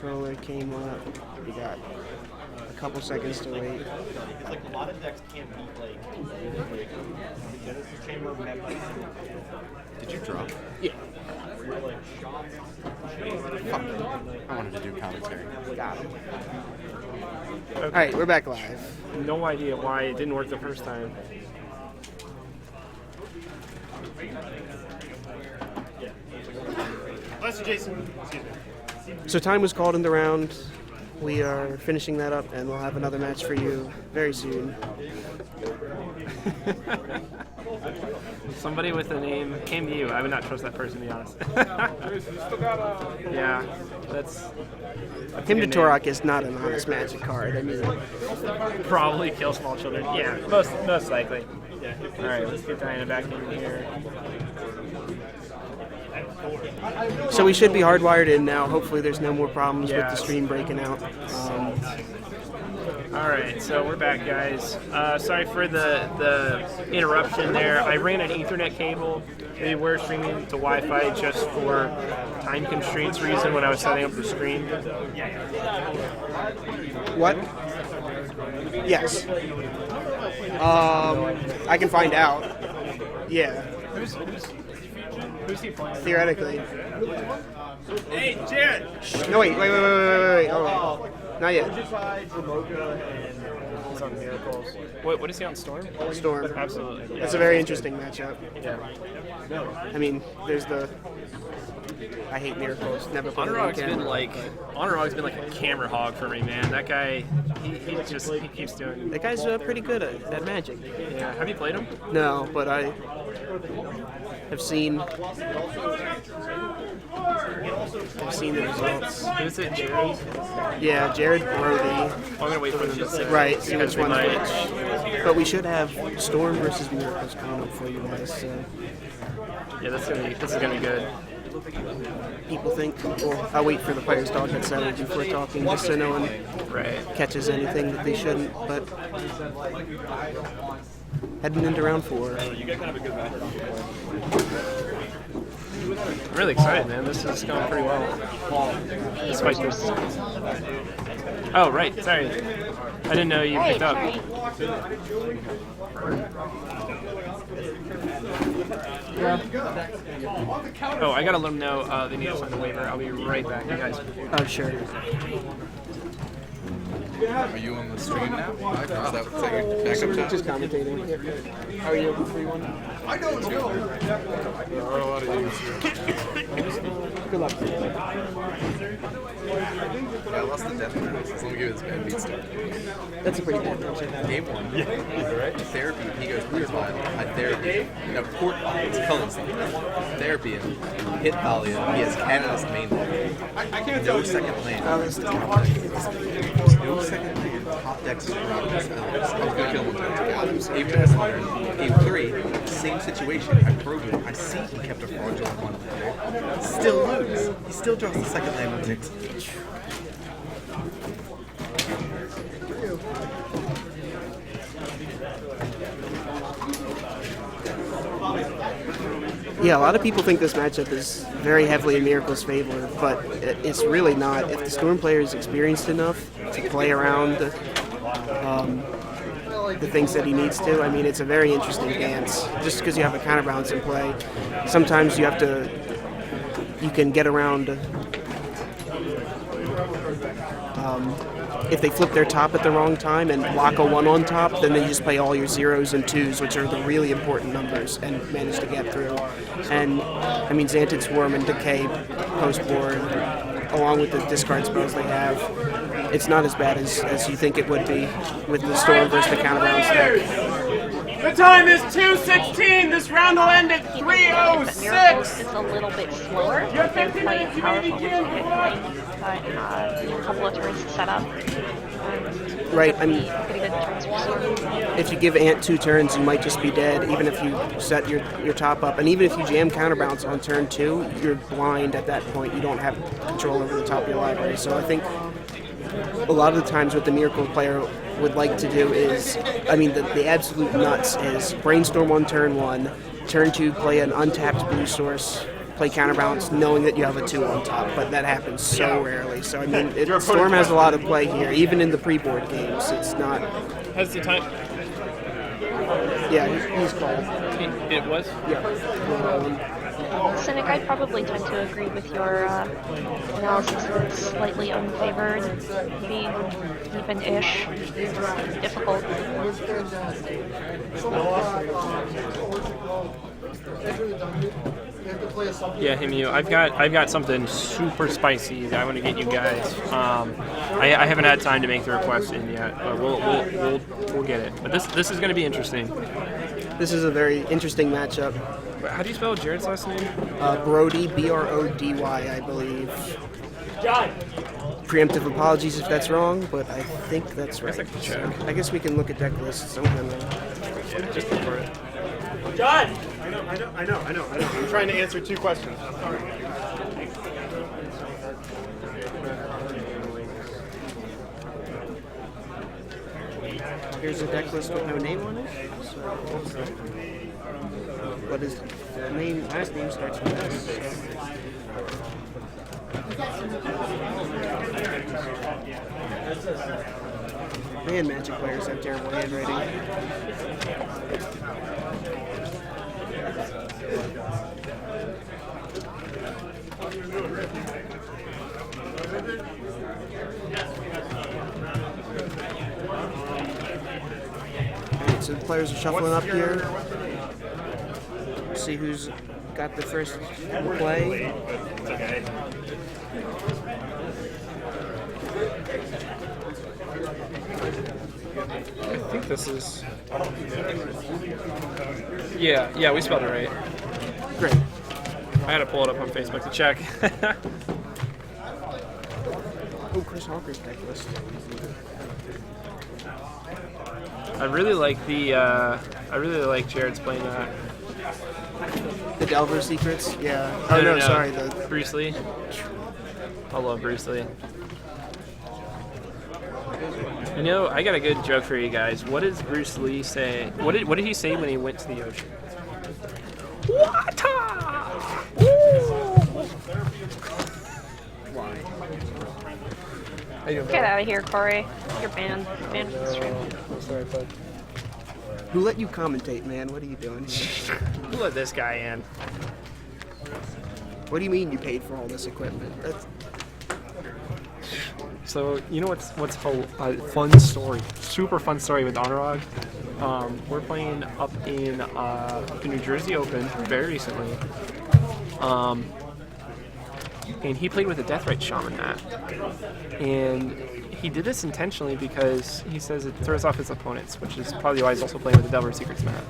controller came up. We got a couple seconds to wait. It's like a lot of decks can't beat like Genesis Chamber of Meta. Did you drop? Yeah. Where you're like shots. Fuck. I wanted to do commentary. Got him. Okay. All right, we're back live. No idea why it didn't work the first time. Bless you, Jason. Excuse me. So time was called in the round. We are finishing that up, and we'll have another match for you very soon. Somebody with a name came to you. I would not trust that person, to be honest. Yeah, that's Him to Torok is not an honest magic card. I mean, probably kill small children. Yeah, most likely. All right, let's get Diana back in here. so we should be hardwired in now. Hopefully there's no more problems with the Yes. stream breaking out. All right, so we're back, guys. Sorry for the interruption there. I ran an Ethernet cable. We were streaming to Wi-Fi just for time constraints reason when I was setting up the screen. What? Yes. I can find out. Yeah, Who's he playing? theoretically. Hey, Jared! No, wait. Hold on. Not yet. He's on Miracles. What is he on, Storm? Storm. Absolutely. That's a very interesting matchup. Yeah. I mean, there's the... I hate miracles. Never put it on Anuraag's been like a camera hog for me, man. That guy, he keeps doing. That guy's pretty good at magic. Yeah. Have you played him? No, but I have seen the results. Who's it, Jared? Yeah, Jared Brody. I'm gonna wait for them to say. Right, see because which we one's might. which. But we should have Storm versus Miracles coming up for you guys. So Yeah, this is gonna be good. people think, well, I'll wait for the players to all get settled before talking, just so no one Right. catches anything that they shouldn't. But heading into round 4. I'm really excited, man. This is going pretty well. Despite this. Oh, right. Sorry. I didn't know you picked up. Oh, I gotta let them know they need to sign the waiver. I'll be right back, you guys. Oh, sure. Are you on the stream now? Is that like a backup chat? Just commentating. How are you? 3-1? I don't know. There are a lot of you. Good luck. I lost the death race. Let me give you this bad beat stuff. That's a pretty good matchup. Game 1. Right? Therapy. He goes, here's Vile. I therapy. No, court Vile. It's Cullen something. Therapy him. Hit Thalia. He has Canada's main deck. No second lane. No second lane. Top decks is around this. I was going to kill him with Game 2 has Hunter. Game 3, same situation. I probed him. I see he kept a fraudulent one there. Still lose. He still draws the second lane and takes. Yeah, a lot of people think this matchup is very heavily in Miracle's favor, but it's really not. If the Storm player is experienced enough to play around the things that he needs to, I mean, it's a very interesting dance. Just because you have a counterbalance in play, sometimes you can get around. If they flip their top at the wrong time and lock a 1 on top, then they just play all your 0s and 2s, which are the really important numbers, and manage to get through. And, I mean, Xantid Swarm and Decay post-board, along with the discard spells they have, it's not as bad as you think it would be with the Storm versus the counterbalance deck. The time is 2:16. This round will end at 3:06. It's a little bit slower. They're quite powerful with a couple of turns to set up. Right, I mean, Pretty good turns for Storm. if you give Ant 2 turns, you might just be dead, even if you set your top up. And even if you jam counterbalance on turn 2, you're blind at that point. You don't have control over the top of your library. So I think a lot of the times what the Miracle player would like to do is, I mean, the absolute nuts is brainstorm on turn 1, turn 2 play an untapped blue source play counterbalance knowing that you have a 2 on top, but that happens so rarely. So I mean, Storm has a lot of play here, even in the pre-board games. It's not. Has the time? Yeah, he's called. It was. Yeah. Cynic, I'd probably tend to agree with your analysis that it's slightly unfavored, maybe even-ish. Difficult. Yeah, Himu, I've got something super spicy that I want to get you guys. I haven't had time to make the request in yet, but we'll get it. But this is going to be interesting. This is a very interesting matchup. How do you spell Jared's last name? Brody, Brody, I believe. Preemptive apologies if that's wrong, but I think that's right. I can check. I guess we can look at deck lists. Yeah, just look for it. John! I know. I'm trying to answer 2 questions. Here's a deck list with no name on it. But his last name starts with S. Man, Magic players have terrible handwriting. Alright, so the players are shuffling up here. See who's got the first play. I think this is. Yeah, we spelled it right. Great. I had to pull it up on Facebook to check. Oh, Chris Hawker's deck list. I really like Jared's playing that. The Delver Secrets? Yeah. No, Oh, no, no, no. sorry. The Bruce Lee. I love Bruce Lee. You know, I got a good joke for you guys. What does Bruce Lee say? What did he say when he went to the ocean? Water! Get out of here, Corey. You're banned. Banned from the stream. Sorry, bud. Who let you commentate, man? What are you doing? Who let this guy in? What do you mean you paid for all this equipment? That's So you know what's a fun story, super fun story with Anuraag. We're playing up in the New Jersey Open very recently, and he played with a Deathrite Shaman mat, and he did this intentionally because he says it throws off his opponents, which is probably why he's also playing with the Delver Secrets mat.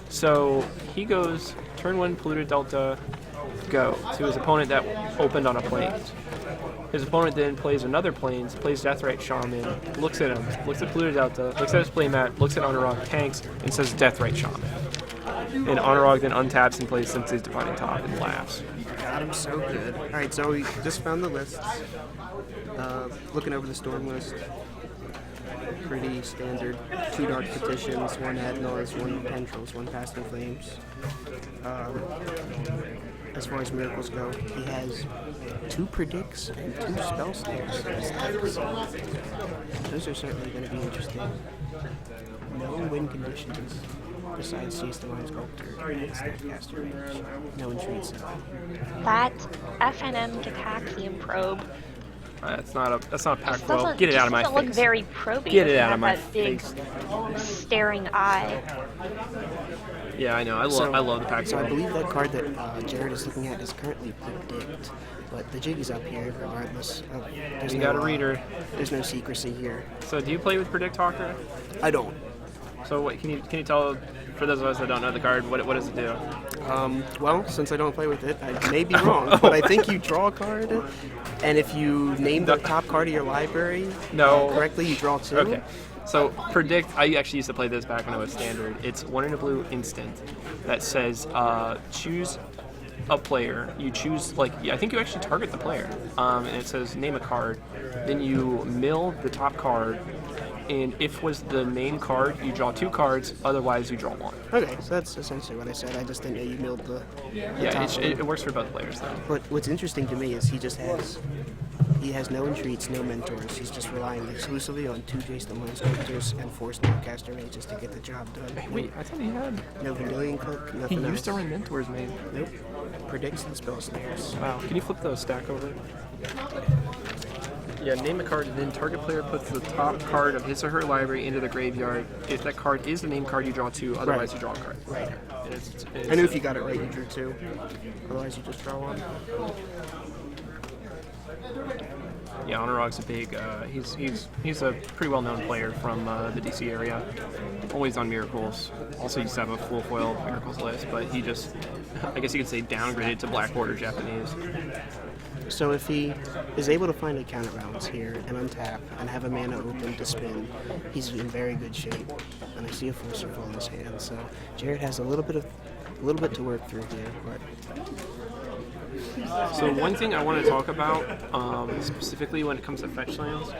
So he goes turn 1 polluted delta, go to his opponent that opened on a plane. His opponent then plays another planes, plays Deathrite Shaman, looks at him, looks at polluted delta, looks at his playmat, looks at Anuraag, tanks, and says Deathrite Shaman. And Anuraag then untaps and plays Sensei's Defining Top and laughs. got him so good. Alright, so we just found the lists. Looking over the Storm list. Pretty standard. 2 Dark Petitions, 1 Adnors, 1 Tendrils, 1 Passing Flames. As far as miracles go, he has 2 predicts and 2 spell snares. Those are certainly going to be interesting. No win conditions besides Seize the Mind Sculptor and Snapcaster. No entreats. That FNM Gataxium probe That's not a pack just well. doesn't, Get it just out of my doesn't look face. very probey. Get it Doesn't out of have my that big face. staring eye. Yeah, I know. I love the pack So I well. believe that card that Jared is looking at is currently Predict, but the jig is up here regardless. There's You no, got a reader. There's no secrecy here. So do you play with Predict Hawker? I don't. So what can you tell, for those of us that don't know the card, what does it do? Well, since I don't play with it, I may be wrong, but I think you draw a card, and if you name the top card of your library correctly, you draw 2. Okay. So Predict, I actually used to play this back when I was standard. It's 1 in a blue instant that says choose a player. You choose, I think you actually target the player. And it says name a card. Then you mill the top card and if was the main card, you draw 2 cards. Otherwise, you draw 1. Okay, so that's essentially what I said. I just didn't know you milled the Yeah, top one. it works for both players though. But what's interesting to me is he has no entreats, no mentors. He's just relying exclusively on 2 Jace the Mind Sculptors and 4 Snapcaster Mages to get the job done. Wait, I thought he had. No Vendilion Cook, He nothing used to else. run mentors, man. Nope. Predicts and spell snares. Wow. Can you flip the stack over? Yeah, name a card, and then target player puts the top card of his or her library into the graveyard. If that card is the name card, you draw 2. Otherwise, you draw a card. Right. And it's I knew if you got it right, you drew 2. Otherwise, you just draw 1. Yeah, Anuraag's a big. He's a pretty well-known player from the DC area. Always on Miracles. Also used to have a full foil Miracles list, but he just, I guess you could say, downgraded to Black Border Japanese. So if he is able to find a counterbalance here and untap and have a mana open to spin, he's in very good shape. And I see a Forcer Fall in his hand, so Jared has a little bit to work through here. But So one thing I want to talk about, specifically when it comes to fetch lands,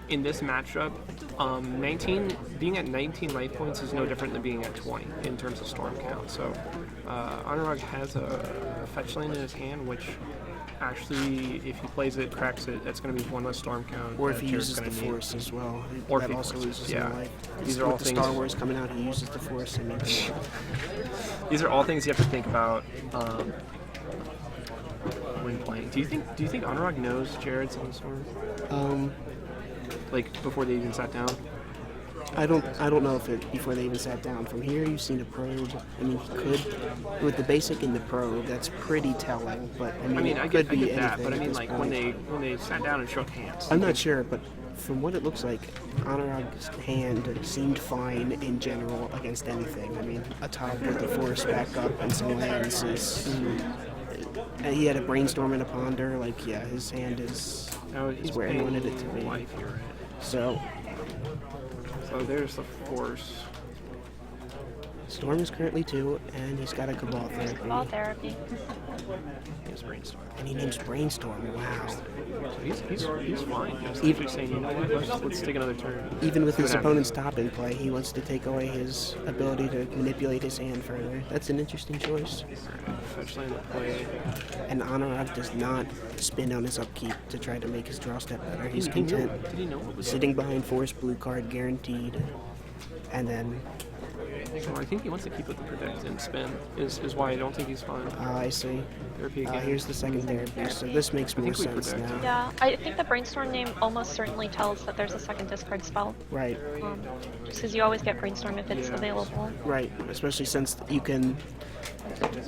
in this matchup, being at 19 life points is no different than being at 20 in terms of storm count. So Anuraag has a fetch land in his hand, which actually, if he plays it, cracks it, that's going to be 1 less storm count. or if he Jared's uses the gonna need. Force as well, Or that if he also forces, loses yeah. some life. These are With all the things- Star Wars coming out, he uses the Force. I mean, These are all things you have to think about when playing. Do you think Anuraag knows Jared's on the storm? Like before they even sat down? I don't know if it before they even sat down. From here, you've seen a probe. I mean, he could with the basic and the probe. That's pretty telling. But I mean, I it could get be that, anything but I at mean, this like point. when they sat down and shook hands. I'm not sure, but from what it looks like, Anuraag's hand seemed fine in general against anything. I mean, a top with the Force back up and some lands is. And he had a Brainstorm and a Ponder. Like, yeah, his hand is He's where he paying wanted it to be. life here. So So there's the Force. Storm is currently 2, and he's got a Cabal Therapy. Ball therapy. His brainstorm. And he names Brainstorm. Wow. So he's fine. He's actually saying, you know what, let's take another turn. Even with See his what opponent's top in play, he wants to take away his ability to manipulate his hand further. That's an interesting choice. happens. Fetch land to play. And Anuraag does not spin on his upkeep to try to make his draw step better. He's He knew- content Did he know what was sitting behind Force blue card guaranteed. And then Well, I think he wants to keep with the predict and spin. Is why I don't think he's fine. I see. Therapy again. Here's the second therapy, so this makes more think we sense protect. now. Yeah, I think the brainstorm name almost certainly tells that there's a second discard spell. Right, Just because you always get brainstorm if it's Yeah. available. right. Especially since you can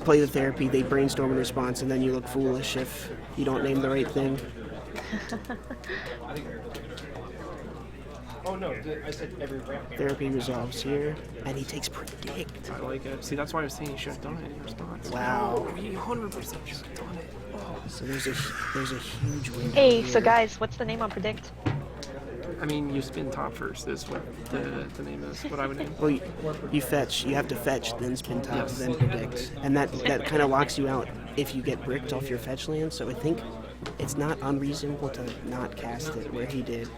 play the therapy, they brainstorm in response, and then you look foolish if you don't name the right thing. Oh no, I said every round. Therapy resolves here, and he takes predict. I like it. See, that's why I was saying he should have done it in response. Wow. No, he 100% should have done it. Oh. So there's a huge window Hey, here. so guys, what's the name on predict? I mean, you spin top first. Is what the name is. What I would name. Well, you fetch. You have to fetch, then spin top, Yes. then predict, and that kind of locks you out if you get bricked off your fetch land. So I think it's not unreasonable to not cast it where he did,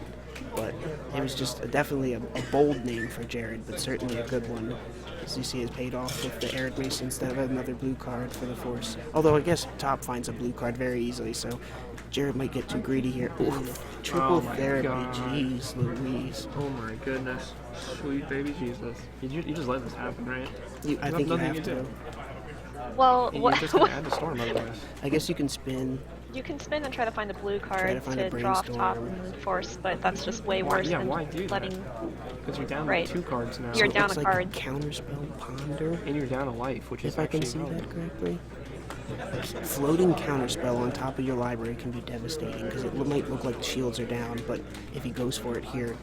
but it was just definitely a bold name for Jared, but certainly a good one. As you see, is paid off with the Arid Mace instead of another blue card for the Force. Although I guess top finds a blue card very easily, so Jared might get too greedy here. Ooh, triple Oh my therapy, God. jeez Louise. Oh my goodness. Sweet baby Jesus. You just let this happen, right? I think you Nothing have you to. do. Well, You're just gonna add the storm otherwise. I guess you can spin. you can spin and try to find a blue Try card to find a to draw off top brainstorm. and force, but that's just way Why- worse yeah, than why do that? letting. Because you're down Right. to 2 cards now. You're It down looks a like card. Counterspell Ponder, And you're down a life, which is if I can actually see that relevant. correctly. Floating counterspell on top of your library can be devastating because it might look like shields are down, but if he goes for it here,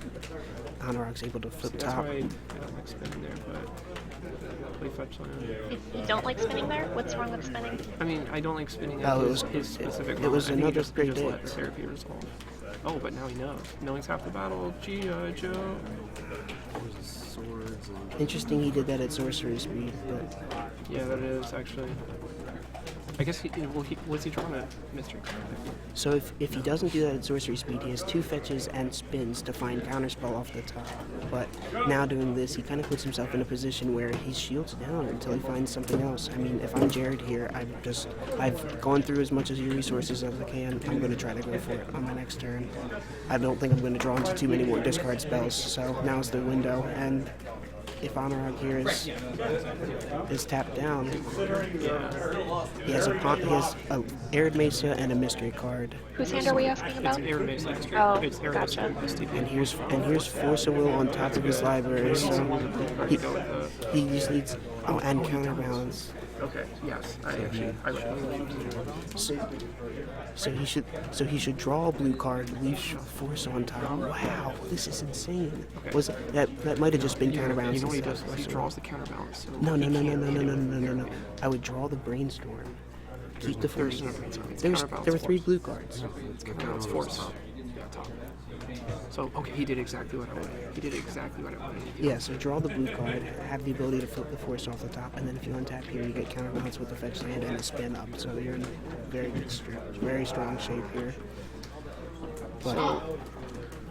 Anuraag's able to flip That's top. why I don't like spinning there, but play fetch land. You don't like spinning there? What's wrong with spinning? I mean, I don't like spinning Oh, at it his, was- his specific it was moment. I think another he just great let hit. the therapy resolve. Oh, but now he knows. Knowing's half the battle. G.I. Joe. Interesting he did that at sorcery speed, but Yeah, that is actually. I guess was he drawing a mystery card? So if he doesn't do that at sorcery speed, he has 2 fetches and spins to find counterspell off the top. But now doing this, he kind of puts himself in a position where he shields down until he finds something else. I mean, if I'm Jared here, I've gone through as much of your resources as I can. I'm going to try to go for it on my next turn. I don't think I'm going to draw into too many more discard spells, so now's the window. And if Anuraag here is tapped down, he has a Arid Mesa and a mystery card. Whose hand are we asking about? It's Arid Mesa. Oh, It's Arid gotcha. Mesa. And here's Force of Will on top of his library. So he just needs and counterbalance. Okay. Yes. I So he should draw a blue card, leave Force on top. Wow, this is insane. Okay. Was that might have just been counterbalance? You know what he instead does? of He Force of draws the counterbalance. So No. I would draw the Brainstorm. Keep the Force. There's no brainstorm. It's There counterbalance were 3 force. blue cards. It's counterbalance force. Yeah, top. So okay, he did exactly what I wanted. Yeah, so draw the blue card, have the ability to flip the Force off the top, and then if you untap here, you get counterbalance with the fetch land and the spin up. So you're in very strong shape here. But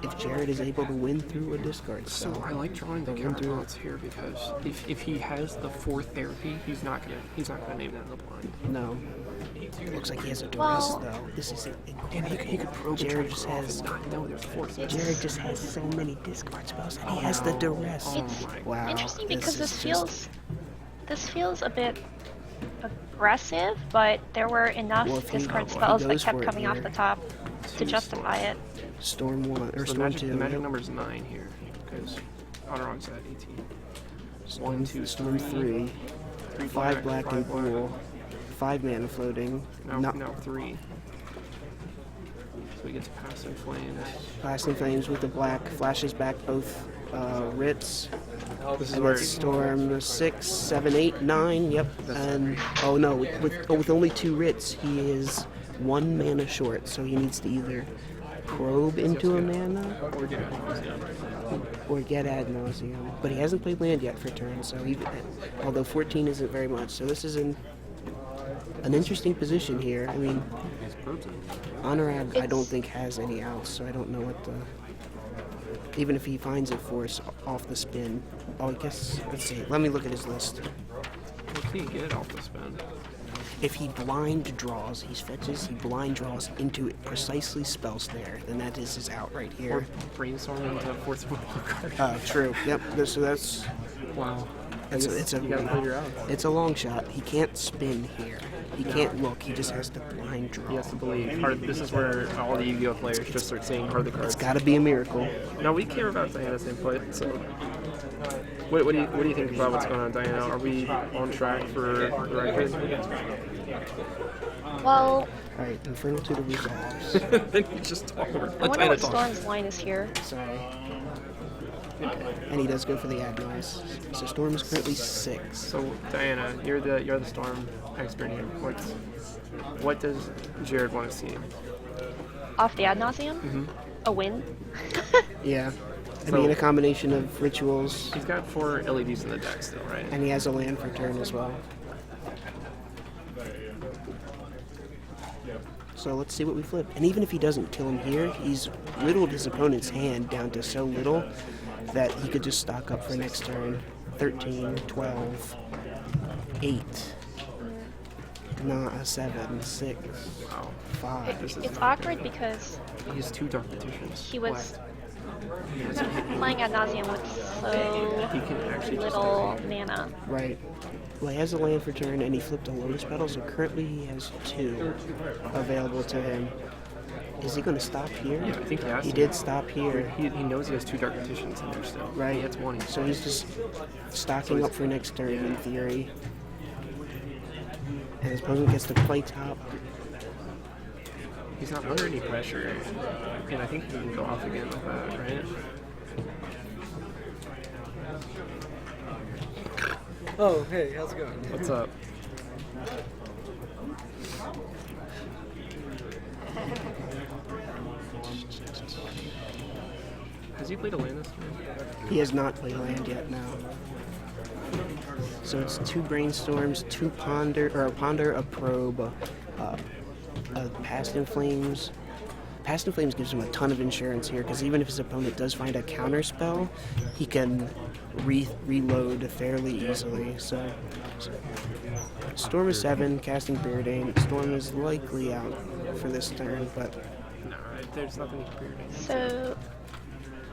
if Jared is able to win through a discard So spell, I like drawing the counterbalance here because if he has the 4th therapy, he's not gonna name that in the blind. no. It looks like he has a duress Well- though. This is And he could probe and try Jared to just draw off has and not know there's 4th. Jared just has so many discard spells, and he has the duress. It's Wow, interesting because is this feels a bit aggressive, but there were enough Well, if he- discard if he spells that goes kept for it coming off here- the top to justify it. Storm 1 or So Storm the 2. magic number is 9 here because Anuraag's at 18. 1, 2, Storm 3. 5 black and blue. 5 mana floating. No, 3. So he gets Passing Flames. Blasting Flames with the black, flashes back both Writs. This is And where that's Storm 6, 7, 8, 9, yep. And, oh no, with only 2 Writs, he is 1 mana short, so he needs to either probe into a mana or get it. or get ad nauseum. But he hasn't played land yet for turn, so although 14 isn't very much, so this is an interesting position here. I mean, Anuraag, I don't think has any outs, so I don't know what the. Even if he finds a Force off the spin, I guess. Let's see. Let me look at his list. What can he get off the spin? If he blind draws, he fetches. He blind draws into precisely spell snare, then that is his out right Or here. brainstorm into Force of Will card. True. Yep. So that's. Wow. It's You gotta play your outs. It's a long shot. He can't spin here. He can't look. He just has to blind draw. He has to believe. This is where all the Yu-Gi-Oh players just start saying hard the cards. It's got to be a miracle. Now we care about Diana's input, so what do you think about what's going on, Diana? Are we on track for the record? Well, All right, Infernal Tutor resolves. Then you just talk over. I wonder what Storm's line is here. Sorry. And he does go for the ad noise. So Storm is currently 6. So Diana, you're the Storm expert here. What does Jared want to see? Off the ad nauseum? A win? Yeah. I So- mean, a combination of rituals, He's got 4 LEDs in the deck still, right? and he has a land for turn as well. So let's see what we flip. And even if he doesn't kill him here, he's riddled his opponent's hand down to so little that he could just stock up for next turn. 13, 12, 8, 9, 7, 6, Wow. 5. It's awkward because He has 2 Dark Petitions. he was Black. playing ad nauseum with so He can actually just little mana. Right. Well, he has a land for turn, and he flipped a Lotus Petal, so currently he has 2 available to him. Is he going to stop here? Yeah, I think he has He to. did stop here. He knows he has 2 Dark Petitions in there still. Right. He has 1. So he's just stocking up for next turn, in theory. And his opponent gets to play top. He's not under any pressure, and I think he can go off again with that, right? Oh, hey, how's it going? What's up? Has he played a land this turn? He has not played land yet, no. So it's 2 brainstorms, 2 ponder, or a ponder, a probe, a past in flames. Past in flames gives him a ton of insurance here, because even if his opponent does find a counter spell, he can reload fairly easily. So Storm is 7, casting Preordain. Storm is likely out for this turn, but No, there's nothing to compare to. So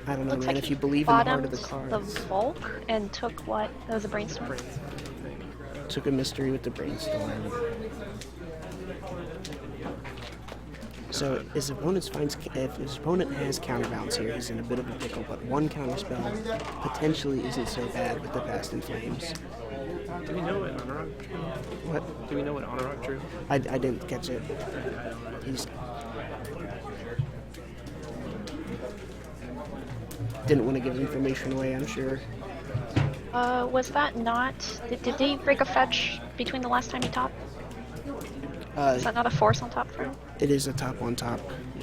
I don't know, looks man. like If he you believe in the heart of bottomed the cards, the bulk and took what? That was a brainstorm. took a mystery with the brainstorm. So his opponent if his opponent has counterbalance here, he's in a bit of a pickle. But 1 counterspell potentially isn't so bad with the Past in Flames. Do we know what Anuraag drew? What? Do we know what Anuraag drew? I didn't catch it. He's didn't want to give information away, I'm sure. Was that not? Did they break a fetch between the last time he topped? Is that not a force on top for him? It is a top on top.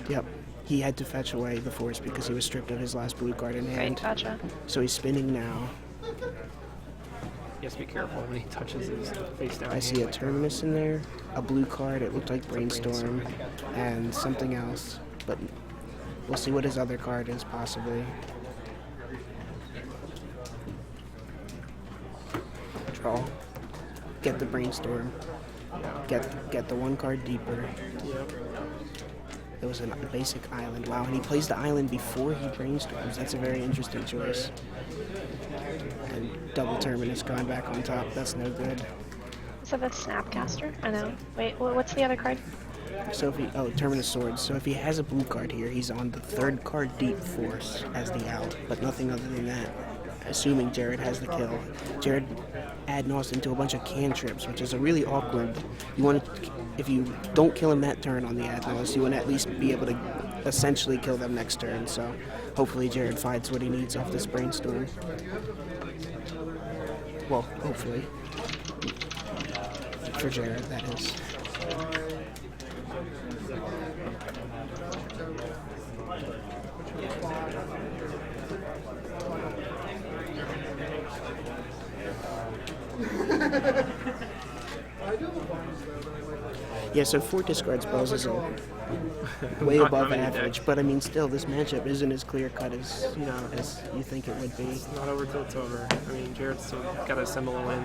Yep. He had to fetch away the force because he was stripped of his last blue card in hand. Great, gotcha. So he's spinning now. He has to be careful when he touches his face down. I see a Terminus in there, a blue card, it looked like Brainstorm, and something else. But we'll see what his other card is, possibly. Draw. Get the Brainstorm. Get the 1 card deeper. Yep. It was a basic island. Wow, and he plays the island before he brainstorms. That's a very interesting choice. And double Terminus going back on top. That's no good. So that's Snapcaster? I know. Wait, what's the other card? So if he, Terminus Swords. So if he has a blue card here, he's on the 3rd card deep force as the out, but nothing other than that. Assuming Jared has the kill. Jared ad nos into a bunch of cantrips, which is a really awkward. You want to, if you don't kill him that turn on the ad nos, you want to at least be able to essentially kill them next turn. So hopefully Jared finds what he needs off this brainstorm. Well, hopefully. For Jared, that is. Yeah, so 4 discard spells is way above average, but I mean, still, this matchup isn't as clear cut as as you think it would be. Not over till it's over. I mean, Jared's still got to assemble a win.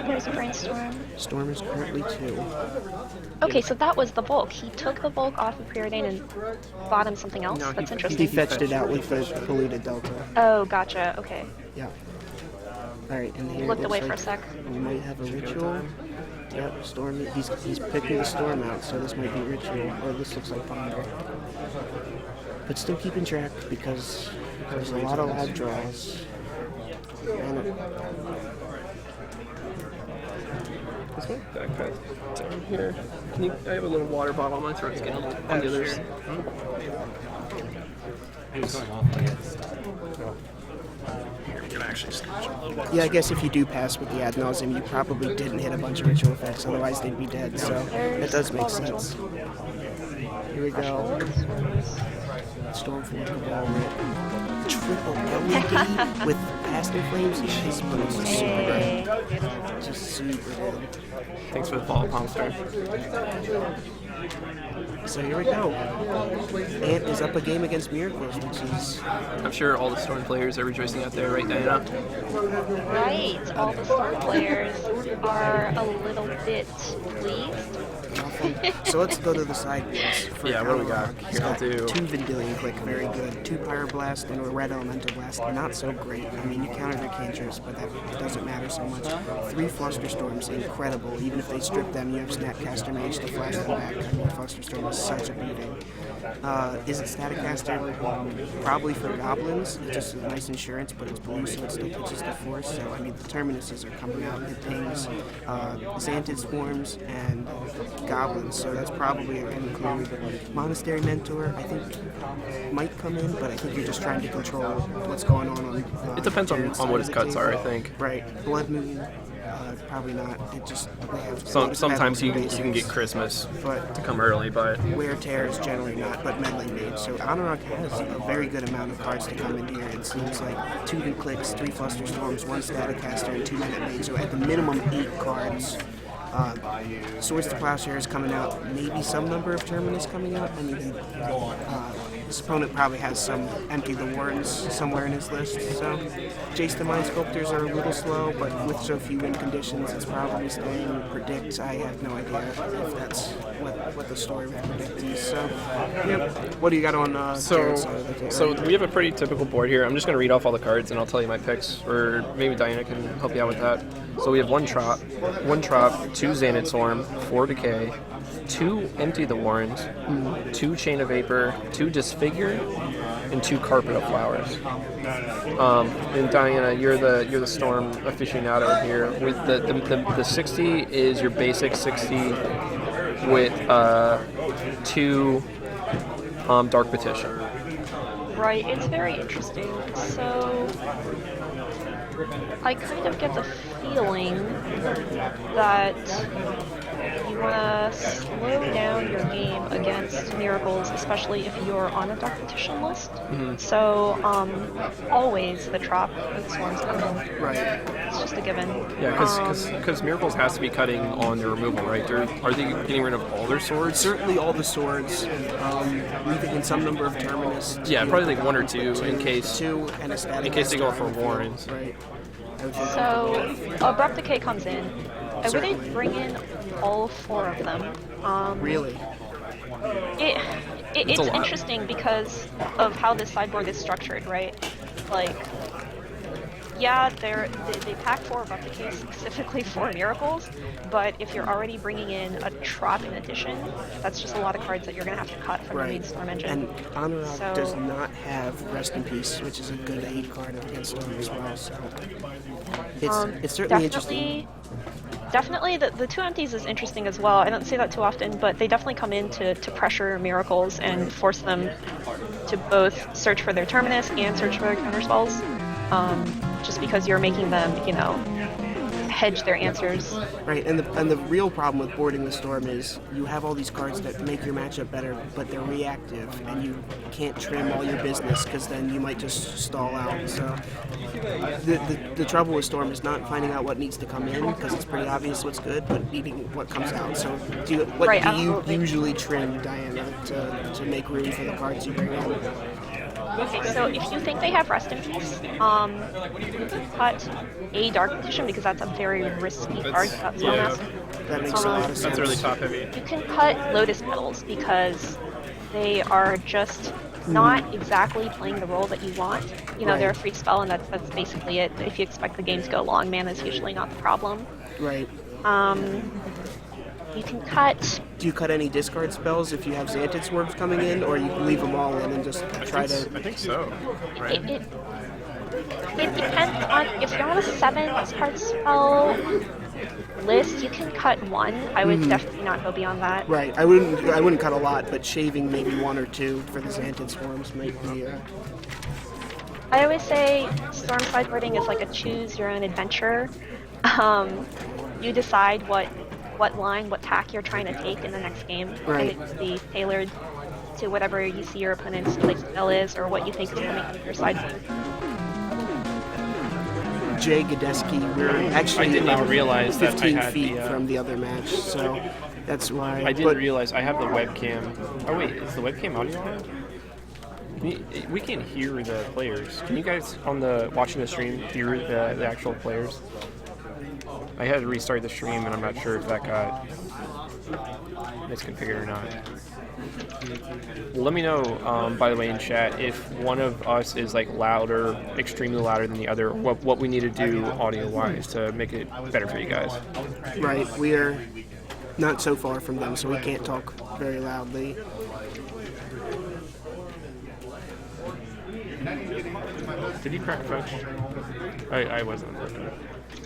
Here's a brainstorm. Storm is currently 2. Okay, so that was the bulk. He took the bulk off of Preordain and bought him something else? No, That's He interesting. fetched it out with the polluted delta. Oh, gotcha. Okay. Yeah. All right, and here it Looked looks away for a like sec. we might have a ritual. Yep, Storm. He's picking the storm out, so this might be ritual, or this looks like ponder. But still keeping track because there's a lot of live draws. And This one? Backpack down here. Can you? I have a little water bottle on my throat. It's getting on the others. Here, we can actually scratch a little bit. yeah, I guess if you do pass with the ad nauseam, you probably didn't hit a bunch of ritual effects, otherwise they'd be dead. So that does make sense. Here we go. Stormfall Cabal triple LED with Past in Flames. His opponent's just super good. Just super good. Thanks for the follow, Palmster. So here we go. Ant is up a game against Miracles, which is I'm sure all the Storm players are rejoicing out there, right, Diana? Right. All the Storm players are a little bit pleased. so. Let's go to the sideboards. For Yeah, what do we got? He's Here, I'll got do- 2 Vendilion Click, very good. 2 Pyroblast and a Red Elemental Blast, not so great. I mean, you counter their cantrips, but that doesn't matter so much. 3 Flusterstorms, incredible. Even if they strip them, you have Snapcaster Mage to flash them back. I mean, Flusterstorm is such a beating. Is it Staticaster? Probably for Goblins. It's just a nice insurance, but it's blue, so it still pitches the force. So, I mean, the Terminuses are coming out. It pings Xantid Swarms and Goblins, so that's probably going to include Monastery Mentor, I think, might come in, but I think you're just trying to control what's going on It depends on Jared's what side his of the cuts are, I table. think. Right. Blood Moon. Probably not. It just they have Sometimes you basics, can get Christmas but to come early, but wear tear is generally not, but meddling mage. So Anuraag has a very good amount of cards to come in here. It seems like 2 good clicks, 3 fluster storms, 1 static caster, and 2 mana mage. So at the minimum 8 cards. Swords to Plowshare is coming out, maybe some number of Terminus coming out, and even his opponent probably has some Empty the Warrens somewhere in his list. So Jace the Mind Sculptors are a little slow, but with so few win conditions, it's probably staying. Predict, I have no idea if that's what the story with Predict is. So, yep. What do you got on Jared's side of the table? So we have a pretty typical board here. I'm just going to read off all the cards, and I'll tell you my picks, or maybe Diana can help you out with that. So we have 1 Trop, 2 Xanad Swarm, 4 Decay, 2 Empty the Warrens, 2 Chain of Vapor, 2 Disfigure, and 2 Carpet of Flowers. And Diana, you're the Storm aficionado here. With the 60 is your basic 60 with 2 Dark Petition. Right, it's very interesting. So I kind of get the feeling that you want to slow down your game against Miracles, especially if you're on a Dark Petition list. So always the Trop with Swarms come in. Right. It's just a given. Yeah, because Miracles has to be cutting on their removal, right? Are they getting rid of all their swords? Certainly all the swords. We think in some number of Terminus. Yeah, probably like 1 or 2 in case 2 and a static. in case they go for Warrens. Right. So Abrupt Decay comes in. I wouldn't bring in all 4 of them. Really? It's a lot. interesting because of how this sideboard is structured, right? Like, yeah, they pack 4 Abrupt Decay specifically for Miracles, but if you're already bringing in a Trop in addition, that's just a lot of cards that you're going to have to cut from the main Storm engine. And Anuraag does not have Rest in Peace, which is a good aid card against Storm as well. So it's certainly interesting. Definitely, the 2 empties is interesting as well. I don't say that too often, but they definitely come in to pressure Miracles and force them to both search for their Terminus and search for their counterspells. Just because you're making them, hedge their answers. Right, and the real problem with boarding the Storm is you have all these cards that make your matchup better, but they're reactive, and you can't trim all your business because then you might just stall out. So the trouble with Storm is not finding out what needs to come in because it's pretty obvious what's good, but beating what comes out. So do you usually trim, Diana, to make room for the cards you bring in? Okay, so if you think they have Rest in Peace, you can cut a Dark Petition because that's a very risky card. That's That makes a lot of sense. That's really top heavy. You can cut Lotus Petals because they are just not exactly playing the role that you want. They're a free spell, and that's basically it. If you expect the game to go long, mana is usually not the problem. Right. You can cut. Do you cut any discard spells if you have Xanted Swarms coming in, or you leave them all in and just try to... I think so, right? It depends on... If you're on a 7-card spell list, you can cut 1. I would definitely not go beyond that. Right. I wouldn't cut a lot, but shaving maybe 1 or 2 for the Xanted Swarms might be... I always say Storm sideboarding is like a choose your own adventure. You decide what tack you're trying to take in the next game. Right. And it can be tailored to whatever you see your opponent's play style is or what you think is coming out of your sideboard. Jay Gadeski, we're actually I didn't even realize that I 15 had feet the, from the other match, so that's why... I didn't realize I have the webcam. Oh wait, is the webcam audio on? We can't hear the players. Can you guys, watching the stream, hear the actual players? I had to restart the stream, and I'm not sure if that got misconfigured or not. Let me know, by the way, in chat, if one of us is like louder, extremely louder than the other, what we need to do audio-wise to make it better for you guys. Right, we are not so far from them, so we can't talk very loudly. Did you crack fetch? I wasn't looking.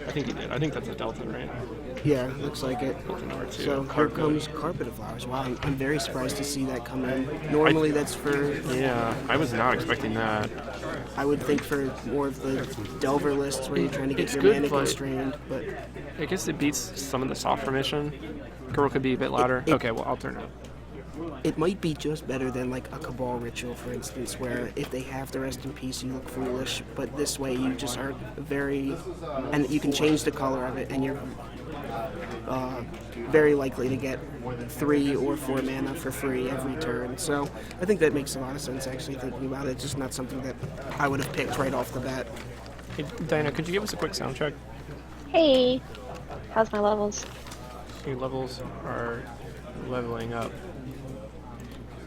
I think he did. I think that's a Delta, right? Yeah, looks like it. Delta number 2. So here comes Carpet of Flowers. Wow, I'm very surprised to see that come in. Normally that's for, Yeah, I was not expecting that. I would think for more of the Delver lists where you're trying to get It's your good, mana but- constrained, but I guess it beats some of the soft remission. Girl could be a bit louder. Okay, well, I'll turn it up. it might be just better than like a Cabal ritual, for instance, where if they have to rest in peace, you look foolish, but this way you just are very, and you can change the color of it, and you're very likely to get 3 or 4 mana for free every turn. So I think that makes a lot of sense, actually, thinking about it. Just not something that I would have picked right off the bat. Hey, Diana, could you give us a quick sound check? Hey, how's my levels? Your levels are leveling up.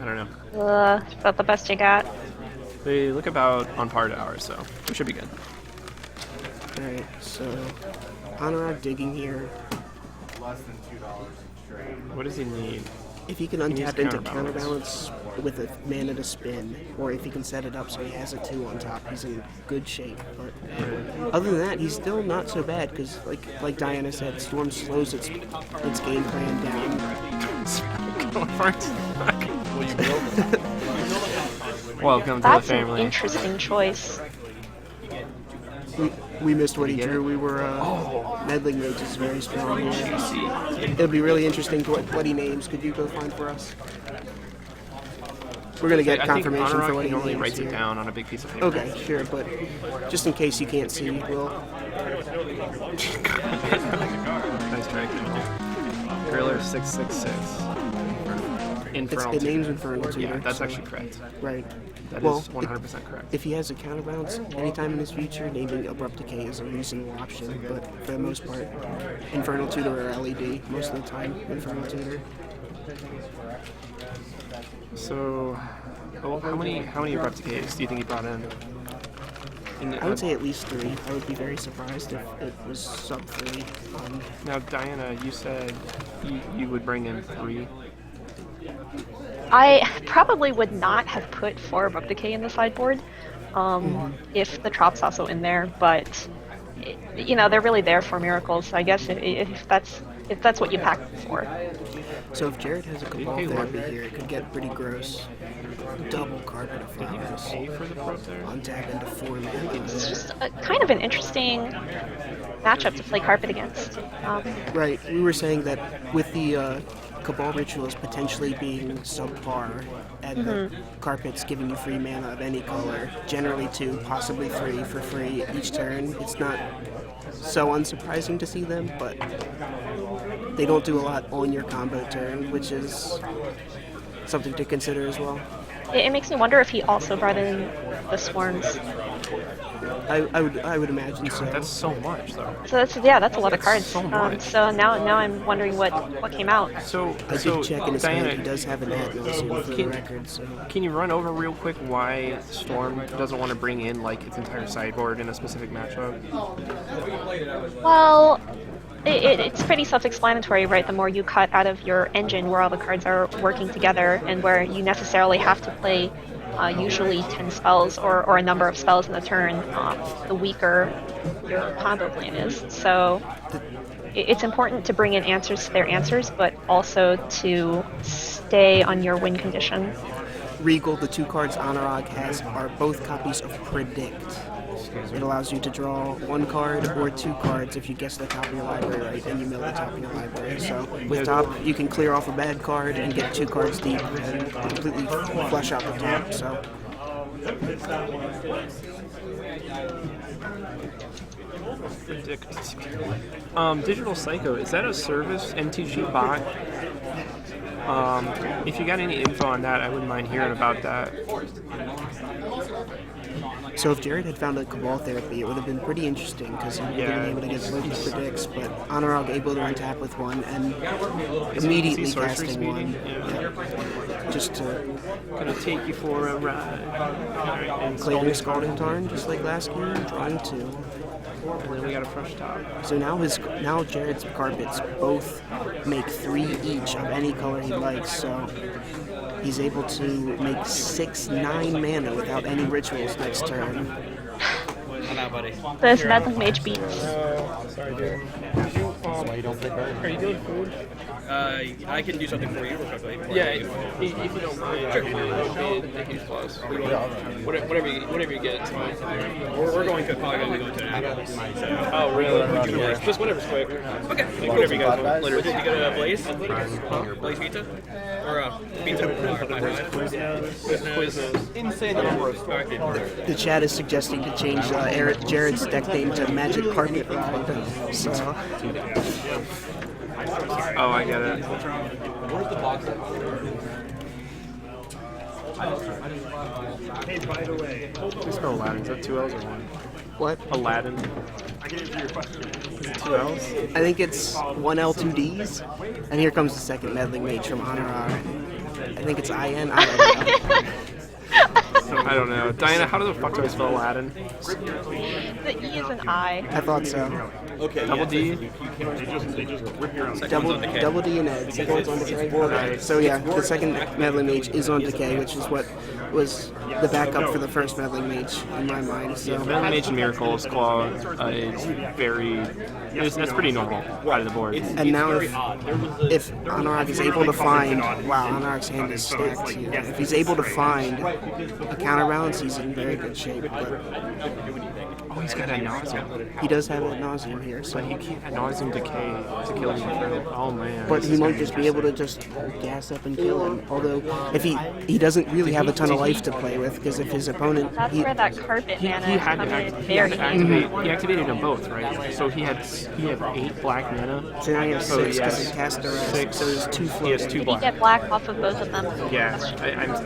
I don't know. Is that the best you got? They look about on par to ours, so we should be good. Alright, so Anuraag digging here. What does he need? If he can needs untap into counterbalance. counterbalance with a mana to spin, or if he can set it up so he has a 2 on top, he's in good shape. But other than that, he's still not so bad because, like Diana said, Storm slows its game plan down. Welcome to That's the an family. interesting choice. We missed what he get drew. it? We were meddling mages is very strong here. It'll be really interesting to what he names. Could you go find for us? We're gonna get I think confirmation for Anuraag what he normally names writes it here. down on a big piece of paper. Okay, sure, but just in case you can't see, we'll. Nice try. Griller 666. Infernal. It names Infernal Tutor. Yeah, that's so- actually correct. Right. That Well, is 100% correct. If he has a counterbalance, anytime in his future, naming Abrupt Decay is a reasonable option, but for the most part, Infernal Tutor or LED, most of the time, Infernal Tutor. So, how many abrupt decays do you think he brought in? I would say at least 3. I would be very surprised if it was sub 3. Now, Diana, you said you would bring in 3. I probably would not have put 4 Abrupt Decay in the sideboard if the Trop's also in there, but you know they're really there for miracles. So I guess if that's what you pack them for. So if Jared has a Cabal pay Therapy one? here, it could get pretty gross. Double Carpet of Flowers. Pay for the probe there? Untap into 4 mana. It's just kind of an interesting matchup to play Carpet against. Right, we were saying that with the Cabal Rituals potentially being subpar and the Carpets giving you free mana of any color, generally 2, possibly 3 for free each turn, it's not so unsurprising to see them, but they don't do a lot on your combo turn, which is something to consider as well. It makes me wonder if he also brought in the Swarms. I would imagine so. That's so much, though. So that's a lot of That's cards. so much. So now I'm wondering what came out. So, I did so check in his hand, he Diana, does have an Admiral soon for the Can- record, so... can you run over real quick why Storm doesn't want to bring in like its entire sideboard in a specific matchup? Well, it's pretty self-explanatory, right? The more you cut out of your engine where all the cards are working together and where you necessarily have to play usually 10 spells or a number of spells in a turn, the weaker your combo plan is. So it's important to bring in answers to their answers, but also to stay on your win condition. Regal, the 2 cards Anuraag has, are both copies of Predict. It allows you to draw 1 card or 2 cards if you guess the top of your library right, and you mill the top of your library. So with top, you can clear off a bad card and get 2 cards deep and completely flush out the top. So Predict. Digital Psycho, is that a service MTG bot? If you got any info on that, I wouldn't mind hearing about that. So if Jared had found a Cabal Therapy, it would have been pretty interesting because he would have been able to get both Predicts, but Anuraag able to untap with 1 and immediately See sorcery casting speeding? 1. Yeah. Just to Gonna take you for a ride. And claiming Scalding Tarn, just like last game, drawing 2. And then we got a fresh top. So now Jared's Carpets both make 3 each of any color he likes, so he's able to make 6/9 mana without any rituals next turn. I know, buddy. This meddling mage beats. Oh, sorry, dude. Why you don't play Brody? Are you doing food? I can do something for you real quickly. Yeah, if you don't mind, sure. Thank you, close. Whatever you get, it's fine. We're going to probably going to go to an adult. Oh, really? Just whatever's quick. Okay. Whatever you guys want. Did you go to Blaze? Blaze Pizza? Or Pizza? Quiznos. Insane number of stores. The chat is suggesting to change Jared's deck name to Magic Carpet Ride. So, Oh, I get it. Where's the box? Hey, by the way, we spell Aladdin. Is that 2 L's or 1? what? Aladdin. I can answer your question. Is it 2 L's? I think it's 1L, 2 Ds. And here comes the second meddling mage from Anuraag. I think it's IN. I don't know. I don't know. Diana, how the fuck do I spell Aladdin? The E is an I. I thought so. Okay. Double D? Double D and Ed. Second one's on decay. Okay. So yeah, the second meddling mage is on decay, which is what was the backup for the first meddling mage in my mind. So Meddling Mage and Miracles Claw is that's pretty normal out of the board. and now if Anuraag is able to find, wow, Anuraag's hand is stacked here. If he's able to find a counterbalance, he's in very good shape. But Oh, he's got ad nauseum. he does have ad nauseum here, so But he can't ad nauseum decay to kill him. Oh man. but he might just be able to just gas up and kill him. Although if he doesn't really have a ton of life to play with, because if his opponent That's where that carpet mana he is had to coming act, very activate. He activated them both, right? So he had 8 black mana. so now he has So 6 he because has he cast the rest. 6. So there's 2 He has floating. 2 You black. get black off of both of them. Yeah,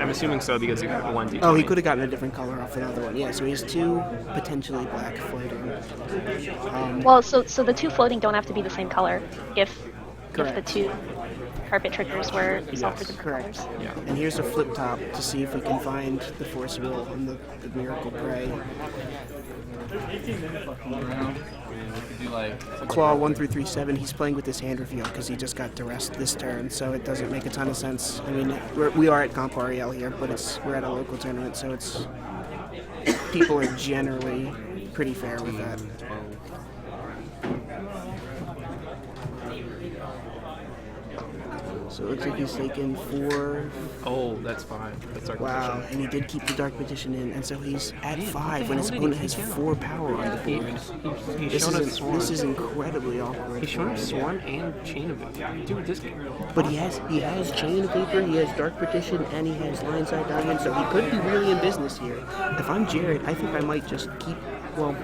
I'm assuming so because he got 1 D20. Oh, he could have gotten a different color off another one. Yeah, so he has 2 potentially black floating. Well, so the 2 floating don't have to be the same color if the Correct. 2 carpet triggers were solved for different Correct. colors. Yeah. And here's a flip top to see if we can find the Force Will and the Miracle Prey. Claw 1 through 3/7. He's playing with his hand reveal because he just got duressed this turn, so it doesn't make a ton of sense. I mean, we are at Comp REL here, but we're at a local tournament, so it's people are generally pretty fair with that. So it looks like he's taken 4. Oh, that's fine. That's our Wow, and he did keep the Dark Petition in, and so he's at 5 when his opponent has 4 power on the board. This is incredibly awkward. He's showing us Swarm and Chain of It. Dude, this But he has Chain of Vapor, he has Dark Petition, and he has Lineside Diamond, so he could be really in business here. If I'm Jared, I think I might just keep, well,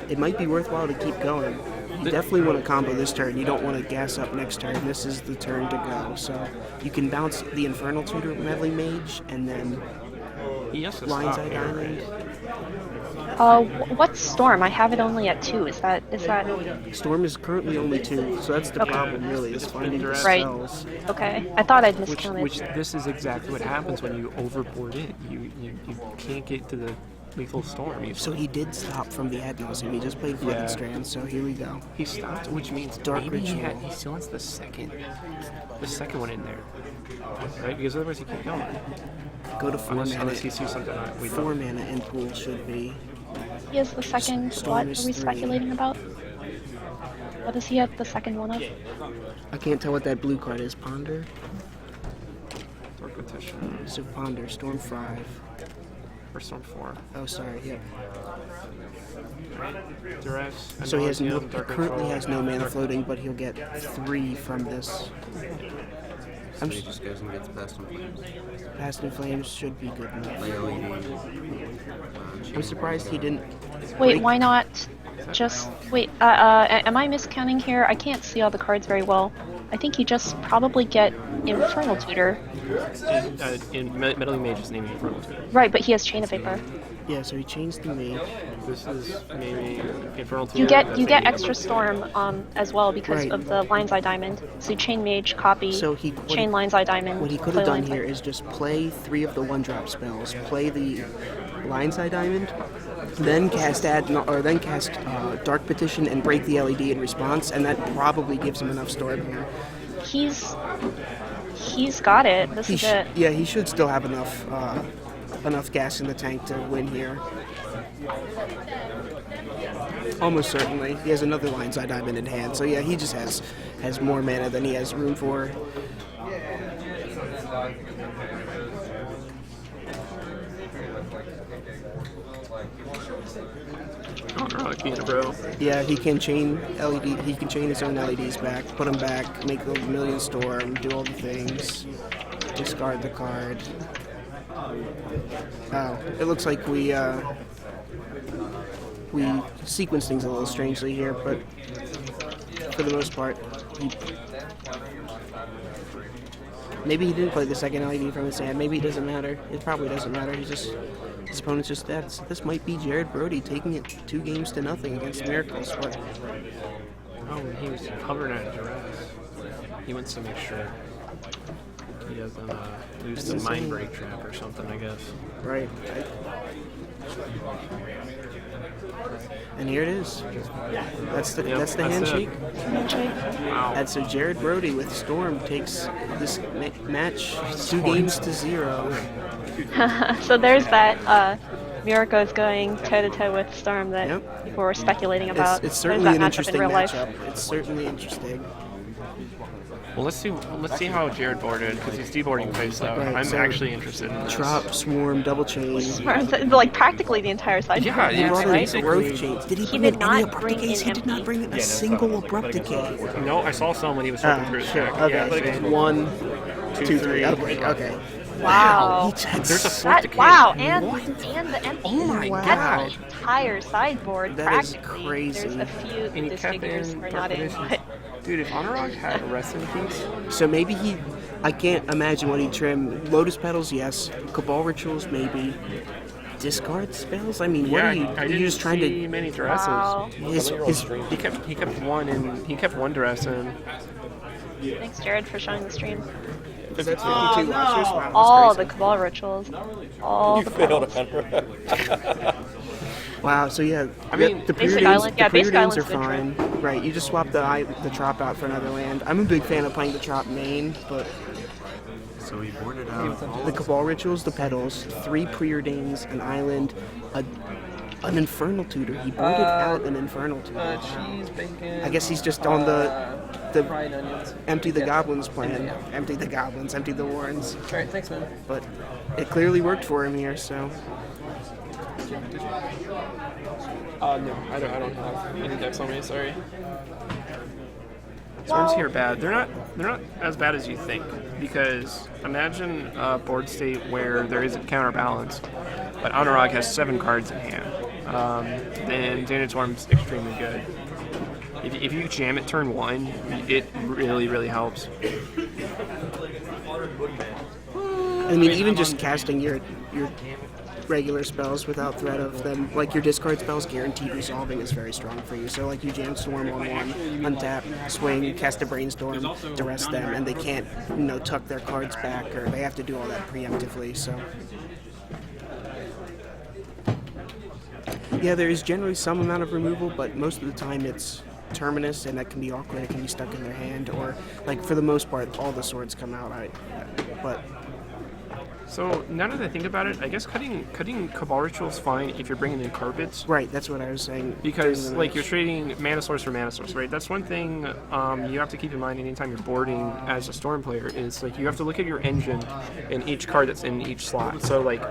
it might be worthwhile to keep going. You definitely want to combo this turn. You don't want to gas up next turn. This is the turn to go. So you can bounce the Infernal Tutor Meddling Mage and then he has to Line's stop Eye here. Diamond. What's Storm? I have it only at 2. Is that? Storm is currently only 2, so that's the Okay. problem really, is finding the Right. spells. Okay. I thought I'd Which miscounted. this is exactly what happens when you overboard it. You can't get to the lethal storm. So he did stop from the ad nauseam. He just played Flooded Yeah. Strand, so here we go. He stopped, which means Dark maybe he Ritual. still has the second one in there, right? Because otherwise he can't go. Go to 4 mana. Unless he sees something that we 4 mana in pool should be. He has the second. Storm What are is we 3. speculating about? What does he have the second one of? I can't tell what that blue card is. Ponder? Dark Petition So Ponder, Storm 5. or Storm 4. Oh, sorry, yep. Duress. So he Nauseam, Dark currently Control. has no mana floating, but he'll get 3 from this. So he just goes and gets Past on Flames. Past and Flames should be good enough. Play LED. I'm surprised he didn't. Wait, break- why not just wait? Am I miscounting here? I can't see all the cards very well. I think you just probably get Infernal Tutor. In Meddling Mage's name is Infernal Tutor. Right, but he has Chain of Vapor. Yeah, so he changed the mage. This is maybe Infernal Tutor. You get that's maybe extra Storm as well because Right. of the Line's Eye Diamond. So you Chain Mage, copy, So Chain Line's Eye Diamond. What he could play have done Line's Eye. here is just play 3 of the 1-drop spells, play the Lion's Eye Diamond, then cast Dark Petition and break the LED in response, and that probably gives him enough storm here. He's got it. This is it. Yeah, he should still have enough gas in the tank to win here. Almost certainly. He has another Lionside Diamond in hand, so yeah, he just has more mana than he has room for. Anuraag being a bro. Yeah, he can chain LED. He can chain his own LEDs back, put them back, make the Million Storm, do all the things, discard the card. Oh, it looks like we sequence things a little strangely here, but for the most part, maybe he didn't play the second LED from his hand. Maybe it doesn't matter. It probably doesn't matter. His opponent's just this might be Jared Brody taking it 2-0 against Miracles, but Oh, he was hovering at Jarvis. He wants to make sure he doesn't lose the mind break trap or something, I guess. right. And here it is. That's the handshake. Wow. And so Jared Brody with Storm takes this match 2-0. So there's that Miracles going toe-to-toe with Storm that people were speculating about. It's There's certainly that an matchup interesting in real life. matchup. It's certainly interesting. Well, let's see how Jared boarded, because he's deboarding face though. Right, I'm so actually interested in this. Drop, Swarm, double chain. Like practically the entire side. Yeah, He it's brought in basically- growth chains. Did he bring did in not any abrupt bring decays? in He did not empty. bring in a single abrupt decay. No, I saw some when he was flipping through his Sure. deck. Okay, Yeah, so like, it's 1, 2, 3. Okay. Wow. there's a fourth decay. Wow, and the empty. Oh my That's god. the entire sideboard. That is practically. crazy. There's a few And he kept disfigures in are not in, Dark but Dude, if Anuraag had a rest in peace, So maybe I can't imagine what he trimmed. Lotus Petals, yes. Cabal Rituals, maybe. Discard spells? I mean, what yeah, are you? I Are didn't you just trying see to? many dresses. wow. He kept one dress in. Thanks, Jared, for showing the stream. That's 52 watchers. Wow, that's All crazy. the Cabal rituals. All the petals. Wow. So yeah, I mean, the Basic preordains, Island- yeah, the Basic preordains are Island's good fine. Right. You just swap the Trop out for another land. I'm a big fan of playing the Trop main, but So he boarded out all the Cabal Rituals, the Petals, 3 preordains, an island, an Infernal Tutor. He boarded out an Infernal Tutor. Cheese, bacon. I guess he's just on the fried onions. empty the goblins plan. Empty the goblins, empty the warrens. All right, thanks, man. But it clearly worked for him here, so. No, I don't have any decks on me. Sorry. Storms here are bad. They're not as bad as you think, because imagine a board state where there is a counterbalance, but Anuraag has 7 cards in hand. Then Xanadu Swarm's extremely good. If you jam it turn 1, it really helps. I mean, even just casting your regular spells without threat of them, like your discard spells guaranteed resolving is very strong for you. So like you jam Storm on 1, untap, swing, cast a Brainstorm, duress them, and they can't, tuck their cards back, or they have to do all that preemptively, so. Yeah, there is generally some amount of removal, but most of the time it's Terminus, and that can be awkward, it can be stuck in their hand, or, like, for the most part, all the swords come out, but... So now that I think about it, I guess cutting Cabal Ritual's fine if you're bringing in carpets. Right, that's what I was saying. Because during the like match. you're trading mana source for mana source, right? That's one thing you have to keep in mind anytime you're boarding as a Storm player is like you have to look at your engine and each card that's in each slot. So like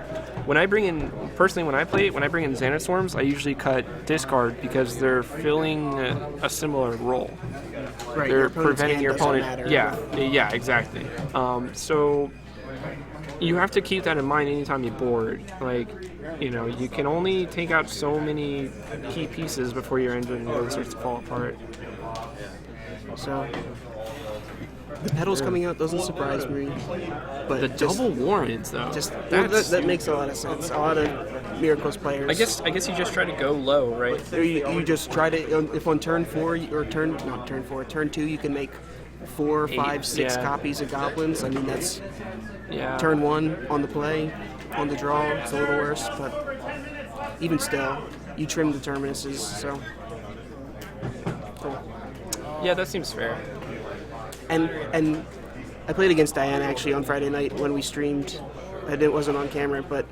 when I bring in Xanadu Swarms, I usually cut discard because they're filling a similar role. Right, They're your opponent's preventing hand your doesn't opponent. matter. Yeah, exactly. So you have to keep that in mind anytime you board. Like, you can only take out so many key pieces before your engine really starts to fall apart. So the Petals coming out doesn't surprise me, but The just, double warrants, though. that makes a lot of sense. A lot of Miracles players. I guess you just try to go low, right? you just try to, if on turn 4 or turn 2 you can make 4, 5, 6 yeah. copies of goblins. I mean that's Yeah. turn 1 on the play, on the draw. It's a little worse, but even still, you trim the terminuses. So cool. Yeah, that seems fair. And I played against Diana actually on Friday night when we streamed, and it wasn't on camera, but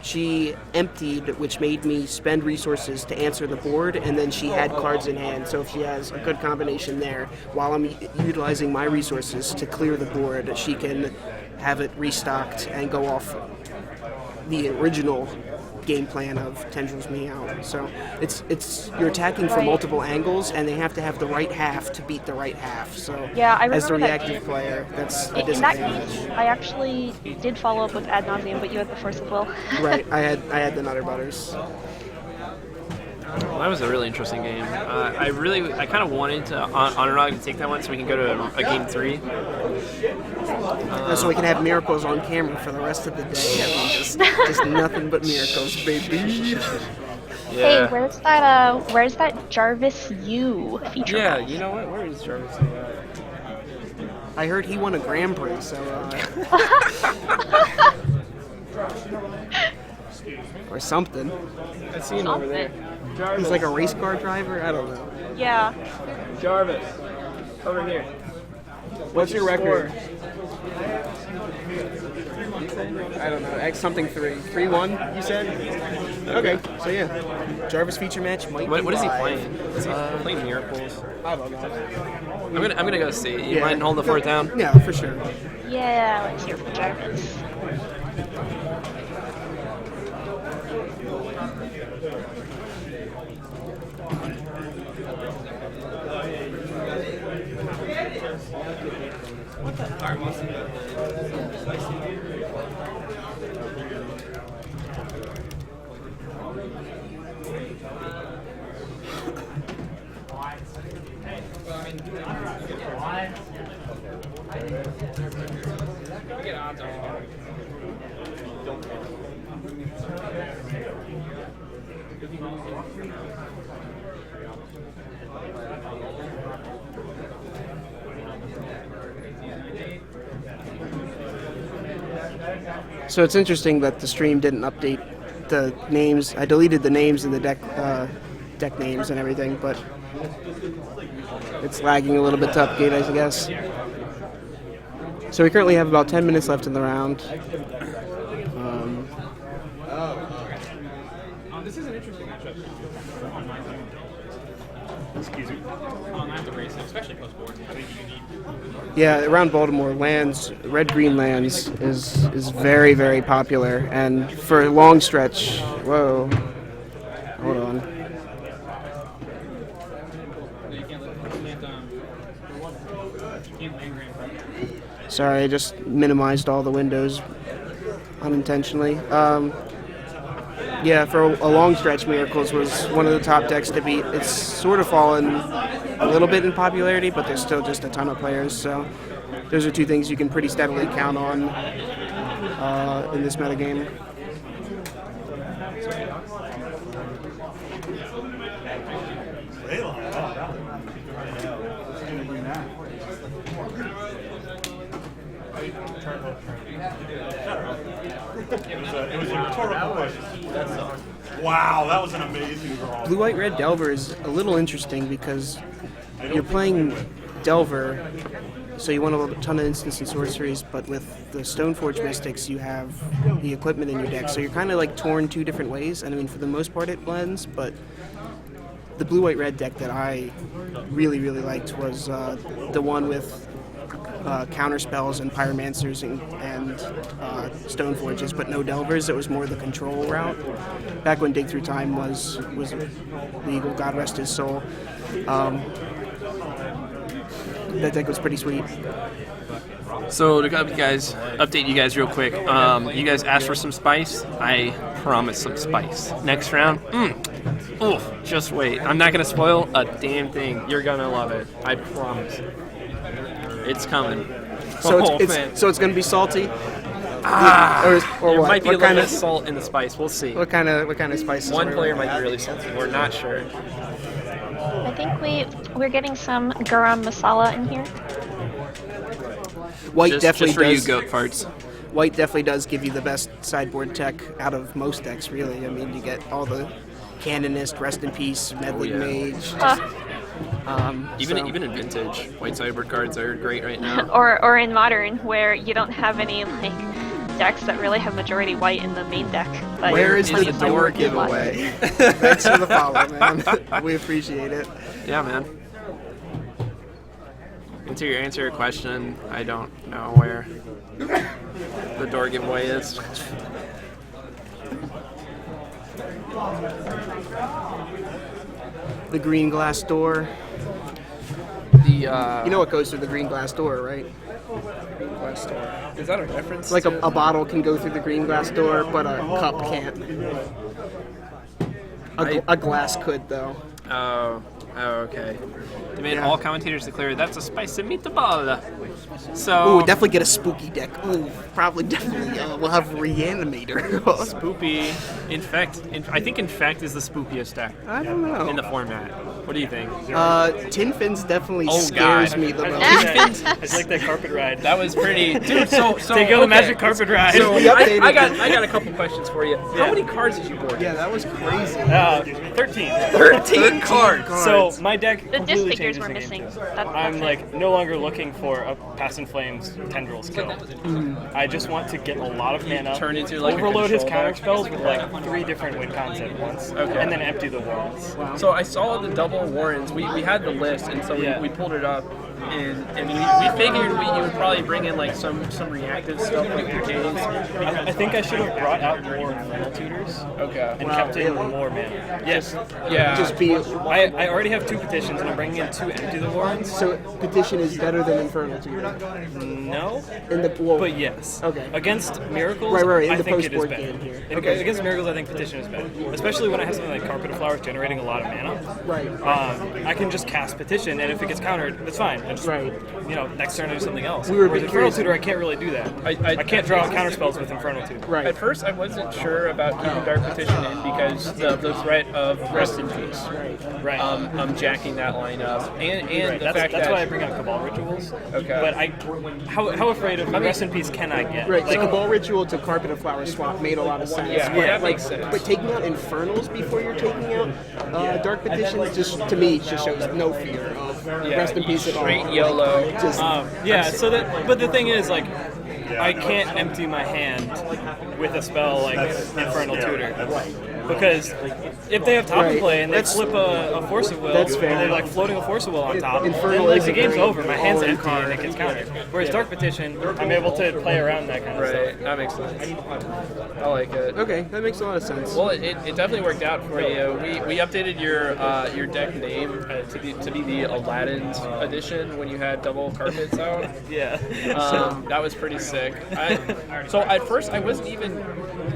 she emptied, which made me spend resources to answer the board, and then she had cards in hand. So if she has a good combination there, while I'm utilizing my resources to clear the board, she can have it restocked and go off the original game plan of Tendrils Me Out. So it's you're attacking from multiple angles, and they have to have the right half to beat the right half. So Yeah, I as the remember that reactive player, that's a in that disadvantage. case, I actually did follow up with Ad Nauseam, but you had the Force of Will. Right, I had the Nutter Butters. Well, that was a really interesting game. I kind of wanted to Anuraag to take that one so we can go to a game 3. So we can have miracles on camera for the rest of the day. I mean, just nothing but miracles, baby. Hey, where's that Jarvis U feature? Yeah, you know what? Where is Jarvis? I heard he won a Grand Prix, so or something. I see him over there. Jarvis. He's like a race car driver. I don't know. Yeah. Jarvis. Over here. What's your record? I don't know. X something 3. 3-1, you said? Okay. So yeah. Jarvis feature match might be What is he live. playing? Is he playing Miracles? I don't know. I'm gonna go see. You Yeah. mind hold the fort down? Yeah, for sure. Yeah, let's hear from Jarvis. So it's interesting that the stream didn't update the names. I deleted the names in the deck names and everything, but it's lagging a little bit to update, I guess. So we currently have about 10 minutes left in the round. This is an interesting matchup. Excuse me. I have to race it, especially post-board. I think you need. Yeah, around Baltimore, red-green lands is very, very popular, and for a long stretch. Whoa, hold on. Sorry, I just minimized all the windows unintentionally. Yeah, for a long stretch, Miracles was one of the top decks to beat. It's sort of fallen a little bit in popularity, but there's still just a ton of players. So those are two things you can pretty steadily count on in this metagame. It was a rhetorical question. Wow, that was an amazing draw. Blue-White-Red Delver is a little interesting because you're playing Delver, so you want a ton of instants and sorceries, but with the Stoneforge Mystics, you have the equipment in your deck, so you're kind of like torn two different ways. And I mean, for the most part, it blends, but the Blue-White-Red deck that I really, really liked was the one with counter spells and pyromancers and Stoneforges, but no Delvers. It was more the control route. Back when Dig Through Time was legal, God rest his soul. That deck was pretty sweet. So to update you guys real quick. You guys asked for some spice. I promise some spice. Next round, oof, just wait. I'm not gonna spoil a damn thing. You're gonna love it. I promise. It's coming. So Man. so it's gonna be salty. There Or what? might be What a little kind bit of of salt in the spice. We'll see. what kind of spices? One are we player looking might at? be really salty. We're not sure. I think we're getting some garam masala in here. White Just definitely for does. you goat farts. White definitely does give you the best sideboard tech out of most decks, really. I mean, you get all the Canonist, Rest in Peace, Meddling yeah. Mage. Even So- even in vintage, white sideboard cards are great right now. or in modern, where you don't have any like decks that really have majority white in the main deck. But Where is the it's door like a lot. giveaway? Thanks for the follow, man. We appreciate it. Yeah, man. To answer your question, I don't know where the door giveaway is. The green glass door. You know what goes through the green glass door, right? Green glass door. Is that a reference? Like to... a bottle can go through the green glass door, but a cup can't. A glass could, though. Oh, okay. They made Yeah. all commentators declare that's a spicy meatball. So Ooh, definitely get a spooky deck. Ooh, definitely. We'll have Reanimator. Spoopy. I think Infect is the spookiest deck I don't know. in the format. What do you think? Tin Fins definitely Oh, scares God. me the most. I just like that carpet ride. That was pretty, dude. So Take on the magic carpet ride. So We updated I got a couple questions for you. How many cards did you board? Yeah, that was crazy. 13. 13 cards. So my deck The completely disc figures changes were the game. missing. That's I'm it. like no longer looking for a Past in Flames tendril skill. I just want to get a lot of mana, Turn into, like, a overload his control counter deck. spells with like 3 different win cons at once, Okay. and then empty the warrants. So I saw the double Warrens. We had the list, and so Yeah. we pulled it up, and we figured you would probably bring in like some reactive stuff like your Ks. I think I should have brought out more Infernal Tutors Okay. and kept in more mana. Yes. Yeah. Just be. I already have 2 petitions, and I'm bringing in 2 empty the warrants. So Petition is better than Infernal Tutor. No. In the well, But yes. Okay. Against Miracles, Right, in I the think it is post-board better. game here. Okay. Against Miracles, I think Petition is better. Especially when I have something like Carpet of Flowers generating a lot of mana. Right. I can just cast Petition, and if it gets countered, it's fine. I just, Right. next turn I do something else. We were a Whereas bit Infernal curious. Tutor, I can't really do that. I can't draw out counter spells with Infernal Tutor. Right. At first, I wasn't sure about keeping Dark Petition in because the threat of Rest in Peace. Right. I'm jacking that line up, and Right. the That's fact why I that bring out Cabal Rituals. Okay. But how afraid of Rest in Peace can I get? Right, Like, so Cabal Ritual to Carpet of Flowers swap made a lot of sense. Yeah, but, that makes sense. But taking out Infernals before you're taking out Dark Petitions, just to me, just shows no fear of Rest in Peace at all. straight YOLO. Just, so but the thing is, like, I can't empty my hand with a spell like Infernal Tutor. Because if they have top Right. of play and they That's- flip a Force of Will, that's fair. and they're like floating a Force of Will on top, Infernal then like is the a game's great over. My hand's all-in empty card. and it gets countered. Whereas Dark Petition, I'm able to play around that kind of Right, stuff. that makes sense. I like it. okay, that makes a lot of sense. Well, it definitely worked out for you. We updated your deck name to be the Aladdin's edition when you had double carpets out. Yeah. That was pretty sick. So at first I wasn't even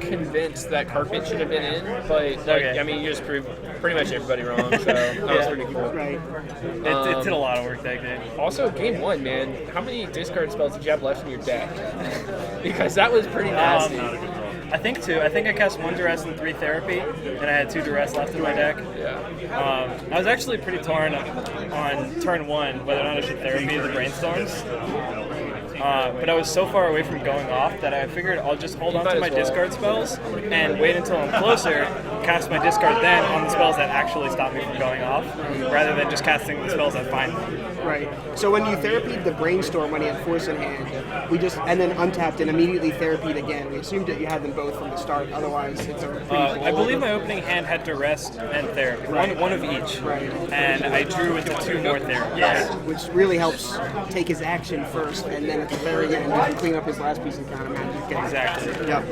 convinced that carpet should have been in, but like, Okay. I mean you just proved pretty much everybody wrong. So that was pretty cool. Right. It did a lot of work that game. Also, game 1, man, how many discard spells did you have left in your deck? Because that was pretty nasty. I think 2. I think I cast 1 Duress and 3 Therapy, and I had 2 Duress left in my deck. Yeah. I was actually pretty torn on turn 1 whether or not I should Therapy the Brainstorms. But I was so far away from going off that I figured I'll just hold on might to my as well. discard spells and wait until I'm closer, cast my discard then on the spells that actually stop me from going off, rather than just casting the spells that find me. Right. So when you therapied the Brainstorm when you had Force in hand, and then untapped and immediately therapied again. We assumed that you had them both from the start. Otherwise, it's a pretty. I believe my opening hand had Duress and Therapy, one of each, Right. and I drew with the 2 more Therapies. Which really helps take his action first, and then at the very end, you can clean up his last piece of counter magic. Exactly. Yep.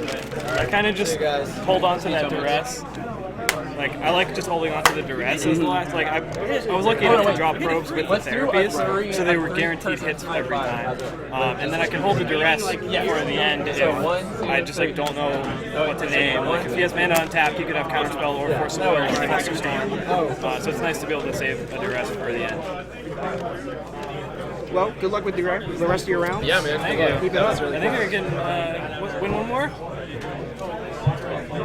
I kind of just hold on to that Duress. Like, I like just holding on to the Duress as the last. Like, I was lucky enough to draw probes with the Therapies, so they were guaranteed hits every time. And then I can hold the Duress for the end if I just like don't know what to name. Like, if he has mana untapped, he could have Counterspell or Force of Will or Master Storm. So it's nice to be able to save a Duress for the end. Well, good luck with the rest of your rounds. Yeah, man. Thank you. Keep it up. I think I can win one more.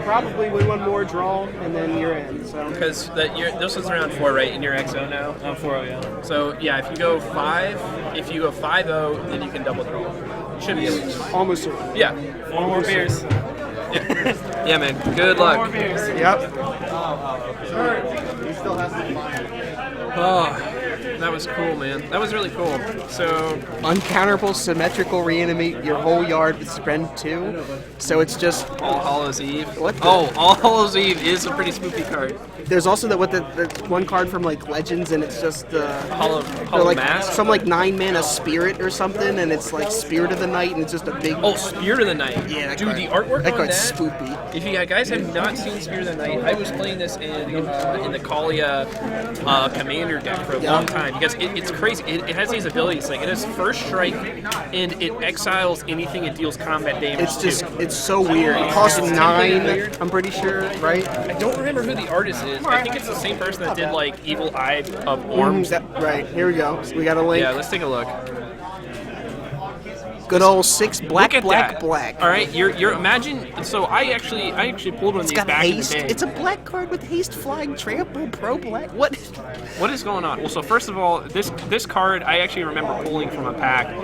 Probably win one more, draw, and then you're in. So. Because this one's round 4, right? And you're XO now. I'm 4-0, yeah. So yeah, if you go 5-0, then you can double draw. Should be able to. Almost certain. Yeah. 4 more beers. Yeah, man. Good luck. Yep. Oh. That was cool, man. That was really cool. So Uncounterable symmetrical reanimate your whole yard with spend 2. So it's just All Hallows Eve. What the- Oh, All Hallows Eve is a pretty spoopy card. there's also the one card from like Legends, and it's just Hollow like Mask. some like 9-mana spirit or something, and it's like Spirit of the Night, and it's just a big. Oh, Spirit of the Night. Yeah, that dude, card- the artwork that on card's that. spoopy. If you guys have not seen Spirit of the Night, I was playing this in the Kalia Commander deck for a long time because it's crazy. It has these abilities. Like it has First Strike, and it exiles anything it deals combat damage It's just to. it's so weird. It costs It's 9. weird. I'm pretty sure, right? I don't remember who the artist is. I think it's the same person that did like Evil Eye of Worms. Right. Here we go. So we got a link. Yeah, let's take a look. Good old 6 black, Look at black, that. black. All right, you're imagine. So I actually pulled one of It's these got back haste. in the day. It's a black card with haste, flying, trample, pro black. What? What is going on? Well, so first of all, this card I actually remember pulling from a pack,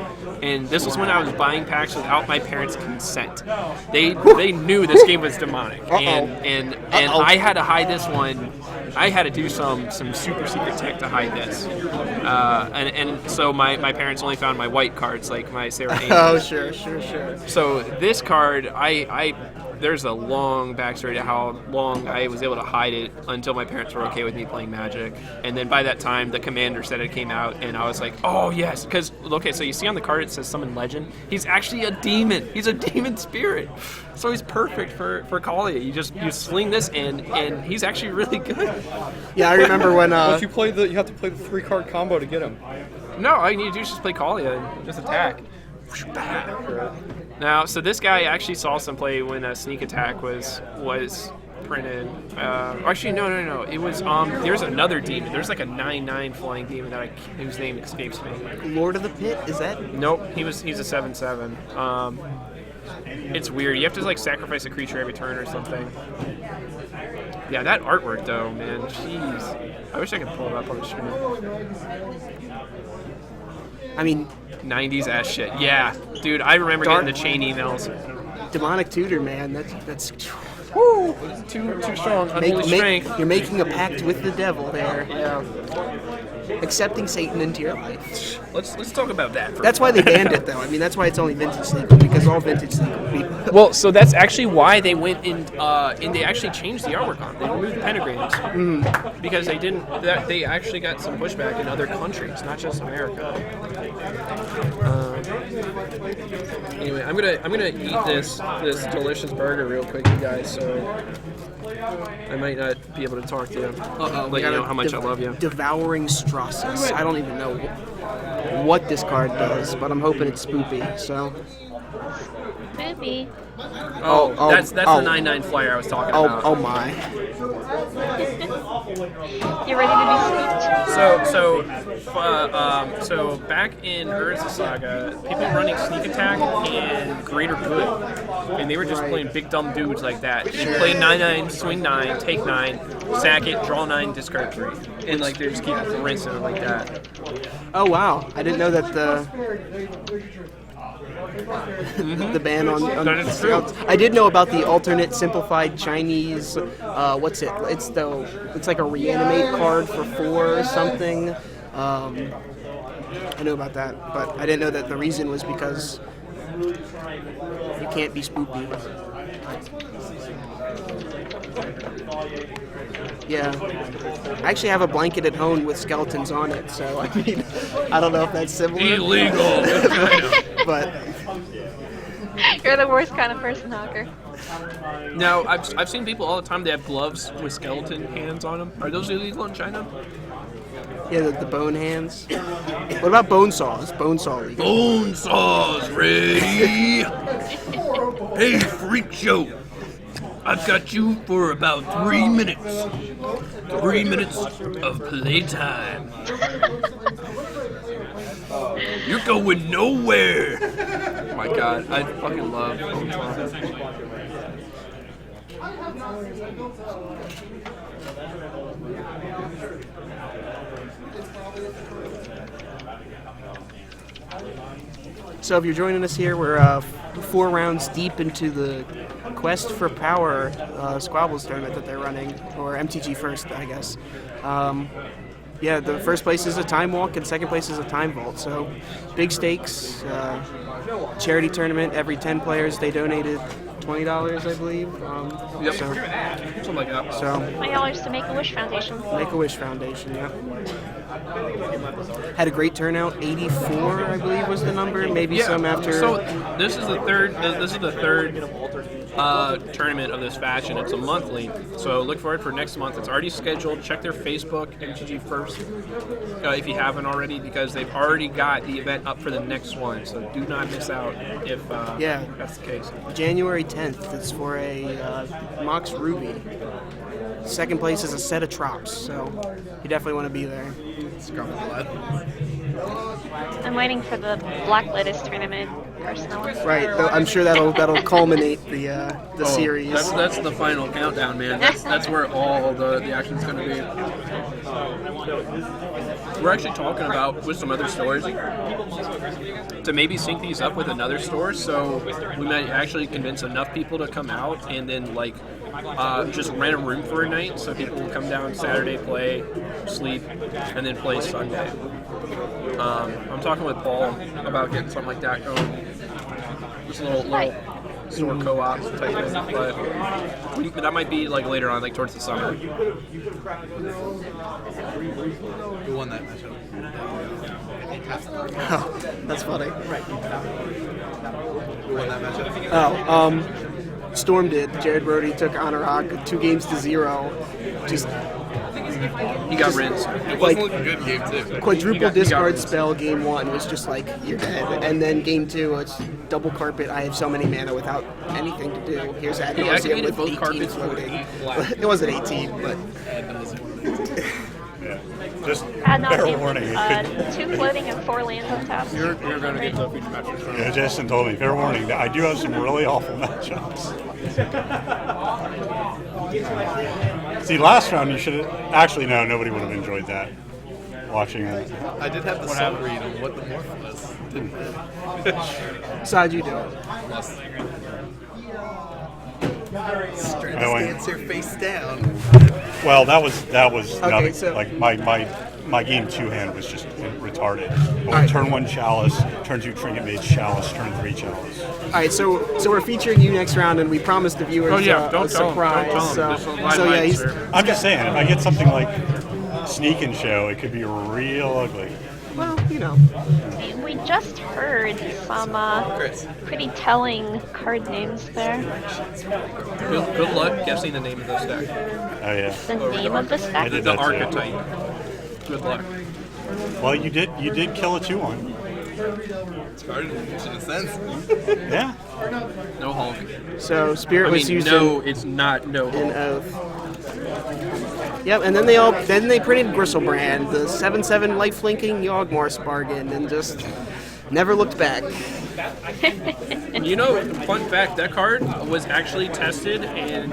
and this was when I was buying packs without my parents' consent. They knew this game was demonic, and I had to hide this one. I had to do some super secret tech to hide this, and so my parents only found my white cards, like my Sarah Angel. Oh, sure. So this card, there's a long backstory to how long I was able to hide it until my parents were okay with me playing Magic. And then by that time, the Commander set it came out, and I was like, oh yes, because okay, so you see on the card it says Summon Legend. He's actually a demon. He's a demon spirit, so he's perfect for Kalia. You sling this in, and he's actually really good. Yeah, I remember when. If you play you have to play the 3-card combo to get him. No, all you need to do is just play Kalia and just attack. Now, so this guy actually saw some play when a sneak attack was printed. Actually, no. It was there's another demon. There's like a 9/9 flying demon whose name escapes me. Lord of the Pit, is that? Nope, he's a 7/7. It's weird. You have to like sacrifice a creature every turn or something. Yeah, that artwork though, man. Jeez, I wish I could pull it up on the screen. I mean, 90s ass shit. Yeah, dude, I remember getting the chain emails. Demonic Tutor, man. That's. Woo! Too strong. Unholy strength. You're making a pact with the devil there. Yeah. Accepting Satan into your life. Let's talk about that. That's why they banned it, though. I mean, that's why it's only Vintage Sneaker, because all Vintage Sneaker would be. Well, so that's actually why they went in, and they actually changed the artwork on it. They removed the pentagrams because they didn't. They actually got some pushback in other countries, not just America. Anyway, I'm gonna eat this delicious burger real quick, you guys. So I might not be able to talk to you. Let you know how much I love you. Devouring Strassus. I don't even know what this card does, but I'm hoping it's spoopy. So. Spoopy. Oh, that's the 9/9 flyer I was talking about. Oh my. You ready to be spooked? So back in Urza Saga, people were running Sneak Attack and Greater Good, and they were just playing big dumb dudes like that. You play 9/9, swing 9, take 9, sack it, draw 9, discard 3, and like they just keep rinsing it like that. Oh wow! I didn't know that the ban on That is true. I did know about the alternate simplified Chinese. What's it? It's like a reanimate card for 4 or something. I know about that, but I didn't know that the reason was because you can't be spoopy. Yeah. I actually have a blanket at home with skeletons on it, so I mean, I don't know if that's similar. Illegal. But You're the worst kind of person, Hawker. Now, I've seen people all the time. They have gloves with skeleton hands on them. Are those illegal in China? yeah, the bone hands. What about bone saws? Bone saw legal. Bone saws ready. Hey, freak show. I've got you for about 3 minutes. 3 minutes of playtime. You're going nowhere. Oh my god, I fucking love bone saws. So if you're joining us here, we're 4 rounds deep into the Quest for Power Squabbles tournament that they're running, or MTG First, I guess. Yeah, the first place is a time walk and second place is a time vault. So big stakes. Charity tournament. Every 10 players, they donated $20, I believe. Yep. So, Something like that. so $20 to Make-A-Wish Foundation. Make-A-Wish Foundation, yeah. Had a great turnout. 84, I believe, was the number. Maybe some after. So this is the third. This is the third tournament of this fashion. It's a monthly. So look forward for next month. It's already scheduled. Check their Facebook, MTG First, if you haven't already, because they've already got the event up for the next one. So do not miss out if that's the case. January 10th. It's for a Mox Ruby. Second place is a set of Trops, so you definitely want to be there. I'm waiting for the Black Lotus tournament personally. Right, I'm sure that'll culminate the series. That's the final countdown, man. That's where all the action's going to be. We're actually talking about with some other stores to maybe sync these up with another store, so we might actually convince enough people to come out and then just rent a room for a night, so people will come down Saturday, play, sleep, and then play Sunday. I'm talking with Paul about getting something like that going. Just a little store co-op type thing, but that might be like later on, like towards the summer. Who won that matchup? Oh, that's funny. Who won that matchup? Oh, Storm did. Jared Brody took Anuraag 2-0. Just he got rinsed. It wasn't looking good game 2. Quadruple discard spell game 1 was just like, you're dead. And then game 2, it's double carpet. I have so many mana without anything to do. Here's ad nauseam with both 18 carpets floating. It wasn't 18, but... Just Ad fair nauseam, warning. It could, 2 floating and 4 lands on top. You're going to get the feature matches. yeah, Justin told me, fair warning, that I do have some really awful matchups. See, last round you should have... Actually, no, nobody would have enjoyed that. Watching it. I did have the sub read on what the morph was. Didn't So how'd you do it? Stance your face down. Well, that was Okay, nothing. so- Like my game 2 hand was just retarded. But Alright. turn 1 Chalice, turn 2 Trinket Mage Chalice, turn 3 Chalice. All right, so we're featuring you next round, and we promised the viewers Oh, yeah, a don't tell him, surprise. don't tell him. This is my So yeah, line, he's sir. I'm just saying, if I get something like Sneak and Show, it could be real ugly. well, you know. We just heard some pretty telling card names there. Good luck guessing the name of this deck. Oh yeah. The name of the stack? did The that too. archetype. Good luck. Well, you did kill a 2-1. Started in a sense. Yeah. No Hulk. So Spirit was used it's not no in Hulk. Oath. Yep, and then they printed Gristlebrand, the 7/7 life-linking Yawgmoth bargain, and just never looked back. You know, fun fact, that card was actually tested and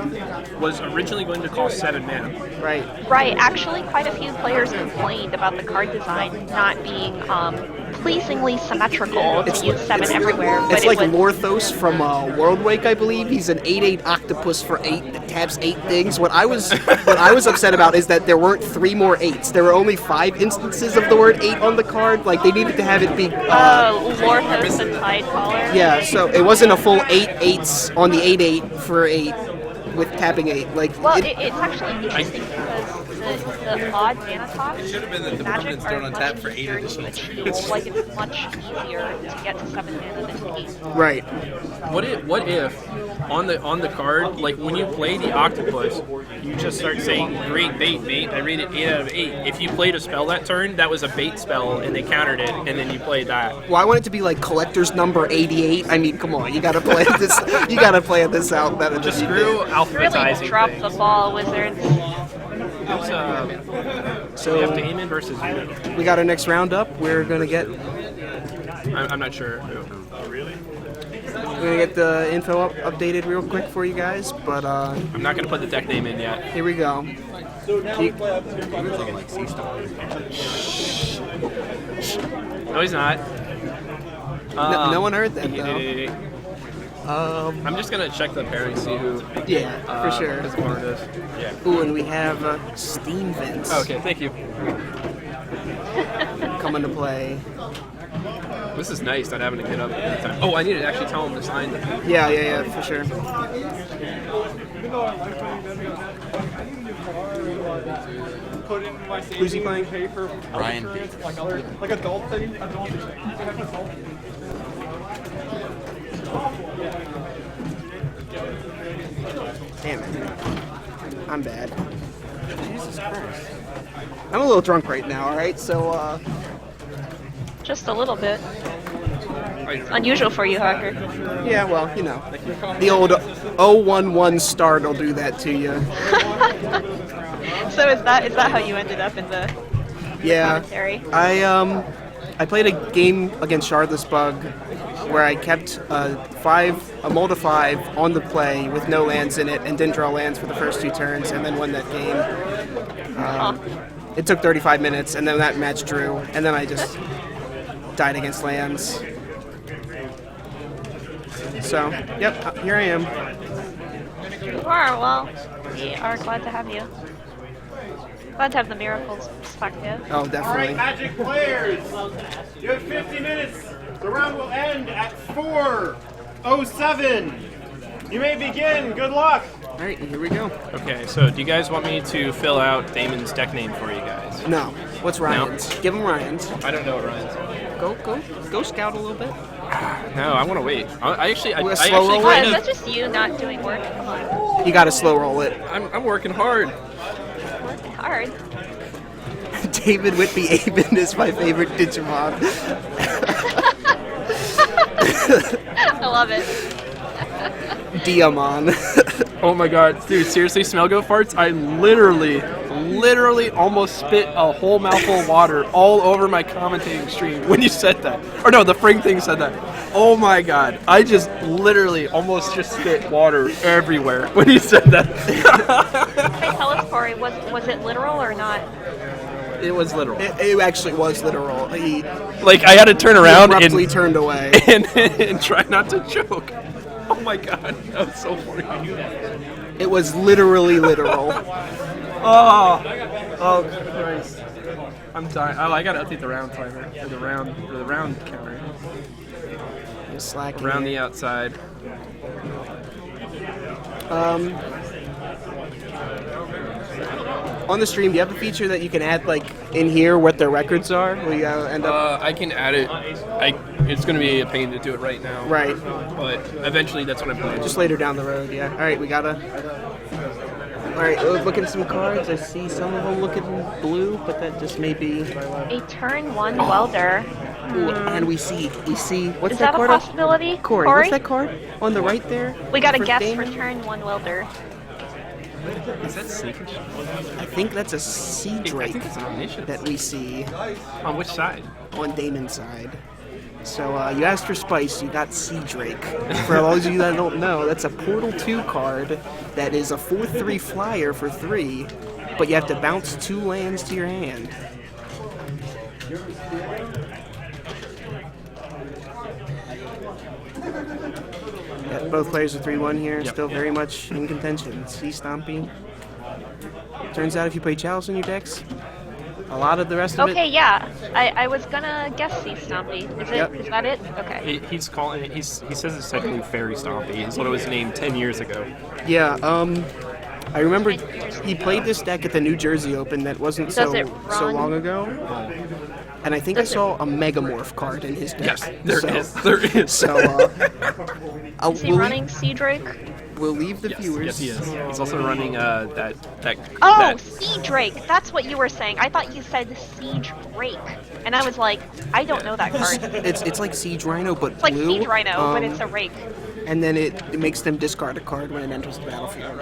was originally going to cost 7 mana. Right. Right, actually quite a few players complained about the card design not being pleasingly symmetrical to use 7 everywhere. But It's it like was, Lorthos from Worldwake, I believe. He's an 8/8 octopus for 8 that taps 8 things. What I was upset about is that there weren't 3 more 8s. There were only 5 instances of the word 8 on the card. Like, they needed to have it be... Lorthos and Tidecaller. yeah, so it wasn't a full 8 8s on the 8/8 for 8 with tapping 8. Like, Well, it's actually interesting because the odd mana cost Should have been that the Magic permanents are don't much untap for 8 easier additional to achieve. turns. Like, it's much easier to get to 7 mana than 8. right. What if on the card, like when you play the octopus, you just start saying, "Great bait, mate. I rated 8 out of 8." If you played a spell that turn, that was a bait spell, and they countered it, and then you played that. Well, I want it to be like Collector's Number 88. I mean, come on, you gotta play this. You gotta play this out better Just than you screw did. alphabetizing Really drop things. the ball, Wizards. It's, so we have Damon versus you. We got our next round up. We're gonna get I'm not sure. We're gonna get the info updated real quick for you guys, but I'm not gonna put the deck name in yet. here we go. No, he's not. No one heard that though. I'm just gonna check the pairing, see who. Yeah, for sure. His board is. Yeah. Ooh, and we have Steam Vents Okay, thank you. coming to play. This is nice, not having to get up every time. Oh, I need to actually tell him to sign the. Yeah, for sure. Put in my Who's he playing? paper. Ryan. Like adult thing. Damn it. I'm bad. Jesus Christ. I'm a little drunk right now, alright? So, Just a little bit. Unusual for you, Hacker. yeah, well, you know. The old 011 start will do that to you. So is that how you ended up in the Yeah. commentary? I played a game against Shardless Bug where I kept a mold of 5 on the play with no lands in it and didn't draw lands for the first 2 turns and then won that game. It took 35 minutes and then that match drew and then I just died against lands. So, yep, here I am. You are, well, we are glad to have you. Glad to have the miracles stuck in. Oh, All right, definitely. Magic players, you have 50 minutes. The round will end at 4:07. You may begin. Good luck. Alright, here we go. Okay, so do you guys want me to fill out Damon's deck name for you guys? No. What's Ryan's? Give him Ryan's. I don't know what Ryan's. Go scout a little bit. No, I want to wait. I actually Slow kind roll What, of. is that just you not doing work? Come on. You gotta slow roll it. I'm working hard. Working hard. David Whitby Aben is my favorite Digimon. I love it. Diamon. Oh my god, dude, seriously, Smelgo farts? I literally almost spit a whole mouthful of water all over my commentating stream when you said that. Or no, the Fring thing said that. Oh my god, I just literally almost just spit water everywhere when you said that. Hey, tell us, Corey, was it literal or not? It was literal. It actually was literal. He Like, I had to turn around abruptly turned away. and try not to choke. Oh my god, that was so funny. It was literally literal. Oh Christ. I'm dying. Oh, I gotta update the round timer. Or the round counter. I'm slacking. Around the here. outside. On the stream, do you have a feature that you can add, like, in here what their records are? Will you end up... I can add it. It's gonna be a pain to do it right now. Right. But eventually that's what I'm planning. Just later down the road, yeah. Alright, we gotta... Alright, look at some cards. I see some of them looking blue, but that just may be... A turn 1 welder. Ooh, and we see... What's Is that a card? possibility, Corey, Corey? what's that card on the right there? We got a guess Damon? for turn 1 welder. Is that secret? I think that's a Sea I Drake think it's an omniscience. that we see On which side? on Damon's side. So you asked for Spice, you got Sea Drake. For those of you that don't know, that's a Portal 2 card that is a 4/3 flyer for 3, but you have to bounce 2 lands to your hand. Yeah, both players are 3-1 here, still very much in contention. See Stompy. Turns out if you play Chalice in your decks, a lot of the rest of it... Okay, yeah. I was gonna guess see Stompy. Is that it? Okay. He's calling it. He says it's technically Faerie Stompy. It's what it was named 10 years ago. Yeah, I remember he played this deck at the New Jersey Open that wasn't Does it so run? long ago. And I think I saw a Megamorph card in his deck. Yes, there is. So, Is he running Sea Drake? We'll leave the viewers. Yes, he is. He's also running that. Oh, that- Sea Drake. That's what you were saying. I thought you said Sea Drake. And I was like, I don't know that card. It's like Siege Rhino, but It's like blue. Siege Rhino, but it's a rake. And then it makes them discard a card when it enters the battlefield.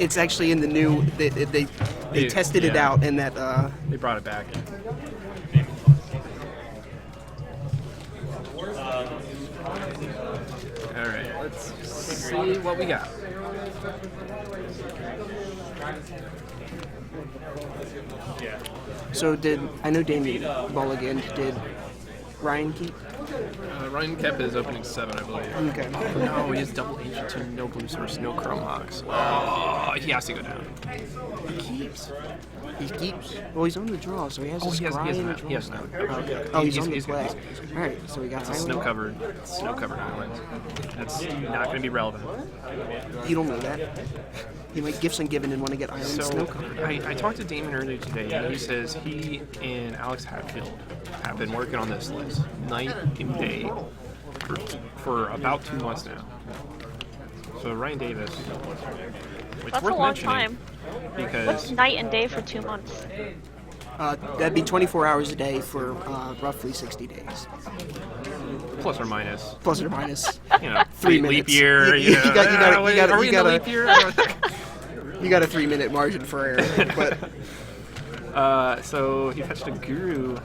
It's actually in the new. They tested it out in that. They brought it back. All right, let's see what we got. So I know Damon Mulligan, did Ryan keep? Ryan kept his opening 7, I believe. Okay. No, he has double ancient 2, no blue source, no chrome hawks. Oh, he has to go down. He keeps. He keeps. Well, he's on the draw, so he has a scry and a draw. He has no. Oh, he's on the play. All right, so we got It's a Island. snow-covered island. That's not going to be relevant. You don't know that. You might gifts and given and want to get Island So snow covered. I talked to Damon earlier today, and he says he and Alex Hatfield have been working on this list night and day for about 2 months now. So Ryan Davis, which That's worth a long mentioning time. because What's night and day for 2 months? That'd be 24 hours a day for roughly 60 days. plus or minus, Plus or minus. 3 minutes. leap year. You gotta- Are we in the gotta- leap year? You got a 3-minute margin for error, but So he fetched a Guru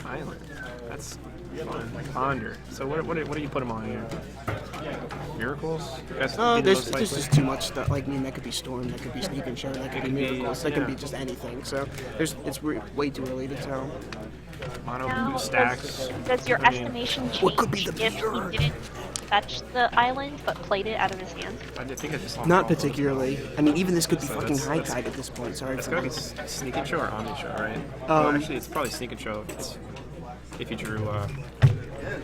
Island. That's fun. Ponder. So what do you put him on here? Miracles? there's just too much stuff. Like, I mean, that could be Storm, that could be Sneak and Show, that could be Miracles, that could be just anything. So it's way too early to tell. Mono Now, blue stacks. Does your estimation change What could be the if mirror? he didn't fetch the island but played it out of his hand? I think I just Not particularly. I mean, even this could be So fucking that's- high tide at this point. Sorry It's for gotta be that. Sneak and Show or Omni Show, right? Well, actually, it's probably Sneak and Show if you drew. I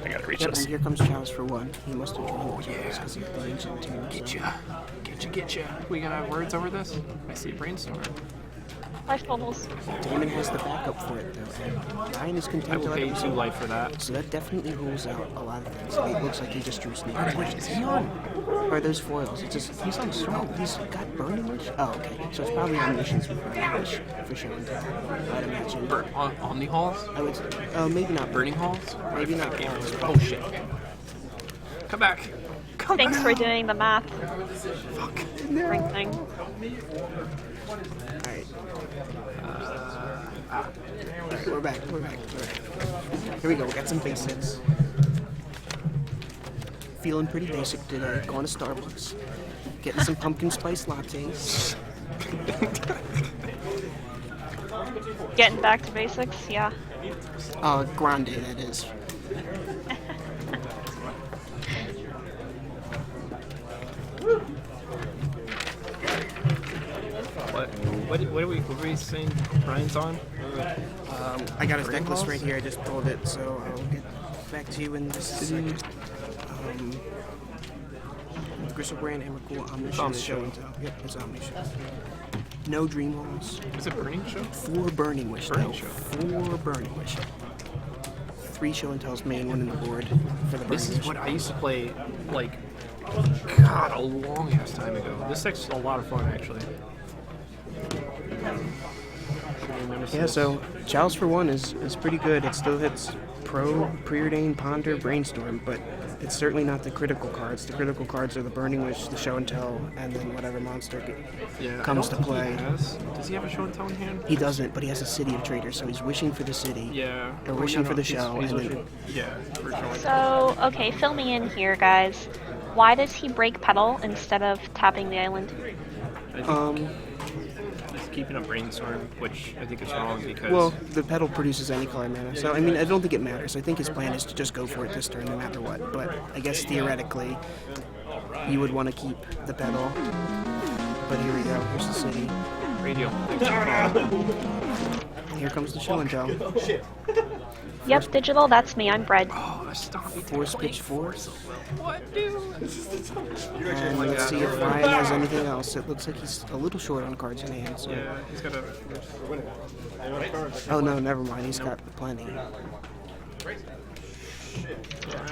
gotta reach Yep, this. and here comes Chalice for 1. He must have drawn because he's the ancient too. Get ya. We gonna have words over this? I see brainstorm. Life bubbles. Damon has the backup for it though, and Ryan is I content to will let pay him 2 life for that. So that definitely rules out a lot of things. It looks like he just drew Sneak. What is he on? Or those foils. It's just he's on strong. He's got Burning Wish. Oh, okay. So it's probably Omniscience with Burning Wish for show and tell. I'd imagine. Omni Halls? I would. Maybe not Burning Halls? Maybe not. Oh shit. Come back. Thanks for doing the math. Fuck. Ring thing. Alright. We're back. Here we go. We got some basics. Feeling pretty basic today. Going to Starbucks. Getting some pumpkin spice lattes. Getting back to basics, yeah. Grande, that is. What are we saying Ryan's on? I got his deck list right here. I just pulled it, so I'll get back to you in just a second. Gristlebrand, Emrakul, Omniscience, Show and Tell. Yep, it's Omniscience. No Dream Halls. Is it Burning Show? 4 Burning Wish, Burning though. Show. 4 Burning Wish. 3 Show and Tell's main, 1 in the board for the Burning This is Wish. what I used to play, like, God, a long ass time ago. This deck's a lot of fun, actually. Yeah, so Chalice for 1 is pretty good. It still hits Pro, Preordain, Ponder, Brainstorm, but it's certainly not the critical cards. The critical cards are the Burning Wish, the Show and Tell, and then whatever monster comes to play. Does he have a show and tell in hand? He doesn't, but he has a City of Traders, so he's wishing for the city. Yeah. Or wishing for the show. He's and then- wishing, yeah, for sure. So, okay, fill me in here, guys. Why does he break Petal instead of tapping the island? He's keeping up Brainstorm, which I think is wrong because... Well, the Petal produces any color mana, so I mean, I don't think it matters. I think his plan is to just go for it this turn no matter what, but I guess theoretically, you would want to keep the Petal. But here we go, here's the city. Radio. Here comes the Show and Tell. Yep, digital, that's me, I'm Bread. Oh, a Stompy. Force pitch 4. What, dude? And let's see if Ryan has anything else. It looks like he's a little short on cards in hand. So. Yeah, he's got a... Oh no, never mind. He's got plenty.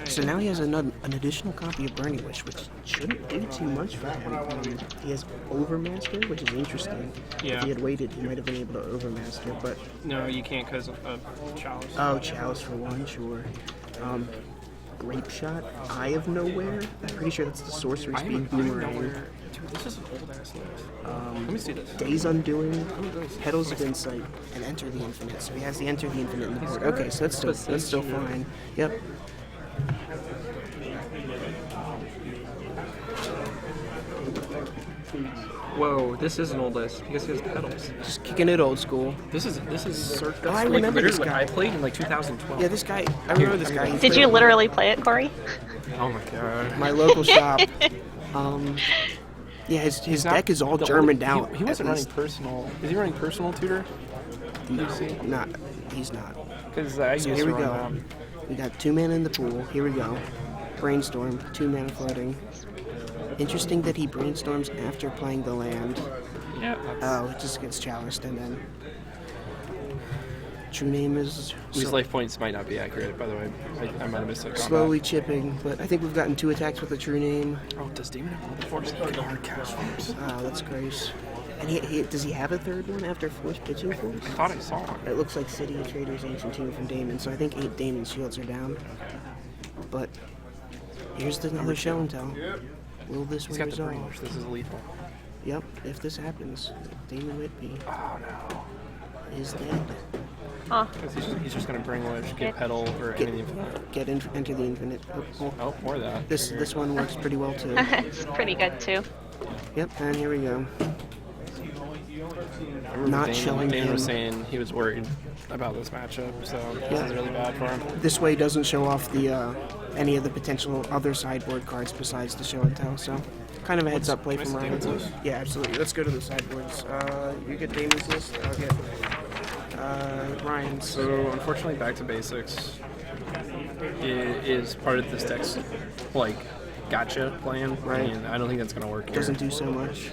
So now he has an additional copy of Burning Wish, which shouldn't do too much for him. He has Overmaster, which is interesting. Yeah. If he had waited, he might have been able to Overmaster, but... No, you can't because of Chalice. Oh, Chalice for 1, sure. Grape Shot, Eye of Nowhere. I'm pretty sure that's the Sorcery Speed Boomerang. Dude, this is an old-ass list. Let me see this. Days Undoing, Petals of Insight, and Enter the Infinite. So he has the Enter the Infinite in the board. Okay, so that's still fine. Yep. Whoa, this is an old list because he has pedals. Just kicking it old school. This is circa. I remember this guy. I played in like 2012. Yeah, this guy. I remember this guy. Did you literally play it, Corey? Oh my god. My local shop. Yeah, his deck is all Germaned out. He wasn't running personal. Is he running personal tutor? Not. He's not. Because I used So to here we run go. that. We got 2 mana in the pool. Here we go. Brainstorm, 2 mana floating. Interesting that he brainstorms after playing the land. Yeah. Oh, it just gets chalised and then. True name is. These life points might not be accurate, by the way. I might have missed it. Slowly chipping, but I think we've gotten 2 attacks with the true name. Oh, does Damon have multiple forms? He could hard cast forms. Oh, that's great. And does he have a third one after Force Pitching Force? I thought I saw one. It looks like City of Traders Ancient Tomb from Damon, so I think 8 Damon shields are down. But here's another show and tell. Will this He's one got the resolve? range. This is lethal. Yep, if this happens, Damon Whitby Oh no. is dead. Huh. He's just gonna bring Wedge, get pedal, or Get, enter the infinite. enter the infinite. Oh, more of that. This one works pretty well too. It's pretty good too. Yep, and here we go. I remember Not Damon, showing Damon him. was saying he was worried about this matchup, so this is really bad for him. This way doesn't show off the any of the potential other sideboard cards besides the show and tell. So, kind of a heads up play from Ryan. Yeah, absolutely. Let's go to the sideboards. You get Damon's list. I'll get Ryan's. So unfortunately, back to basics is part of this deck's like gotcha plan. Right. And I don't think that's gonna work here. Doesn't do so much.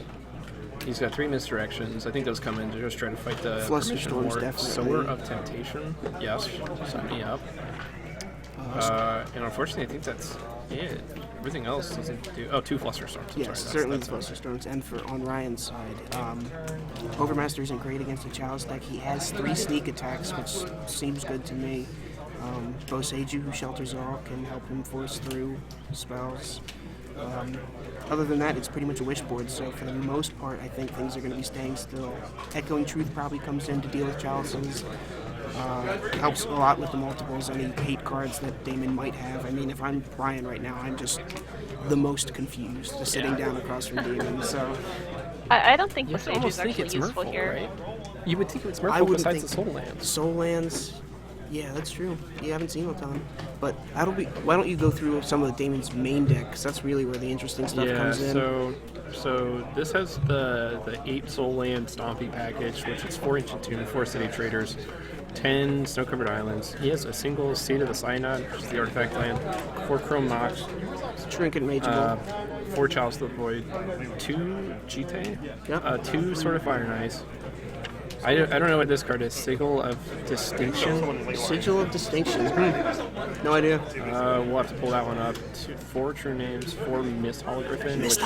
He's got 3 misdirections. I think those come in to just try to fight the Fluster permission Storms, ward. definitely. Sower of Temptation. Yes, sign me up. And unfortunately, I think that's it. Everything else doesn't do. Oh, 2 Fluster Storms. I'm Yes, sorry, certainly the that's Fluster Storms. And for on Ryan's side, Overmaster isn't great against a Chalice deck. He has 3 sneak attacks, which seems good to me. Boseiju, who shelters all, can help him force through spells. Other than that, it's pretty much a wish board, so for the most part, I think things are going to be staying still. Echoing Truth probably comes in to deal with Chalices. Helps a lot with the multiples, any hate cards that Damon might have. I mean, if I'm Ryan right now, I'm just the most confused, just sitting down across from Damon, so... I don't think You Boseiju almost is think actually it's useful Merfolk, here. right? You would think it's I Merfolk wouldn't besides think the Soul Lands. Soul Lands, yeah, that's true. You haven't seen a ton, but that'll be. Why don't you go through some of Damon's main deck? Because that's really where the interesting stuff Yeah, comes in. so this has the 8 Soul Land Stompy package, which is 4 Ancient Tomb, 4 City Traders, 10 Snow-Covered Islands. He has a single Seed of the Synod, which is the artifact land, 4 Chrome Mox, Trinket Mageable. 4 Chalice of the Void, 2 Jite, Yep. 2 Sword of Fire and Ice. I don't know what this card is. Sigil of Distinction. Sigil of Distinction. No idea. We'll have to pull that one up. 4 True Names, 4 Mist Hologriffin. Mist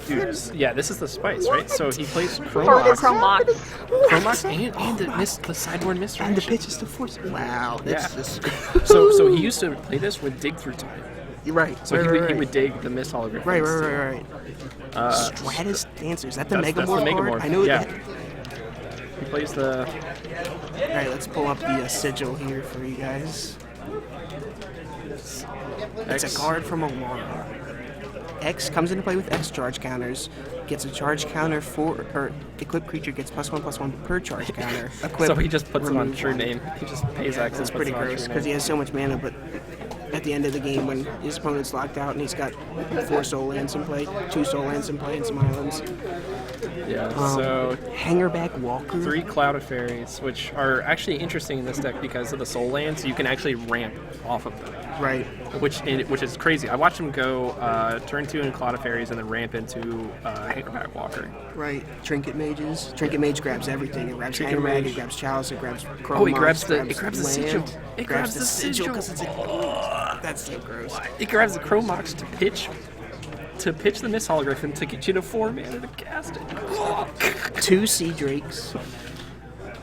Dude, yeah, this is the spice, right? So he plays For Chromox. Chromox. And the sideboard Mist. And the pitch is to force. Wow, that's just. So he used to play this with Dig Through Time. You're right. So he would dig the Mist Hologriffin. Right. Stratus Dancer. Is that the That's the Megamorph card? Megamorph. I know Yeah. that. He plays the. Alright, let's pull up the sigil here for you guys. It's a card from Alara. X comes into play with X charge counters, gets a charge counter for, or equipped creature gets +1/+1 per charge counter. Equip, So he just puts it on remove True one. Name. He just pays X. That's and puts pretty it on gross True because he Name. has so much mana, but at the end of the game when his opponent's locked out and he's got 4 Soul Lands in play, 2 Soul Lands in play, and some islands. Yeah. So Hangerback Walker. 3 Cloud of Fairies, which are actually interesting in this deck because of the Soul Lands. You can actually ramp off of them. Right. Which is crazy. I watched him go turn 2 in Cloud of Fairies and then ramp into Hangerback Walker. Right. Trinket Mages. Trinket Mage grabs everything. It grabs Trinket Hangerback, Mage. it grabs Chalice, it grabs Chrome Oh, it Mox, grabs the sigil. Land, It grabs the sigil. because it's that's so gross. It grabs the Chrome Mox to pitch the Mist Hologriffin to get you to 4 mana to cast it. 2 Sea Drakes.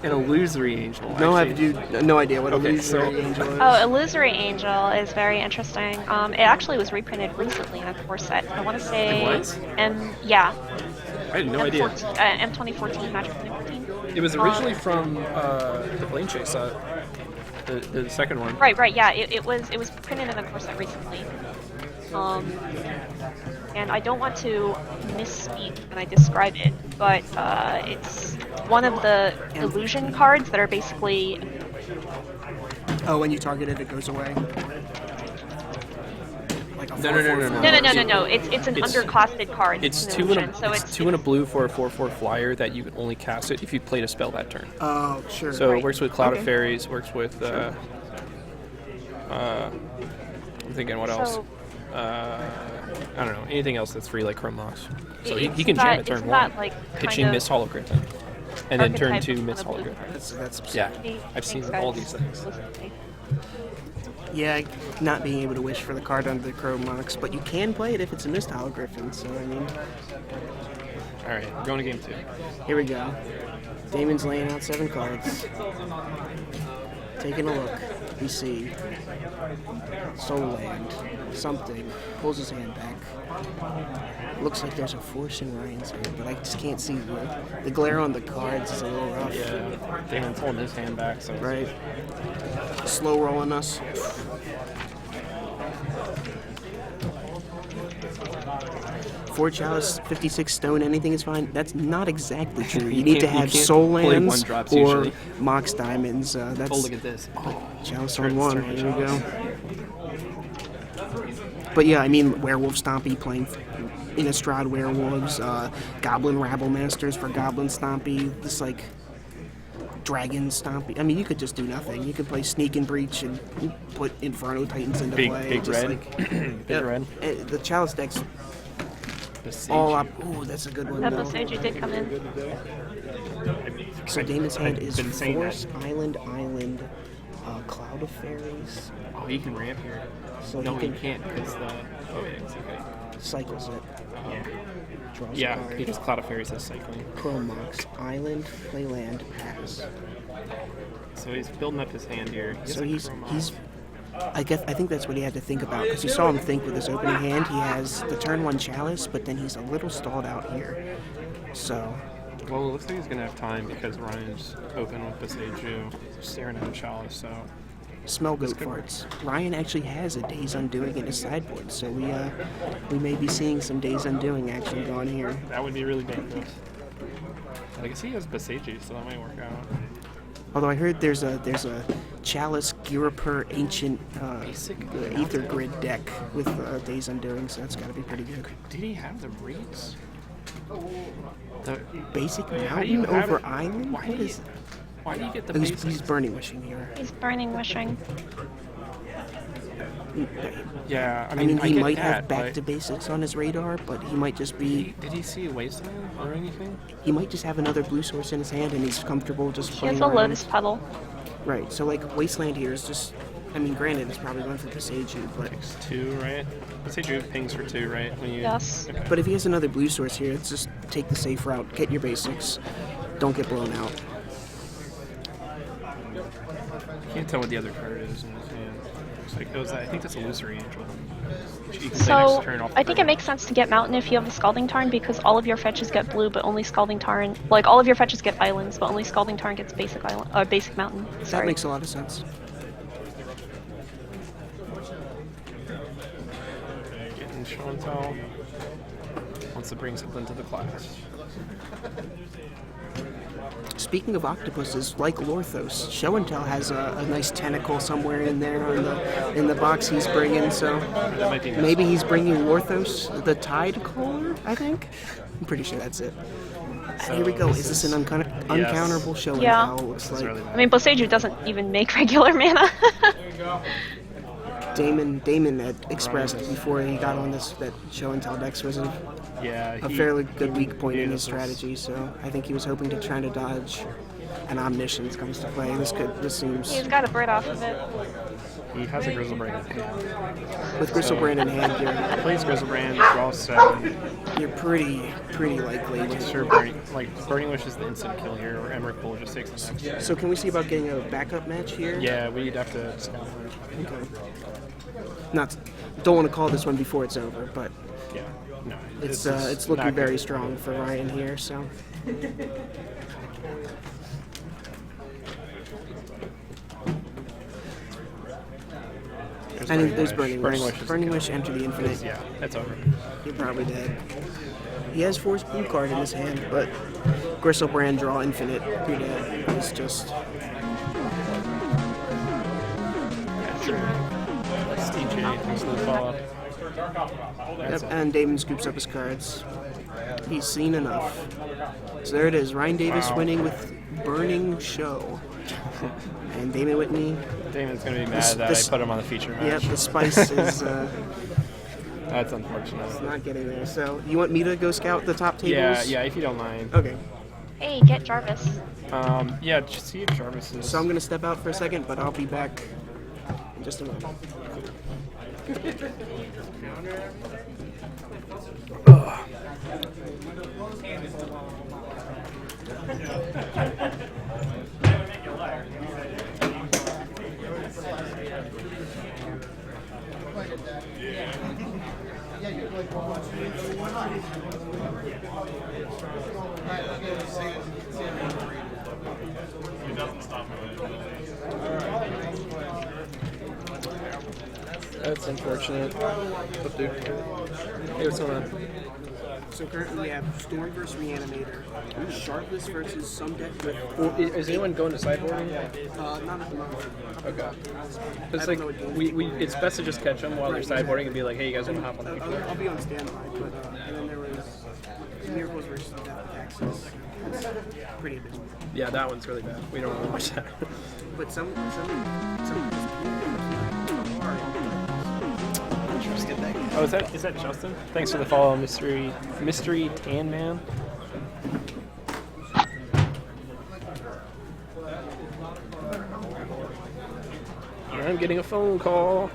And Illusory Angel. No, actually. no idea what Okay, Illusory so- Angel is. Oh, Illusory Angel is very interesting. It actually was reprinted recently in a core set. I want to say. It was? Yeah. I had no idea. M2014, Magic 2014. It was originally from the Blame Chase set, the second one. Right, yeah. It was printed in a core set recently. and I don't want to misspeak when I describe it, but it's one of the illusion cards that are basically... Oh, when you target it, it goes away? Like a No. No. It's an undercosted card. It's an two illusion, and a, so it's two and a blue for a 4/4 flyer that you can only cast it if you played a spell that turn. Oh, sure. So Right. it works with Cloud Okay. of Fairies, works with I'm thinking what else? So- I don't know, anything else that's free like Chrome Mox. So he Isn't can jam that- at turn isn't 1, that, like, pitching kind of Miss Holocrypton. And then turn archetype 2 of Miss a blue Holocrypton. card? That's Yeah, Thanks, I've seen guys. all these things. Listen to me. Yeah, not being able to wish for the card under the Chrome Mox, but you can play it if it's a missed Hologriffin, so I mean... Alright, we're going to game 2. Here we go. Damon's laying out 7 cards. Taking a look. We see Soul Land, something, pulls his hand back. Looks like there's a force in Ryan's hand, but I just can't see the glare on the cards is a little rough. Yeah, Damon's holding his hand back, so... Right. Slow rolling us. Four chalice, 56 stone, anything is fine. That's not exactly true. You need to have can't soul play lands one drops or usually. mox diamonds. That's Oh, look at this. Oh, chalice Turn- on one. turn Here we chalice. go. But yeah, I mean, Werewolf Stompy playing Innistrad Werewolves, Goblin Rabble Masters for Goblin Stompy, this like Dragon Stompy. I mean, you could just do nothing. You could play Sneak and Breach and put Inferno Titans into Big- play. big just red. like, Big red. The Chalice deck's Besage. all up. Ooh, that's a good one. That though. Boseiju did come in. So Damon's hand I've is been saying Force, that. Island, Cloud of Fairies. Oh, you can ramp here. So No, he you can can't because the... Oh, yeah, it's okay. cycles it. Yeah. Draws a Yeah, card. because Cloud of Fairies is cycling. Chrome Mox, Island, play land, pass. So he's building up his hand here. He has So a he's Chrome he's. I think that's what he had to think about because you saw him think with his opening hand. He has the turn 1 Chalice, but then he's a little stalled out here. So Well, it looks like he's going to have time because Ryan's open with Boseiju, staring at the Chalice, so... smell goat farts. Ryan actually has a Days Undoing in his sideboard, so we may be seeing some Days Undoing action going here. That would be really dangerous. I guess he has Boseiju, so that might work out. Although I heard there's a Chalice Girapur Ancient Ether Grid deck with Days Undoing, so that's got to be pretty good. Did he have the rates? The Basic How do you Mountain have over it? Island? Why What do you, is? why do you get the Oh, basics? he's Burning Wishing here. He's burning wishing. Yeah, I I mean, mean, he get might that, have Back but to Basics on his radar, but he might just be. Did he see a Wasteland or anything? He might just have another blue source in his hand, and he's comfortable just He playing has a around. lotus petal. Right. So like Wasteland here is just. I mean, granted, it's probably going for Boseiju, but It's 2, right? Boseiju pings for 2, right? When you, Yes. Okay. but if he has another blue source here, it's just take the safe route, get your basics, don't get blown out. You can't tell what the other card is in his hand. Looks like it was, I think that's Illusory Angel. Which you can play So next turn off I think the it makes sense to get Mountain if you have the Scalding Tarn because all of your fetches get blue, but only Scalding Tarn. Like all of your fetches get islands, but only Scalding Tarn gets basic island, basic Mountain. That Sorry. makes a lot of sense. Getting Chantal wants to bring something to the class. Speaking of octopuses, like Lorthos, Show and Tell has a nice tentacle somewhere in there in the box he's bringing. So That might be nice. maybe he's bringing Lorthos, the Tide Caller. I think. I'm pretty sure that's it. So Here we go. this Is this is- an uncounterable Show and Yeah. Tell? Looks like Really I mean, Boseiju doesn't even make regular mana. Damon had expressed before he got on this that Show and Tell decks was a Yeah, fairly good weak point in his this is- strategy. So I think he was hoping to try to dodge an Omniscience comes to play. This seems He's got a Brit off of it. He has a Grizzlebrand in hand. with Gristlebrand in hand, Plays Grizzlebrand, draws 7. you're pretty likely. Sure, Burning Wish is the instant kill here, or Emmerich Bull just takes the next. So can we see about getting a backup match here? Yeah, we'd have to scout it. Okay. Don't want to call this one before it's over, but Yeah, no. it's just looking not very good. strong for Ryan here. So There's And there's Burning Burning Wish. Wish. Burning Wish, enter the infinite. Yeah, that's over. You're probably dead. He has Force Blue card in his hand, but Gristlebrand, draw infinite. You're dead. It's just. Steve J. Thanks for the follow. Yep, and Damon scoops up his cards. He's seen enough. So there it is. Ryan Davis winning with Burning Show. And Damon Whitney. Damon's going to be mad that I put him on the feature match. Yep, the spice is That's unfortunate. it's not getting there. So you want me to go scout the top tables? Yeah, if you don't mind. Okay. Hey, get Jarvis. Yeah, just see if Jarvis is... So I'm going to step out for a second, but I'll be back in just a moment. That's unfortunate. What, dude? Hey, what's going on? So currently we have Storm versus Reanimator, Shardless versus some deck with... Well, is anyone going to sideboarding? Not at the moment. Okay. It's I like, don't know it's best to just catch them while they're sideboarding and be like, hey, you guys want to hop on the feature? I'll be on standby, but and then there was Miracles versus Grixis. That's pretty abysmal. Yeah, that one's really bad. We don't want to watch that. But some Oh, is that Justin? Thanks for the follow, Mystery Tan Man. I'm getting a phone call.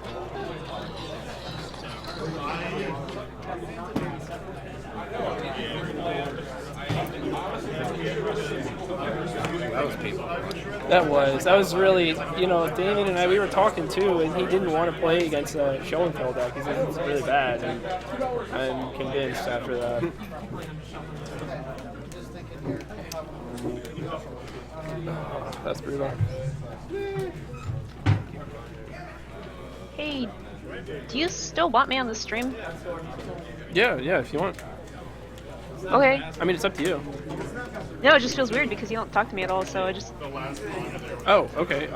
That was painful. That was really, Damon and I, we were talking too, and he didn't want to play against a show and tell deck. He said it's really bad, and I'm convinced after that. That's brutal. Hey, do you still want me on the stream? Yeah, if you want. Okay. I mean, it's up to you. No, it just feels weird because you don't talk to me at all, so I just... Oh, okay.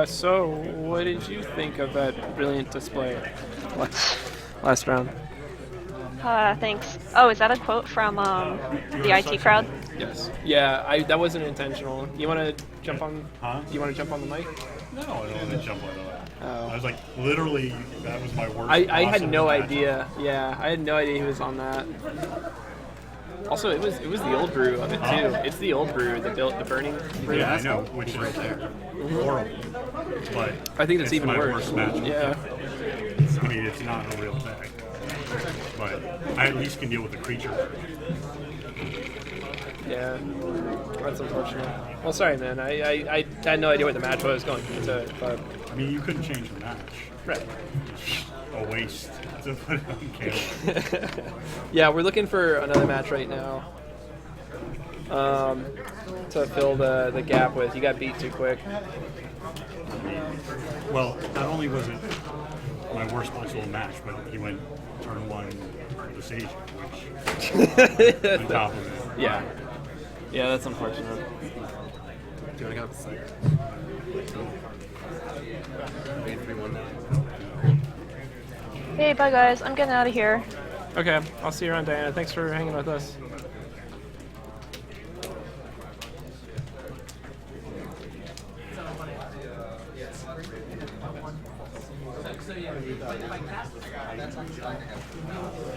So what did you think of that brilliant display last round? Thanks. Oh, is that a quote from the IT crowd? Yes. Yeah, that wasn't intentional. You want to jump on? Huh? You want to jump on the mic? No, I don't want to jump on that. Oh. I was like, literally, that was my worst. I had no matchup. idea. Yeah, I had no idea he was on that. Also, it was the old brew of it too. It's the old brew, the burning brew. Yeah, I know, which is right there. Horrible. But I think that's even my worse. Worst matchup. Yeah. I mean, it's not a real thing. But I at least can deal with the creature. Yeah, that's unfortunate. Well, sorry, man. I had no idea what the match was going into, but... I mean, you couldn't change the match. Right. A waste to put it on camera. Yeah, we're looking for another match right now to fill the gap with. You got beat too quick. Well, not only was it my worst possible match, but he went turn one with a Sage, which on top of it. Yeah. Yeah, that's unfortunate. Do you want to go with the site? 831 now. Hey, bye guys. I'm getting out of here. Okay, I'll see you around, Diana. Thanks for hanging with us.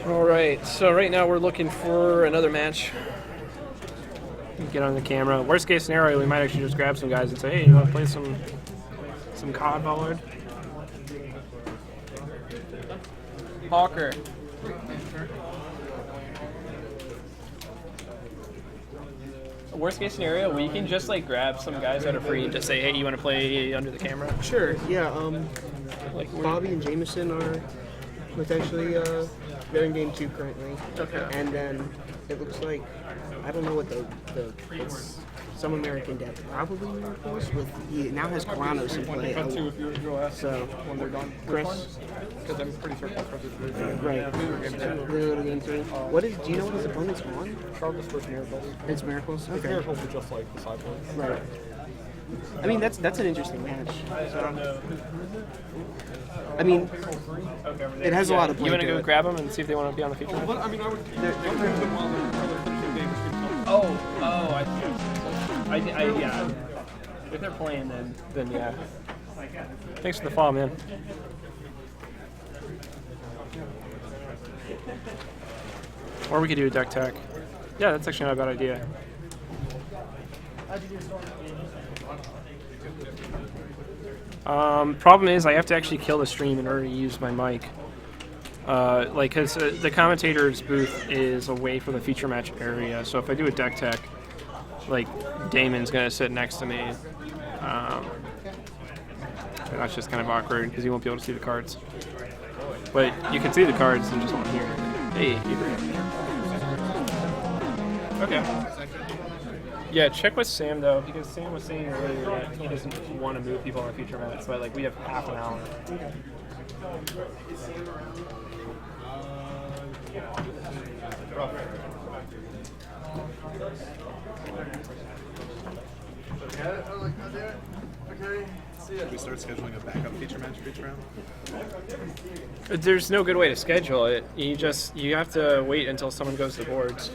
Alright, so right now we're looking for another match. Get on the camera. Worst case scenario, we might actually just grab some guys and say, hey, you want to play some COD Ballard? Hawker. Worst case scenario, we can just grab some guys that are free and just say, hey, you want to play under the camera? Sure, yeah. Bobby and Jameson are potentially they're in game 2 currently. Okay. And then it looks like I don't know what the some American deck, probably Miracles. He now has Koranos in play. Cut to if you'll ask So, when they're done. Chris. Because I'm pretty certain Chris is very good. Right. Literally game 3. What is? Do you know what his opponent's on? Shardless versus Miracles. It's Miracles. Okay. Miracles are just like the sideboards. Right. I mean, that's an interesting match. So, I mean, it has a lot of play You want to to go it. grab them and see if they want to be on the feature? But I mean, I would. Sometimes the while they're finishing games, Yeah. If they're playing, then yeah. Thanks for the follow, man. Or we could do a deck tech. Yeah, that's actually not a bad idea. Problem is, I have to actually kill the stream in order to use my mic. Because the commentator's booth is away from the feature match area, so if I do a deck tech, like, Damon's gonna sit next to me. And that's just kind of awkward, because you won't be able to see the cards. But you can see the cards and just won't hear anything. Hey, okay. Yeah, check with Sam though, because Sam was saying earlier that he doesn't want to move people on the feature match, but like we have half an hour. Should we start scheduling a backup feature match for each round? There's no good way to schedule it. You have to wait until someone goes to boards.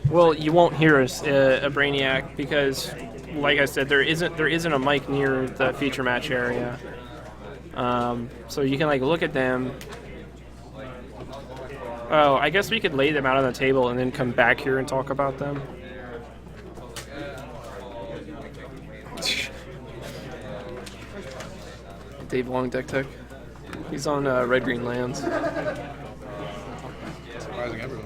Well, you won't hear a Brainiac because, like I said, there isn't a mic near the feature match area. So you can like look at them. Oh, I guess we could lay them out on the table and then come back here and talk about them. Dave Long Deck Tech. He's on Red Green Lands. Surprising everyone.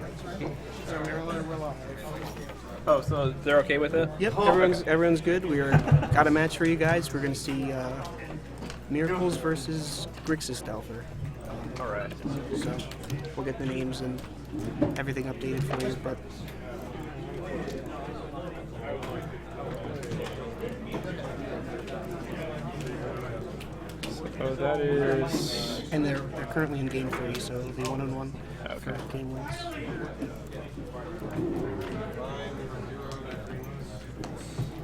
Oh, so they're okay with it? Yep, everyone's good. Got a match for you guys. We're going to see Miracles versus Grixis Delver. All right. So we'll get the names and everything updated for you. But Oh, that is. and they're currently in game 3, so it'll be 1-on-1 Okay. for game wins.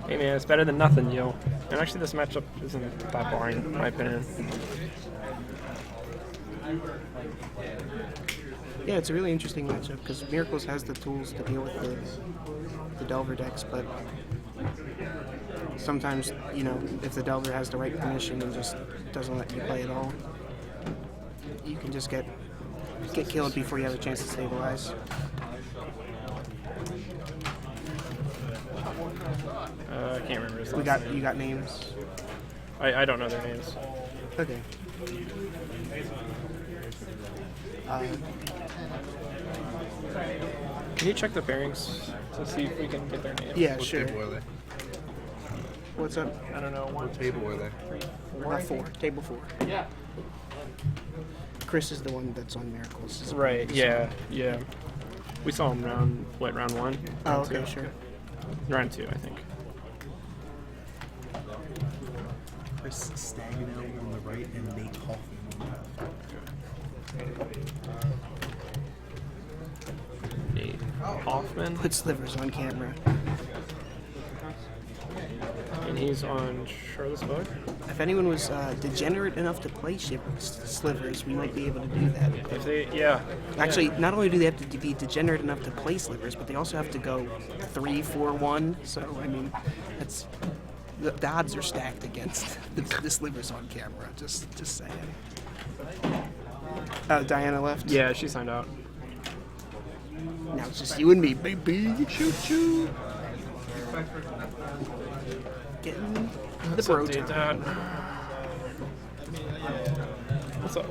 Hey man, it's better than nothing, yo. And actually, this matchup isn't that boring, in my opinion. Yeah, it's a really interesting matchup because Miracles has the tools to deal with the Delver decks, but sometimes, if the Delver has the right permission and just doesn't let you play at all, you can just get killed before you have a chance to stabilize. I can't remember his You last got names? I don't know their names. Okay. Can you check the pairings to see if we can get their names? Yeah, What sure. table are they? What's up? I don't know. What table were they? 4. Table 4. Yeah. Chris is the one that's on Miracles. Right. Yeah. Yeah. We saw him round 1? Oh, Round okay, 2? sure. Round 2, I think. Chris Stagno on the right and Nate Hoffman on the left. Nate Hoffman. Put Slivers on camera. And he's on Shardless Bug. If anyone was degenerate enough to play Slivers, we might be able to do that. If they, yeah. Actually, not only do they have to be degenerate enough to play Slivers, but they also have to go 3-4-1. So, I mean, that's the odds are stacked against the Slivers on camera. Just saying. Diana left. Yeah, she signed out. Now it's just you and me, baby. Choo-choo. Getting the bro Update time. that. What's up?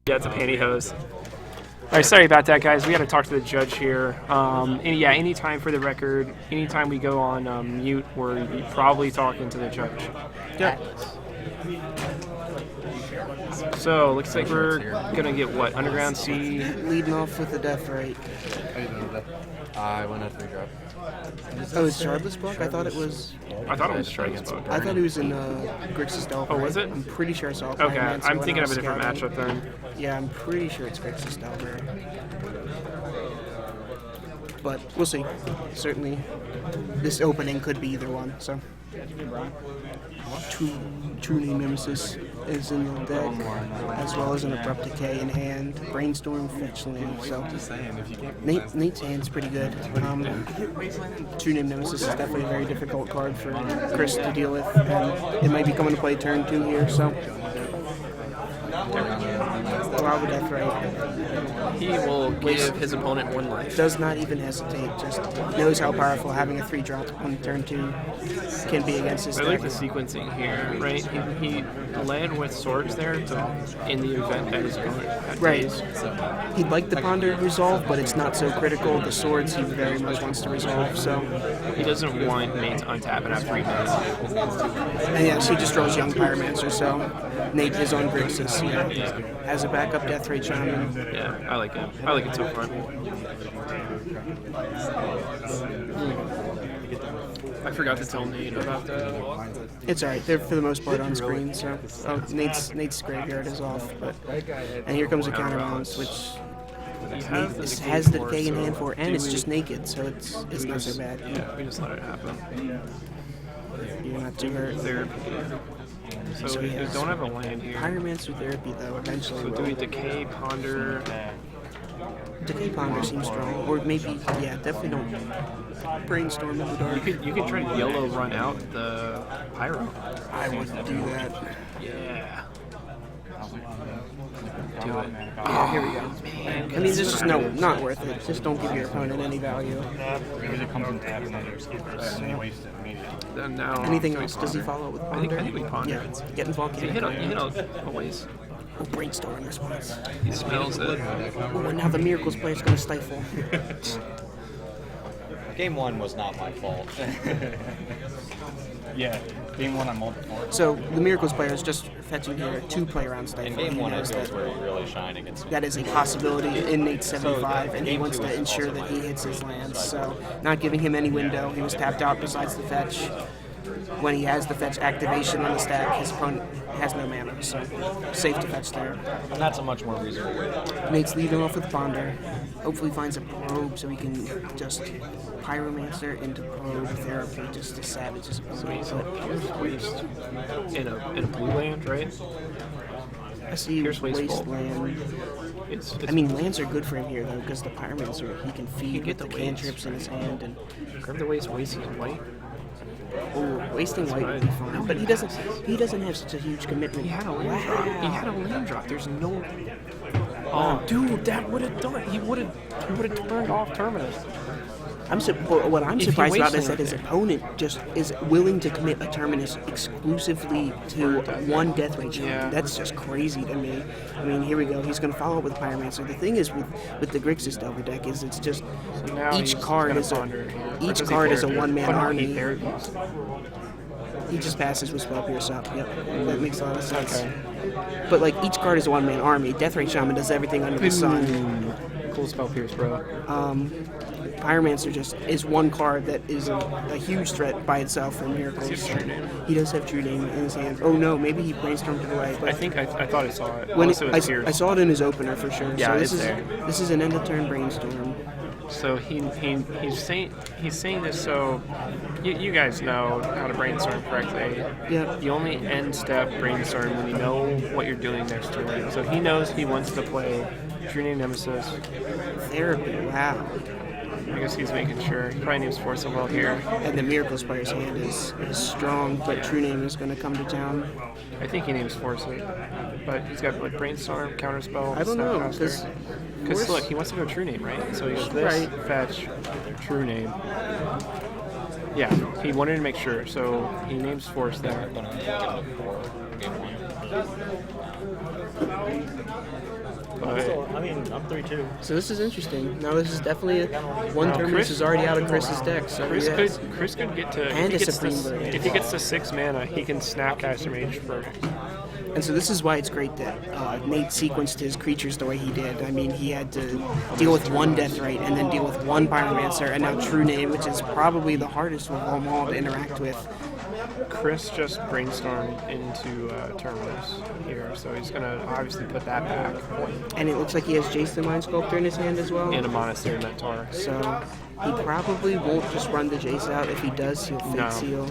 Yeah, it's a pantyhose. All right, sorry about that, guys. We got to talk to the judge here. And yeah, anytime for the record, anytime we go on mute, we're probably talking to the judge. Yeah. So looks like we're gonna get what, Underground C? Leading off with the death rate. I went at 3-drop. Oh, it's Shardless block? I thought it was. I thought it was Shardless book. I thought it was in Grixis Delver. Oh, was it? I'm pretty sure I saw it. Okay, I'm thinking of a different matchup then. Yeah, I'm pretty sure it's Grixis Delver. But we'll see. Certainly, this opening could be either one. So, True Name Nemesis is in the deck, as well as an Abrupt Decay in hand, Brainstorm, Fetch Land. So, Nate's hand's pretty good. True Name Nemesis is definitely a very difficult card for Chris to deal with, and it might be coming to play turn 2 here. So, allow the death rate. He will give his opponent 1 life. Does not even hesitate, just knows how powerful having a 3-drop on turn 2 can be against his I deck. like the sequencing here, right? He led with swords there in the event that his opponent had Right. days. He'd like the Ponder resolve, but it's not so critical. The swords he very much wants to resolve, so. He doesn't want Nate to untap and have 3 minutes. And yes, he just draws Young Pyromancer, so Nate is on Grixis, has a backup Death Ray Shaman. Yeah, I like it. I like it so far. I forgot to tell Nate about that. It's alright, they're for the most part on screen, so. Oh, Nate's graveyard is off, but. And here comes a counterbalance, which. Nate has the decay in hand for, and it's just naked, so it's not so bad. Yeah, we just let it happen. You're not too hurt. Therapy. So we don't have a land here. Pyromancer Therapy, though, eventually. So do we Decay, Ponder? Decay Ponder seems strong, or maybe, yeah, definitely don't Brainstorm in the dark. You could try to yellow run out the Pyro. I wouldn't do that. Yeah. Do it. Yeah, here we go. I mean, this is not worth it. Just don't give your opponent any value. Then now. Anything else? Does he follow it with Ponder? I think we Ponder. Yeah, get involved. You hit a waste. Oh, Brainstorm in response. He smells it. Oh, and now the Miracles player is going to stifle. Game 1 was not my fault. Yeah, game 1 on multiple. So the Miracles player is just fetching here to play around stifle. In game He 1, I knows feel that where he really shined against me. that is a possibility in Nate's 75, and he wants to ensure that he hits his lands. So not giving him any window. He was tapped out besides the fetch. When he has the fetch activation on the stack, his opponent has no mana, so safe to fetch there. And that's a much more reasonable way. Nate's leading off with Ponder. Hopefully finds a probe so he can just Pyromancer into probe therapy just to savage his opponent. Waste in a blue land, right? I see Here's Wasteland. It's I mean, lands are good for him here though, because the Pyromancer he can feed get with the the cantrips in his hand, and grab the waste is white. wasting white would be fine. But he doesn't have such a huge commitment. He had a land drop. He had a land drop. There's no. Oh, dude, that would have done. He would have turned off Terminus. What I'm If he surprised about wastes is that his anything. opponent just is willing to commit a Terminus exclusively to one Death Ray Shaman. Yeah. That's just crazy to me. I mean, here we go. He's going to follow up with Pyromancer. The thing is with the Grixis Delver deck is it's just So now each he's card gonna is ponder a here. each Or does he card is a therapy? one-man Oh, no, army. he therapies. He just passes with Spell Pierce up. Yep, that makes a lot of sense. But like each card is a one-man army. Death Ray Shaman does everything under the sun. Cool spell pierce, bro. Pyromancer just is one card that is a huge threat by itself for Miracles. He does have True Name in his hand. Oh no, maybe he Brainstormed it away. But I think I thought I saw it. when Unless it was Pierce. I saw it in his opener for sure. Yeah, so it's there. This is an end of turn Brainstorm. So he's saying this so you guys know how to brainstorm correctly. Yeah. You only end step brainstorm when you know what you're doing next turn. So he knows he wants to play True Name Nemesis. Therapy. Wow. I guess he's making sure. He probably names Force well here. And the Miracles player's hand is strong, but True Name is going to come to town. I think he names Force it. But he's got like Brainstorm, Counterspell, I don't know, because Because look, he wants to go True Name, right? So he goes this, Right. fetch, True Name. Yeah, he wanted to make sure, so he names Force there. I'm 3-2. So this is interesting. Now this is definitely one Terminus is already out of Chris's deck. So Chris yes. could get to And if a he gets Supreme to, Bird. if he gets to 6 mana, he can Snapcaster Mage for And so this is why it's great that Nate sequenced his creatures the way he did. I mean, he had to deal with one Deathrite and then deal with one Pyromancer and now True Name, which is probably the hardest of them all to interact with. Chris just brainstormed into Terminus here, so he's gonna obviously put that back. And it looks like he has Jason Mind Sculptor in his hand as well. And a Monastery Mentor. So he probably won't just run the Jace out. If he does, he'll Fate Seal.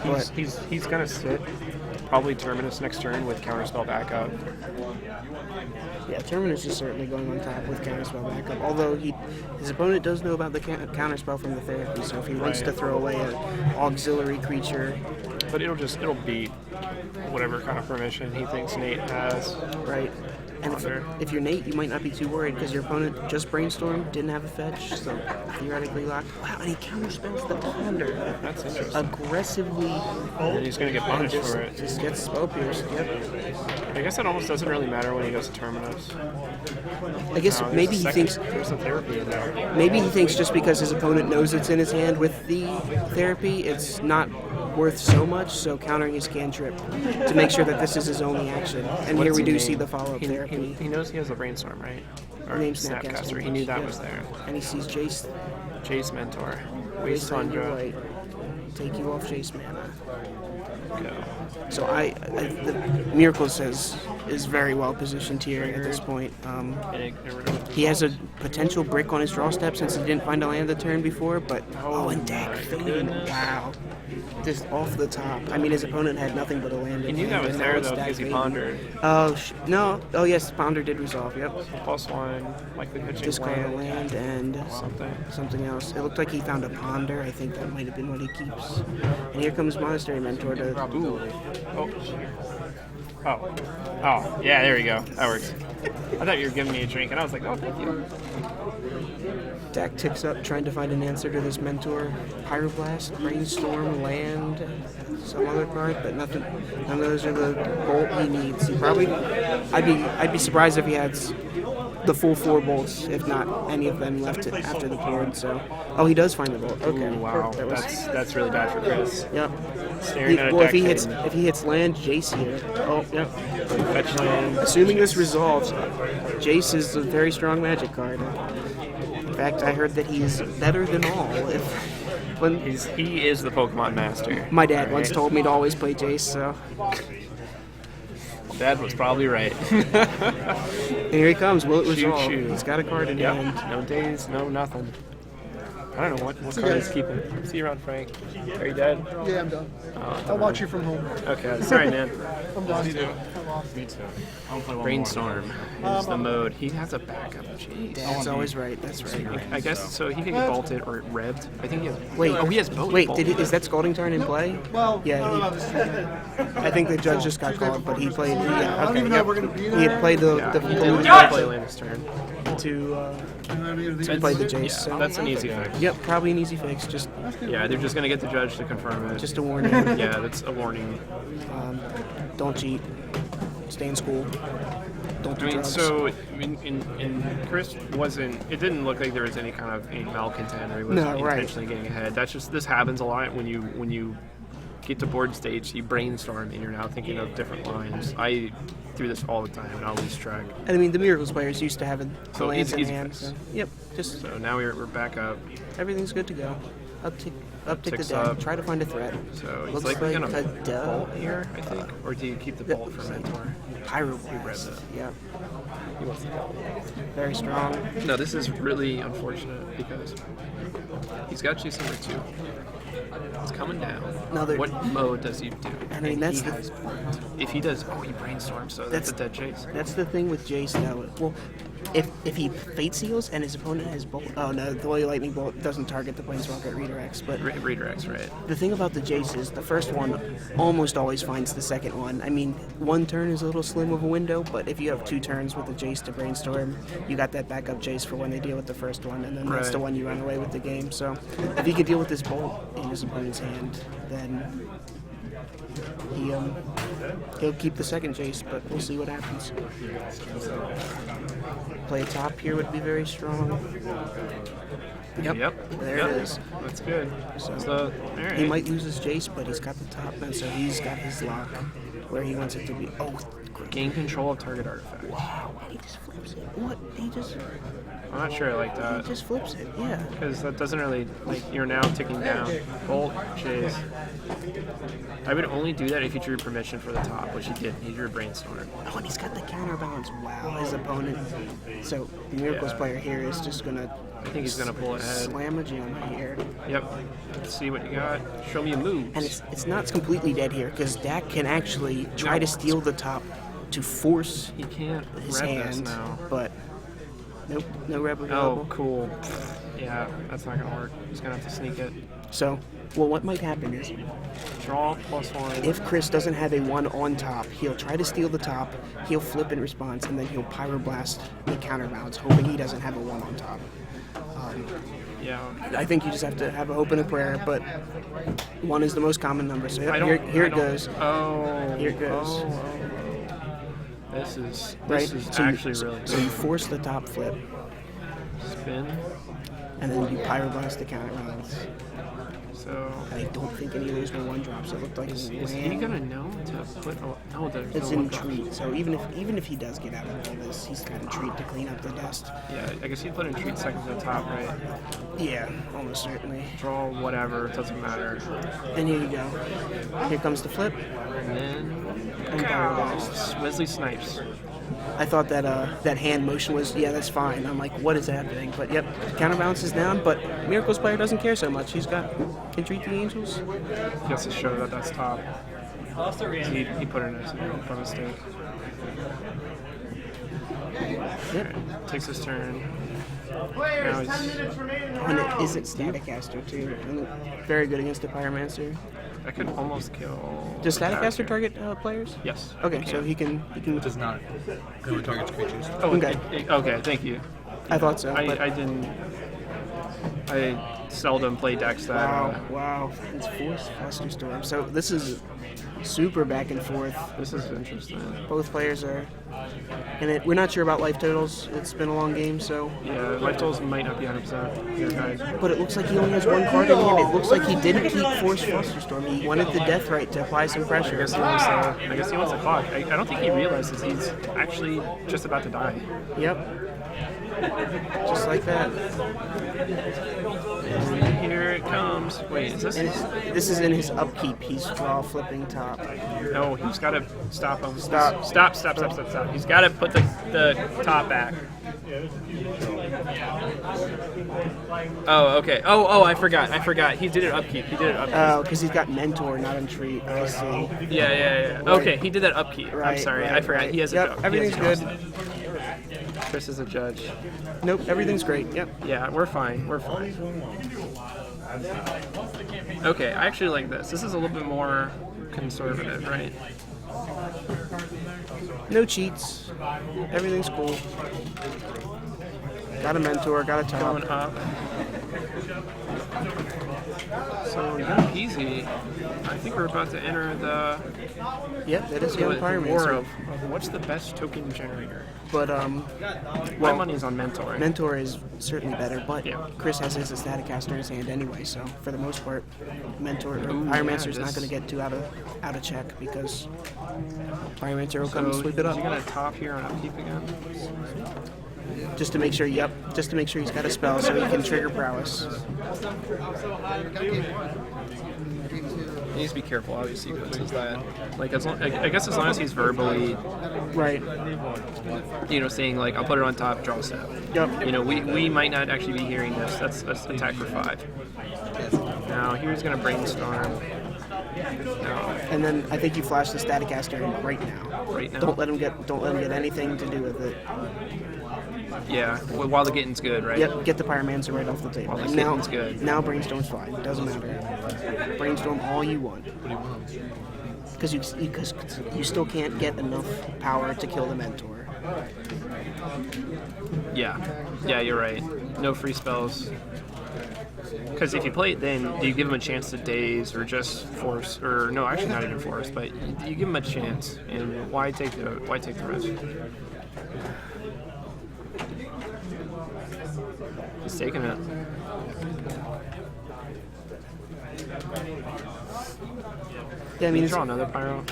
But He's gonna sit probably Terminus next turn with Counterspell backup. yeah, Terminus is certainly going on top with Counterspell backup. Although his opponent does know about the Counterspell from the therapy, so if he wants to throw away an auxiliary creature, But it'll beat whatever kind of permission he thinks Nate has. right? And if you're Nate, you might not be too worried because your opponent just brainstormed, didn't have a fetch, so theoretically locked. Wow, and he counterspells the Ponder. That's interesting. Aggressively. And he's going to get punished for it. Just gets spell pierced. Yep. I guess it almost doesn't really matter when he goes to Terminus. I guess maybe he thinks there's a therapy in there. maybe he thinks just because his opponent knows it's in his hand with the therapy, it's not worth so much. So countering his cantrip to make sure that this is his only action. And here we do see the follow-up therapy. He knows he has a brainstorm, right? Or Named Snapcaster. He knew that was there. And he sees Jace. Jace Mentor. Waste Waste on you Tundra. white. Take you off Jace mana. Go. So the Miracles is very well positioned here at this point. He has a potential brick on his draw step since he didn't find a land the turn before, but and deck fading. Wow. Just off the top. I mean, his opponent had nothing but a land. He knew that was there though because he pondered. Oh no! Oh yes, Ponder did resolve. Yep. +1, likely pitching Discard a land and something else. It looked like he found a Ponder. I think that might have been what he keeps. And here comes Monastery Mentor to. Ooh. Oh, yeah, there we go. That works. I thought you were giving me a drink, and I was like, oh, thank you. Dak ticks up, trying to find an answer to this Mentor. Pyroblast, Brainstorm, Land, some other card, but nothing. None of those are the bolt he needs. He probably, I'd be surprised if he had the full 4 bolts, if not any of them left after the board. So, he does find the bolt. Okay, ooh, wow, that's really bad for Chris. Yep. Staring at a if deck he hits land, Jace here. Oh, yep. Fetch land. Assuming this resolves, Jace is a very strong Magic card. In fact, I heard that he is better than all. He is the Pokemon master. My dad once told me to always play Jace, so. Dad was probably right. And here he comes. Will it resolve? He's got a card in hand. No days, no nothing. I don't know what card he's keeping. See you around, Frank. Are you dead? Yeah, I'm done. I'll watch you from home. Okay, sorry, man. I'm done. Me too. I don't play one Brainstorm is the mode. He has a backup. Jeez. Dad's always right. That's right. I guess so. He can get bolted or revved. I think he has. Wait. Oh, he has both. Wait. Is that Scalding Tarn in play? Well, yeah. I think the judge just got called, but he played. Yeah. I don't even know if we're going to be there. He had played the judge play Landis turn to play the Jace. Yeah, so. that's an easy fix. Yep, probably an easy fix. Just they're just gonna get the judge to confirm it. Just a warning. Yeah, that's a warning. Don't cheat. Stay in school. Don't do drugs. So in Chris wasn't. It didn't look like there was any kind of malcontent or he was intentionally getting ahead. That's just this happens a lot when you get to board stage, you brainstorm and you're now thinking of different lines. I do this all the time and I'll lose track. And I mean, the Miracles players used to having the lands in easy hand. fix. So, yep. Just so now we're back up. Everything's good to go. Uptick the Ticks deck. up. Try to find a threat. So he's looks likely like gonna a bolt here, I think, or do you keep the bolt for Mentor? Pyroblast. Yeah. He wants the bolt. Very strong. No, this is really unfortunate because he's got Chase number 2. It's coming down. What mode does he do? I mean, that's if he does, he brainstorms, so that's a dead Chase. That's the thing with Jace, though. Well, if he Fate Seals and his opponent has Bolt... Oh, no, the Holy Lightning Bolt doesn't target the Planeswalker redirects, but... Redirects, right. The thing about the Jace is the first one almost always finds the second one. I mean, one turn is a little slim of a window, but if you have 2 turns with the Jace to brainstorm, you got that backup Jace for when they deal with the first one, and then that's the one you run away with the game. So if he could deal with this Bolt in his opponent's hand, then he'll keep the second Jace, but we'll see what happens. Play a top here would be very strong. Yep. There it is. That's good. So all right. he might lose his Jace, but he's got the top, and so he's got his lock where he wants it to be. Oh, Gain control of target artifact. wow! He just flips it. What? I'm not sure I like that. He just flips it. Yeah. Because that doesn't really, like, you're now ticking down. Bolt, Chase. I would only do that if you drew permission for the top, which he did. He drew Brainstorm. Oh, and he's got the counterbalance. Wow, his opponent. So the Miracles player here is just gonna. I think he's gonna pull ahead. Slam a gem here. Yep. Let's see what you got. Show me a move. And it's not completely dead here because Dak can actually try to steal the top to force he can't his rep this hand, now. but nope, no rep Oh, available. cool. Yeah, that's not gonna work. He's gonna have to sneak it. So, well, what might happen is Draw +1. if Chris doesn't have a 1 on top, he'll try to steal the top, he'll flip in response, and then he'll Pyroblast the counterbalance, hoping he doesn't have a 1 on top. Yeah. I think you just have to have a hope and a prayer, but 1 is the most common number. So I here don't- it I don't- goes. Oh. Here it goes. Oh. This is Right? actually really so good. you force the top flip, Spin. and then you Pyroblast the counterbalance. So I don't think any of those were 1-drops. It looked like is he ran. gonna know to put? Oh, no, there's It's no in 1-drop. treat, so even if he does get out of all this, he's got a treat to clean up the dust. Yeah, I guess he put in treat second to the top, right? Yeah, almost certainly. Draw whatever, it doesn't matter. And here you go. Here comes the flip. And then And Pyroblast. Wesley Snipes. I thought that that hand motion was, yeah, that's fine. I'm like, what is happening? But yep, counterbalance is down, but Miracles player doesn't care so much. He's got can treat the Angels. He has to show that that's top. He put it in by mistake. Yep. Takes his turn. Now he's, And it isn't Staticaster too. And very good against the Pyromancer. I could almost kill. Does the Staticaster character. target players? Yes. Okay, so he can. Does not. It only targets creatures. Oh, Okay. Okay, thank you. I thought so. but I didn't. I seldom play decks that. Wow. It's Force Flusterstorm. So this is super back and forth. This is interesting. Both players are. And we're not sure about life totals. It's been a long game, so. Yeah, life totals might not be 100% here, guys. But it looks like he only has 1 card in hand. It looks like he didn't keep Force Flusterstorm. He wanted the Death Right to apply some pressure. I guess he wants a clock. I don't think he realizes he's actually just about to die. Yep. Just like that. And here it comes. Wait, is this? And this is in his upkeep. He's draw flipping top. No, he's got to stop him. Stop. Stop. He's got to put the top back. Oh, okay. Oh, I forgot. He did it upkeep. Oh, because he's got Mentor, not Entreat. I see. Yeah. Okay, he did that upkeep. I'm Right, sorry. right, I forgot. right. He has Yep, a everything's good. Chris is a judge. Nope, everything's great. Yep. Yeah, we're fine. Okay, I actually like this. This is a little bit more conservative, right? No cheats. Everything's cool. Got a Mentor, got a top. Going up. So, young peasy. I think we're about to enter the Yep, that is Young war Pyromancer. of what's the best token generator. But My well, money's on Mentor. Mentor is certainly better, but Yeah. Chris has his Staticaster in his hand anyway, so for the most part, Mentor or Ooh, Pyromancer's yeah, not going to get too out of check because Pyromancer will come and So, sweep it is up. he gonna top here on upkeep again? Just to make sure, just to make sure he's got a spell so he can trigger prowess. He needs to be careful how he sequences that. Like, I guess as long as he's verbally, Right. saying like, I'll put it on top, draw a step. Yep. We might not actually be hearing this. That's attack for 5. Now here's gonna brainstorm. Now, And then I think you flash the Staticaster in right now. Right now? Don't let him get anything to do with it. yeah, while the getting's good, right? Yep, get the Pyromancer right off the table. While the And now, getting's good. now Brainstorm's fine. Doesn't matter. Brainstorm all you want. Because you still can't get enough power to kill the Mentor. Yeah, you're right. No free spells. Because if you play it then, do you give him a chance to daze or just force, or no, actually not even force, but you give him a chance, and why take the risk? He's taking it. Yeah, I mean, draw another pyro,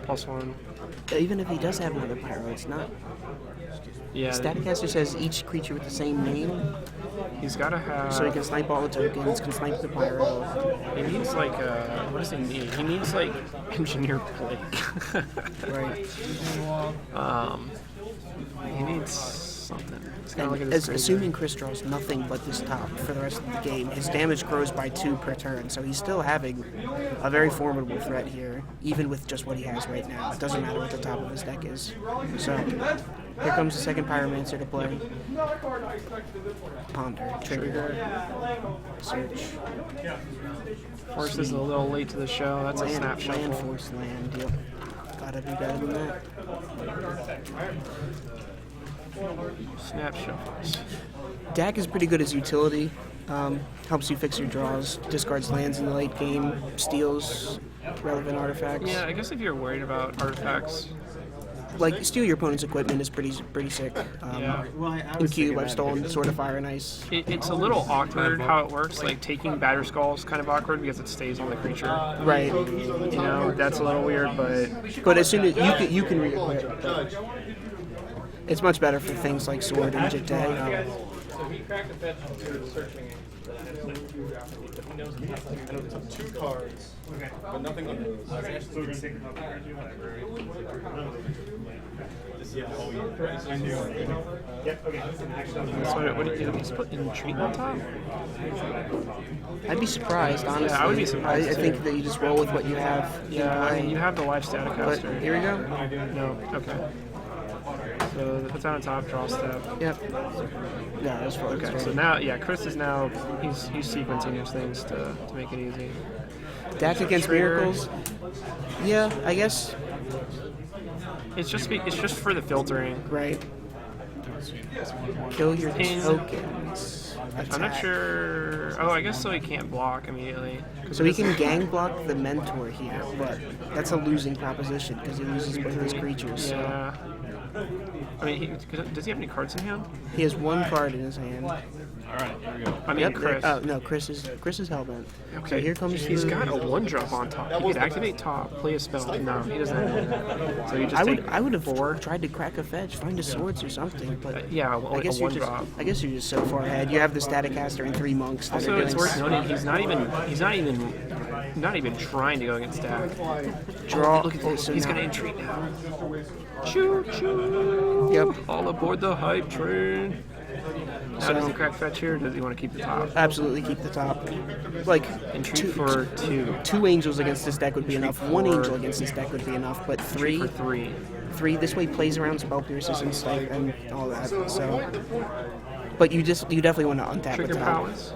+1. Even if he does have another pyro, it's not. Yeah. Staticaster says each creature with the same name. He's got to have. So he can snipe all the tokens, can snipe the pyro. He needs like what does he need? He needs like engineer plague. Right. He needs something. He's gotta look at his Assuming Chris draws nothing but this top for the rest of the game, his damage grows by 2 per turn, so he's still having a very formidable threat here, even with just what he has right now. It doesn't matter what the top of his deck is. So, here comes the second Pyromancer to play. Ponder, trigger, search. Force is a little late to the show. That's a snap shuffle. Land, force, land, yep. Gotta do better than that. Snap shuffles. Dak is pretty good as utility. Helps you fix your draws, discards lands in the late game, steals relevant artifacts. Yeah, I guess if you're worried about artifacts. Like, steal your opponent's equipment is pretty sick. Yeah. In Cube, I've stolen Sword of Fire and Ice. It's a little awkward how it works. Like, taking Batter Skull is kind of awkward because it stays on the creature. Right. You know, that's a little weird, but... But as soon as you can re-equip. It's much better for things like Sword and Jitay. So he cracked a fetch to searching. He knows he took 2 cards, but nothing on those. So we're going to take another library. Yep, okay. So what do you just put Entreat on top? I'd be surprised, honestly. Yeah, I would be surprised. I think that you just roll with what you have. Yeah, I mean, you have the live Staticaster. But here we go. No, okay. So put down on top, draw step. Yep. Yeah, that's fine. Okay, so now, yeah, Chris is now, he's sequencing his things to make it easy. Dak against Miracles? Yeah, I guess. It's just for the filtering. Right. Kill your tokens. I'm not sure. Oh, I guess so he can't block immediately. So he can gang block the Mentor here, but that's a losing proposition because he loses both his creatures. Yeah. I mean, does he have any cards in hand? He has 1 card in his hand. All right, here we go. I mean, Chris. No, Chris is Hellbent. Okay, So here comes he's got a 1-drop on top. He could activate top, play a spell. No, he doesn't have that. So you just I would have tried to crack a fetch, find a swords or something, but yeah, I guess you're just you're just so far ahead. You have the Staticaster and 3 monks. Also, it's worth noting he's not even trying to go against Dak. Draw. Look at this. He's gonna entreat now. Choo choo. Yep. All aboard the hype train. Now, does he crack fetch here, or does he want to keep the top? Absolutely keep the top. Like, Entreat for 2. 2 angels against this deck would be enough. 1 angel against this deck would be enough, but 3 for 3. 3 this way plays around spell pierces and stuff and all that. So, but you definitely want to untap Trigger the top. prowess.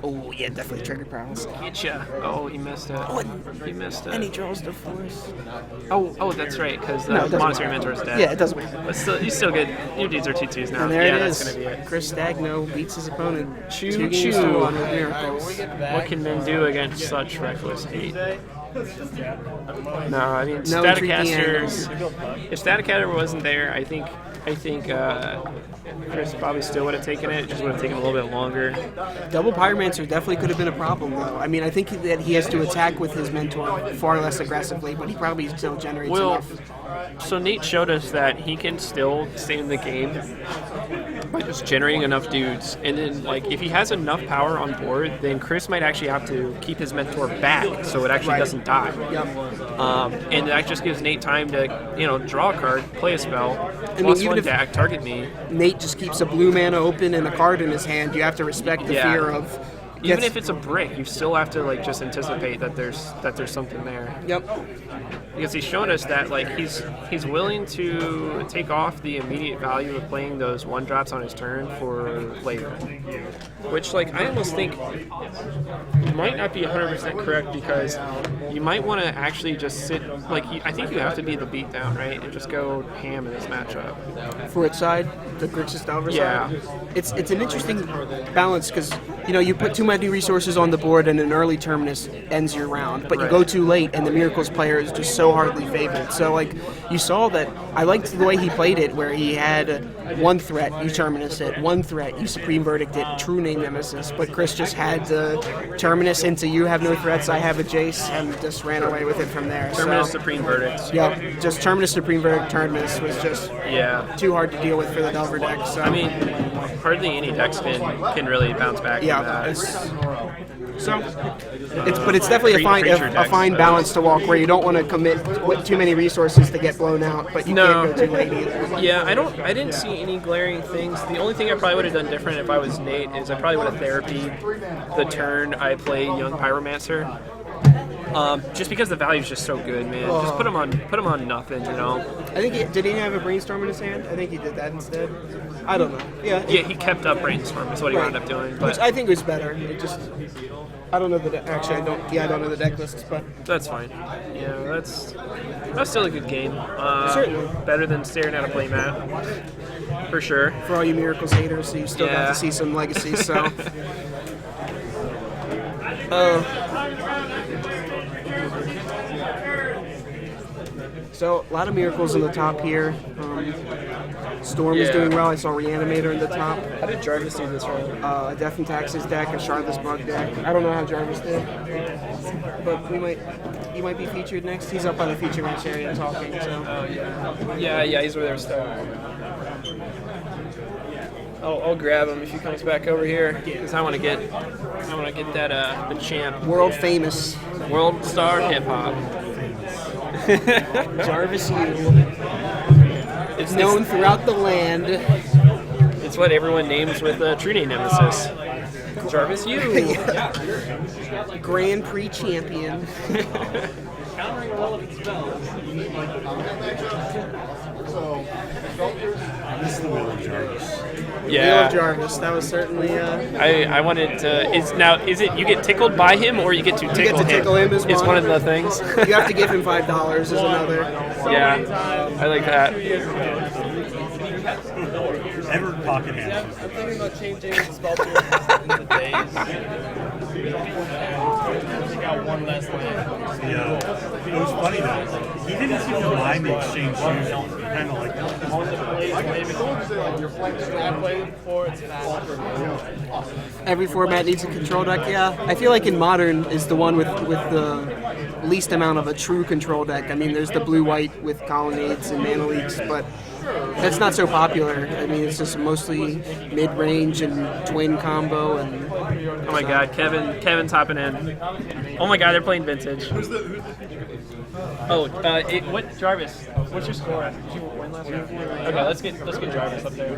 Oh yeah, definitely trigger prowess. Getcha. Oh, he missed it. He missed it. And he draws the force. Oh, that's right, because the Monastery Mentor is dead. Yeah, it doesn't matter. But still, he's still good. Your dudes are 2/2s now. And there yeah, it that's is. gonna be it. Chris Stagno beats his opponent. 2 games to 1 with Miracles. What can men do against such reckless hate? No, I mean, No Staticaster. If Staticaster wasn't there, I think Chris probably still would have taken it. It just would have taken a little bit longer. Double Pyromancer definitely could have been a problem, though. I mean, I think that he has to attack with his Mentor far less aggressively, but he probably still generates enough. So Nate showed us that he can still stay in the game by just generating enough dudes, and then like if he has enough power on board, then Chris might actually have to keep his Mentor back so it actually doesn't die. Yep. And that just gives Nate time to draw a card, play a spell, Even +1 if deck, target me. Nate just keeps a blue mana open and a card in his hand. You have to respect the fear of. Even if it's a brick, you still have to just anticipate that there's something there. Yep. Because he's shown us that he's willing to take off the immediate value of playing those 1-drops on his turn for later. Which I almost think might not be 100% correct, because you might want to actually just sit I think you have to be the beatdown, right, and just go ham in this matchup. For its side, the Grixis Delver side. Yeah. It's an interesting balance because you put too many resources on the board and an early terminus ends your round, but you go too late and the Miracles player is just so hardly favored. So, like, you saw that I liked the way he played it, where he had one threat, you terminus it, one threat, you Supreme Verdict it, true name Nemesis, but Chris just had the terminus into you have no threats, I have a Jace, and just ran away with it from there. Terminus Supreme Verdicts. Yep, just terminus Supreme Verdict terminus was just too hard to deal with for the Delver deck. So. I mean, hardly any decks can really bounce back from that. But it's definitely a fine balance to walk where you don't want to commit with too many resources to get blown out, but you can't go too late either. Yeah, I didn't see any glaring things. The only thing I probably would have done different if I was Nate is I probably would have therapied the turn I play Young Pyromancer. Just because the value is just so good, man. Just put him on nothing, I think did he have a brainstorm in his hand? I think he did that instead. I don't know. Yeah, he kept up brainstorm. Is what he wound up doing. But which I think was better. It just I don't know the actually I don't know the deck lists, but that's fine. Yeah, that's still a good game. Certainly better than staring at a playmat for sure. For all you Miracles haters, so you still got to see some legacy. So. So, a lot of Miracles in the top here. Storm is doing well. I saw Reanimator in the top. How did Jarvis do this round? Death and Taxes deck, a Shardless Bug deck. I don't know how Jarvis did, but he might be featured next. He's up on the feature match area talking. So. Yeah, he's over there starting. I'll grab him if he comes back over here because I want to get that the champ, world famous, world star hip hop. Jarvis U. It's known throughout the land. It's what everyone names with a true name Nemesis. Jarvis U. Grand Prix champion. This is the Wheel of Jarvis. Yeah. Wheel of Jarvis. That was certainly. I wanted to. Is it you get tickled by him or you get to tickle him? You get to tickle him as It's one of the things. You have to give him $5 is another. Yeah, I like that. Edward Pocket Hands. I'm thinking about changing the spell in the days. I got one less land. Yeah. It was funny though. He didn't seem to mind the exchange shoes. Kind of like that. Every format needs a control deck, yeah. I feel like in Modern is the one with the least amount of a true control deck. I mean, there's the blue-white with Colonnades and Mana Leaks, but that's not so popular. I mean, it's just mostly mid-range and twin combo. And oh my God, Kevin's hopping in. Oh my God, they're playing Vintage. What Jarvis? What's your score? Did you win last round? Okay, let's get Jarvis up there.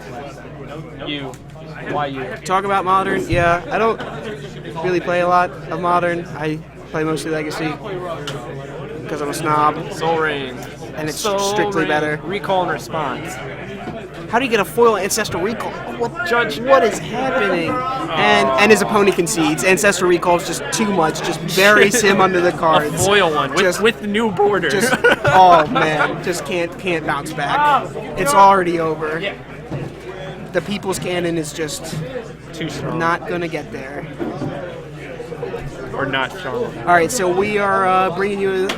Why you? Talk about Modern? Yeah, I don't really play a lot of Modern. I play mostly Legacy because I'm a snob. Soul Ring. And it's strictly better. Recall and response. How do you get a foil Ancestral Recall? What is happening? And his opponent concedes. Ancestral Recall is just too much. Just buries him under the cards. A foil one with the new border. Oh man, just can't bounce back. It's already over. The People's Cannon is just too strong. Not gonna get there. Or not strong. All right, so we are bringing you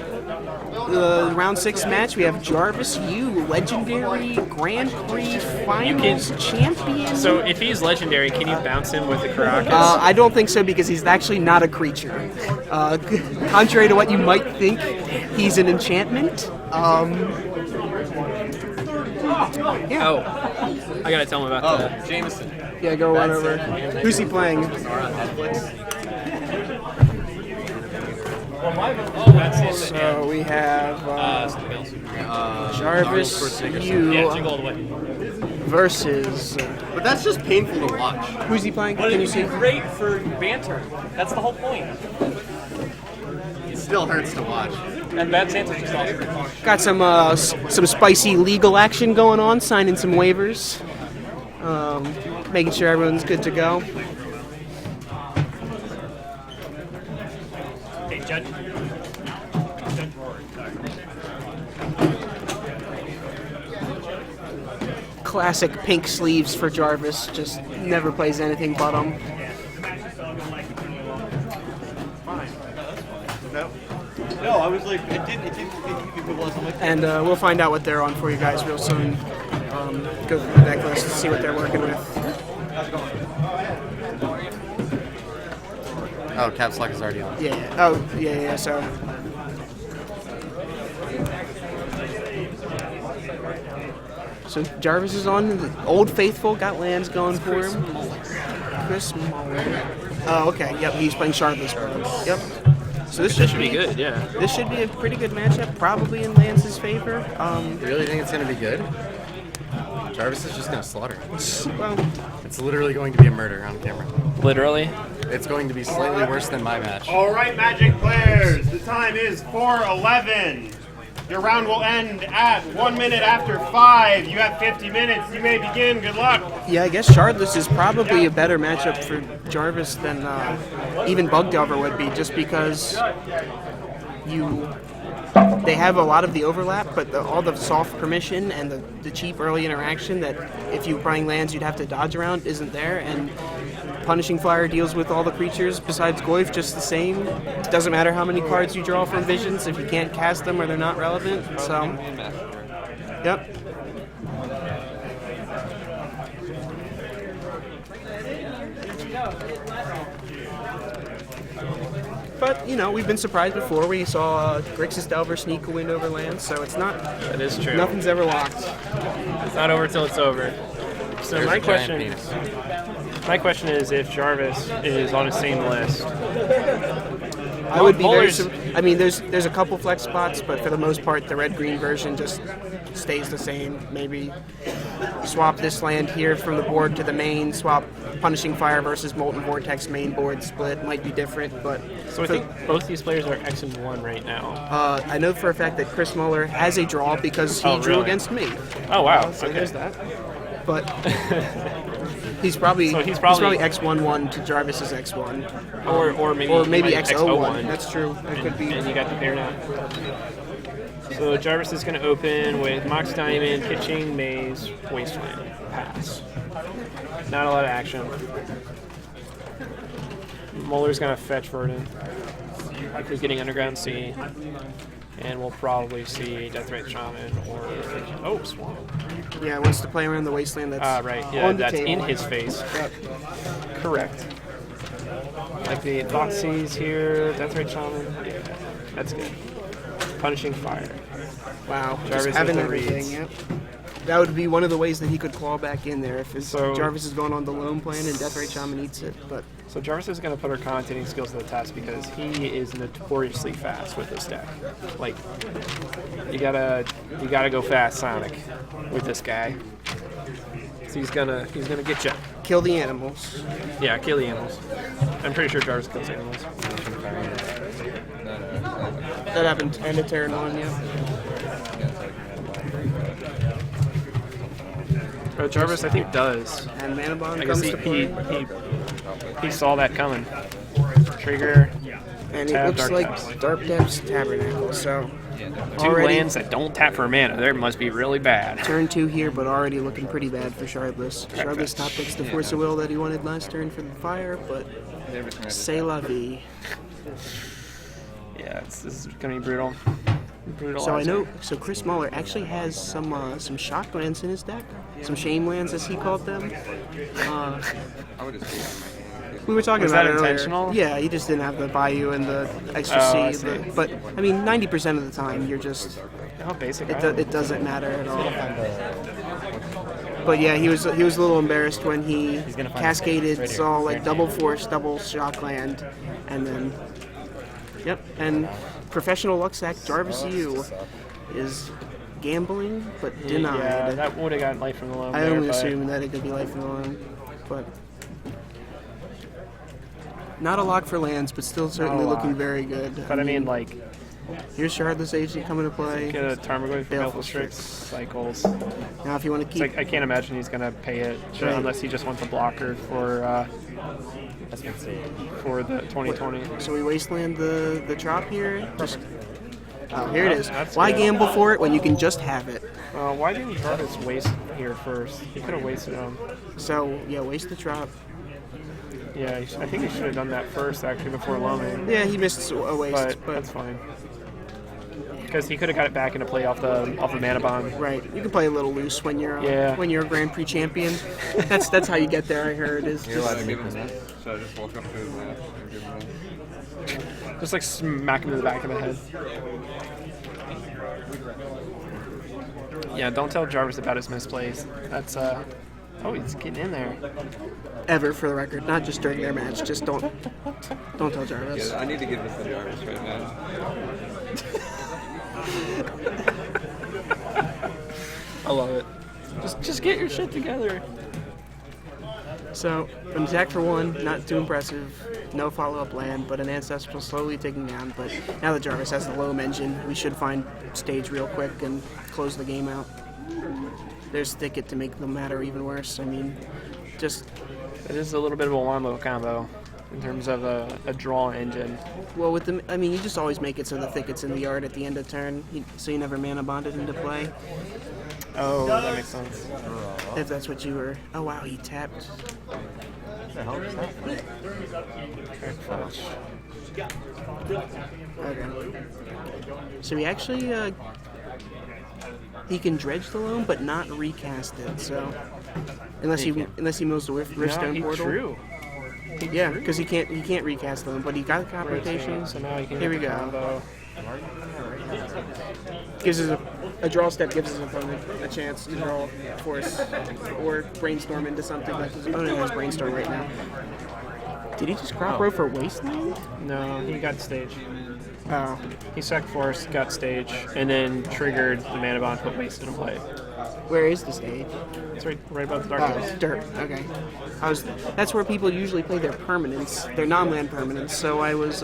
the round 6 match. We have Jarvis U, legendary Grand Prix Finals champion. So if he's legendary, can you bounce him with the Caracas? I don't think so because he's actually not a creature. Contrary to what you might think, he's an enchantment. Yeah. Oh, I gotta tell him about that. Jameson. Yeah, go on over. Who's he playing? So we have Jarvis U versus. But that's just painful to watch. Who's he playing? Can you see? Great for banter. That's the whole point. It still hurts to watch. And Bad Santa's just awesome. Got some spicy legal action going on, signing some waivers, making sure everyone's good to go. Hey, Judge. Classic pink sleeves for Jarvis, just never plays anything but them. No, I was like, it wasn't like. And we'll find out what they're on for you guys real soon. Go through the deck list and see what they're working with. Oh, caps lock is already on. Yeah. Oh, yeah. So. So Jarvis is on. The Old Faithful got lands going for him. Chris Muller. Oh, okay. Yep, he's playing Shardless. Yep. So this should be good, yeah. This should be a pretty good matchup, probably in Lance's favor. You really think it's going to be good? Jarvis is just going to slaughter. Well, it's literally going to be a murder on camera. Literally? It's going to be slightly worse than my match. All right, Magic players, the time is 4:11. Your round will end at 1 minute after 5. You have 50 minutes. You may begin. Good luck. Yeah, I guess Shardless is probably a better matchup for Jarvis than even Bugdelver would be, just because they have a lot of the overlap, but all the soft permission and the cheap early interaction that if you were playing lands you'd have to dodge around isn't there, and Punishing Fire deals with all the creatures besides Goyf just the same. It doesn't matter how many cards you draw from Visions if you can't cast them or they're not relevant. So, yep. But, we've been surprised before. We saw Grixis Delver sneak a win over lands, so it's not... That is true. Nothing's ever locked. It's not over till it's over. So my question is if Jarvis is on the same list. I would be very... I mean, there's a couple flex spots, but for the most part, the red-green version just stays the same. Maybe swap this land here from the board to the main, swap Punishing Fire versus Molten Vortex main board split. Might be different, but... So I think both these players are X and 1 right now. I know for a fact that Chris Muller has a draw because he drew against me. Oh, wow. So okay. There's that. But he's probably X11 to Jarvis's X1. Or maybe X01. That's true. That could be. And you got the pair now. So Jarvis is going to open with Mox Diamond, Pitching, Maze, Wasteland. Pass. Not a lot of action. Muller's going to fetch Verdant. He's getting Underground Sea. And we'll probably see Deathrite Shaman or Swamp. Yeah, wants to play around the Wasteland that's right. Yeah, on the that's table. in his face. Yep. Correct. Like the Thoughtseize here, Deathrite Shaman. Yeah, that's good. Punishing Fire. Wow, Jarvis just having with the everything, reads. yep. That would be one of the ways that he could claw back in there if Jarvis is going on the lone plan and Deathrite Shaman eats it. But so Jarvis is going to put her commentating skills to the test because he is notoriously fast with this deck. Like, you gotta go fast, Sonic, with this guy. So he's gonna get you. Kill the animals. Yeah, kill the animals. I'm pretty sure Jarvis kills animals. That happened end of turn 1, yeah. Jarvis, I think, does. And Mana Bond I comes guess to play. he saw that coming. Trigger. And it looks like Dark Depths Tabernacle, so... Two lands that don't tap for mana. They must be really bad. Turn 2 here, but already looking pretty bad for Shardless. Shardless top decks the Force of Will that he wanted last turn for the fire, but... C'est la vie. Yeah, this is going to be brutal. So I know, Chris Muller actually has some shock lands in his deck, some shame lands as he called them. We were talking about it earlier. Intentional? Yeah, he just didn't have the Bayou and the extra C. But I mean, 90% of the time you're just basic. It doesn't matter at all. But yeah, he was a little embarrassed when he cascaded, saw like double force, double shock land, and then and. Professional Luxac Jarvis U is gambling, but denied. Yeah, that would have gotten life from the loan. I only assumed that it could be life from the loan, but not a lock for lands, but still certainly looking very good. But I mean, like, here's Shardless Agent coming to play. Get a Tarmogoyf for Baleful Strix cycles. Now, if you want to keep, I can't imagine he's gonna pay it unless he just wants a blocker for. For the 2020. So we wasteland the Trop here. Here it is. Why gamble for it when you can just have it? Why didn't Jarvis waste here first? He could have wasted him. So yeah, waste the Trop. Yeah, I think he should have done that first actually before loaming. Yeah, he missed a waste, but that's fine. Because he could have got it back into play off the mana bomb. Right. You can play a little loose when you're when you're a Grand Prix champion. That's how you get there. I heard is You're allowed to just, give him that. Should I just walk up to his match and give him that? Just like smack him in the back of the head. Yeah, don't tell Jarvis about his misplays. That's oh, he's getting in there. ever for the record, not just during their match. Just don't tell Jarvis. Yeah, I need to give this to Jarvis right now. I love it. Just get your shit together. So, an attack for 1, not too impressive. No follow-up land, but an Ancestral slowly taking down. But now that Jarvis has the Loam engine, we should find stage real quick and close the game out. There's Thicket to make the matter even worse. I mean, just... It is a little bit of a wombo combo in terms of a draw engine. Well, with the... I mean, you just always make it so the Thicket's in the yard at the end of turn, so you never mana bond it into play. Oh, that makes sense. If that's what you were... Oh, wow, he tapped. What the hell is that? Okay. So he actually... he can dredge the loam, but not recast it, so... Unless he moves the Riftstone portal. True. Yeah, because he can't recast them, but he got cop rotation. So now he can Here we go. combo. Gives us a draw step, gives his opponent a chance to draw force or brainstorm into something like his opponent has brainstorm right now. Did he just crop row for Wasteland? No, he got stage. Oh. He sacked force, got stage, and then triggered the mana bond, put wasted in play. Where is the stage? It's right above the dark house. Dirt. Okay. That's where people usually play their permanents, their non-land permanents. So I was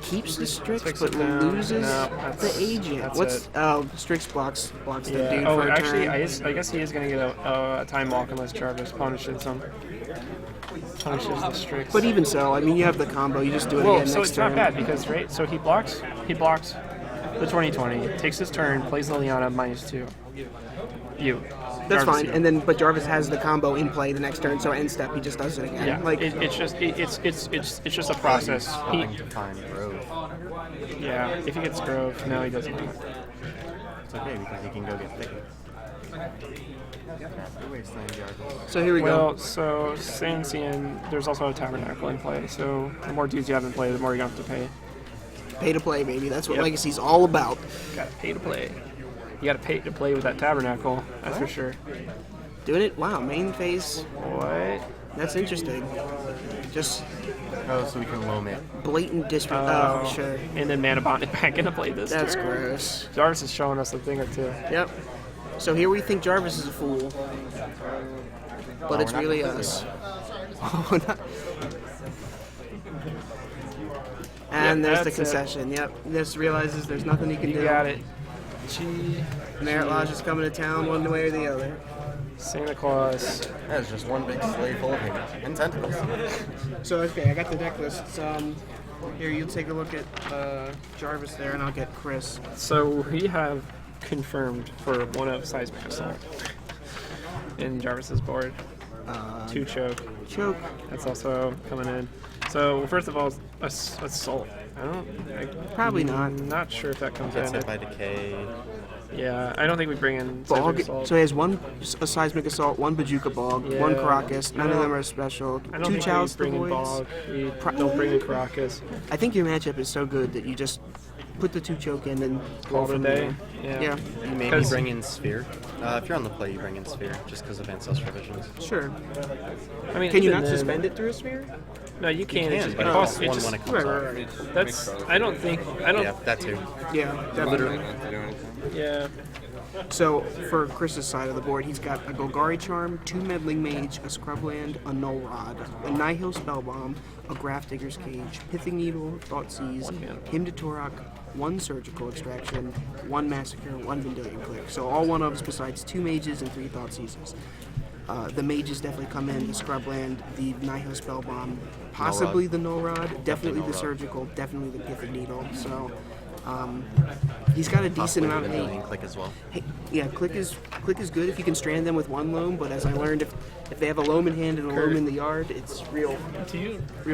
keeps the Strix but loses the agent. Strix blocks the dude for a actually, turn. I guess he is gonna get a time walk unless Jarvis punishes him. Punishes the Strix. But even so, I mean, you have the combo. You just do it again next turn. So it's not bad because so he blocks the 2020, takes his turn, plays Liliana -2. That's Jarvis fine. you. And then, but Jarvis has the combo in play the next turn, so end step he just does it again. Yeah, Like it's just a process. Yeah, if he gets Grove, no, he doesn't. It's okay because he can go get Thicket. So here we go. go. So Sansian, there's also a Tabernacle in play. So the more dudes you have in play, the more you're gonna have to pay. Pay to play, baby. That's what Legacy's all about. Gotta pay to play. You gotta pay to play with that Tabernacle. That's for sure. Doing it? Wow, main phase. What? That's interesting. Just so we can loam it. Blatant disrespect. Oh, sure. And then mana bond it back into play this That's turn. gross. Jarvis is showing us a thing or two. Yep. So here we think Jarvis is a fool, but it's really us. And there's the concession. Yep. Just realizes there's nothing he can do. You got it. Merit Lodge is coming to town one way or the other. Santa Claus. That's just one big sleeve full of him. And tentacles. So, okay, I got the deck lists. Here, you take a look at Jarvis there, and I'll get Chris. So we have confirmed for one of Seismic Assault in Jarvis's board. 2 choke. Choke. That's also coming in. So first of all, Assault. Probably not. Not sure if that comes Gets in. hit by Decay. Yeah, I don't think we bring in Bog. Seismic Assault. So he has a Seismic Assault, 1 Bajuka Bog, 1 Caracas. None of them are special. I don't 2 think Chalice we bring in Voids. Bog. We don't bring in Caracas. I think your matchup is so good that you just put the 2 choke in and Call it a day. Yeah. You maybe bring in Sphere. If you're on the play, you bring in Sphere, just because of Ancestral Visions. Sure. I mean, can you even not then- suspend it through a sphere? No, you can. can, It just but costs it costs 1 when it comes off. Right. That's. I don't. Yeah, that too. Yeah, definitely. Yeah. So for Chris's side of the board, he's got a Golgari Charm, 2 Meddling Mage, a Scrubland, a Null Rod, a Nihil Spellbomb, a Graft Digger's Cage, Pithing Needle, Thoughtseize, Hymn to Torok, 1 Surgical Extraction, 1 Massacre, 1 Vendilion Click. So all one ofs besides 2 Mages and 3 Thoughtseizes. The Mages definitely come in, the Scrubland, the Nihil Spellbomb, possibly the Null Rod, definitely the Surgical, definitely the Pithing Needle. So He's got a decent amount of Possibly hate. Click as well. Hey, yeah, click is good if you can strand them with one loam. But as I learned, if they have a loam in hand and a loam in the yard, it's real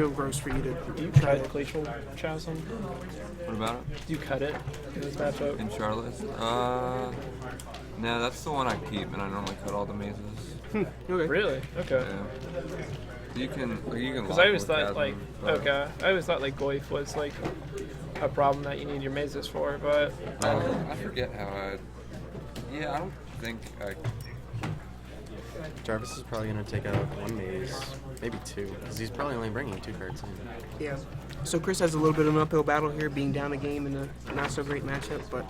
gross for you to Do you try cut to. glacial chasm? What about it? Do you cut it in this matchup? In Shardless? No, that's the one I keep, and I normally cut all the mazes. Okay. Really? Okay. Yeah. You can Because lock I always with thought chasm, like but- okay, I always thought like Goif was like a problem that you need your mazes for, but I forget how I don't think I. Jarvis is probably going to take out one maze, maybe two, because he's probably only bringing 2 cards in. Yeah. So Chris has a little bit of an uphill battle here, being down a game in a not so great matchup, but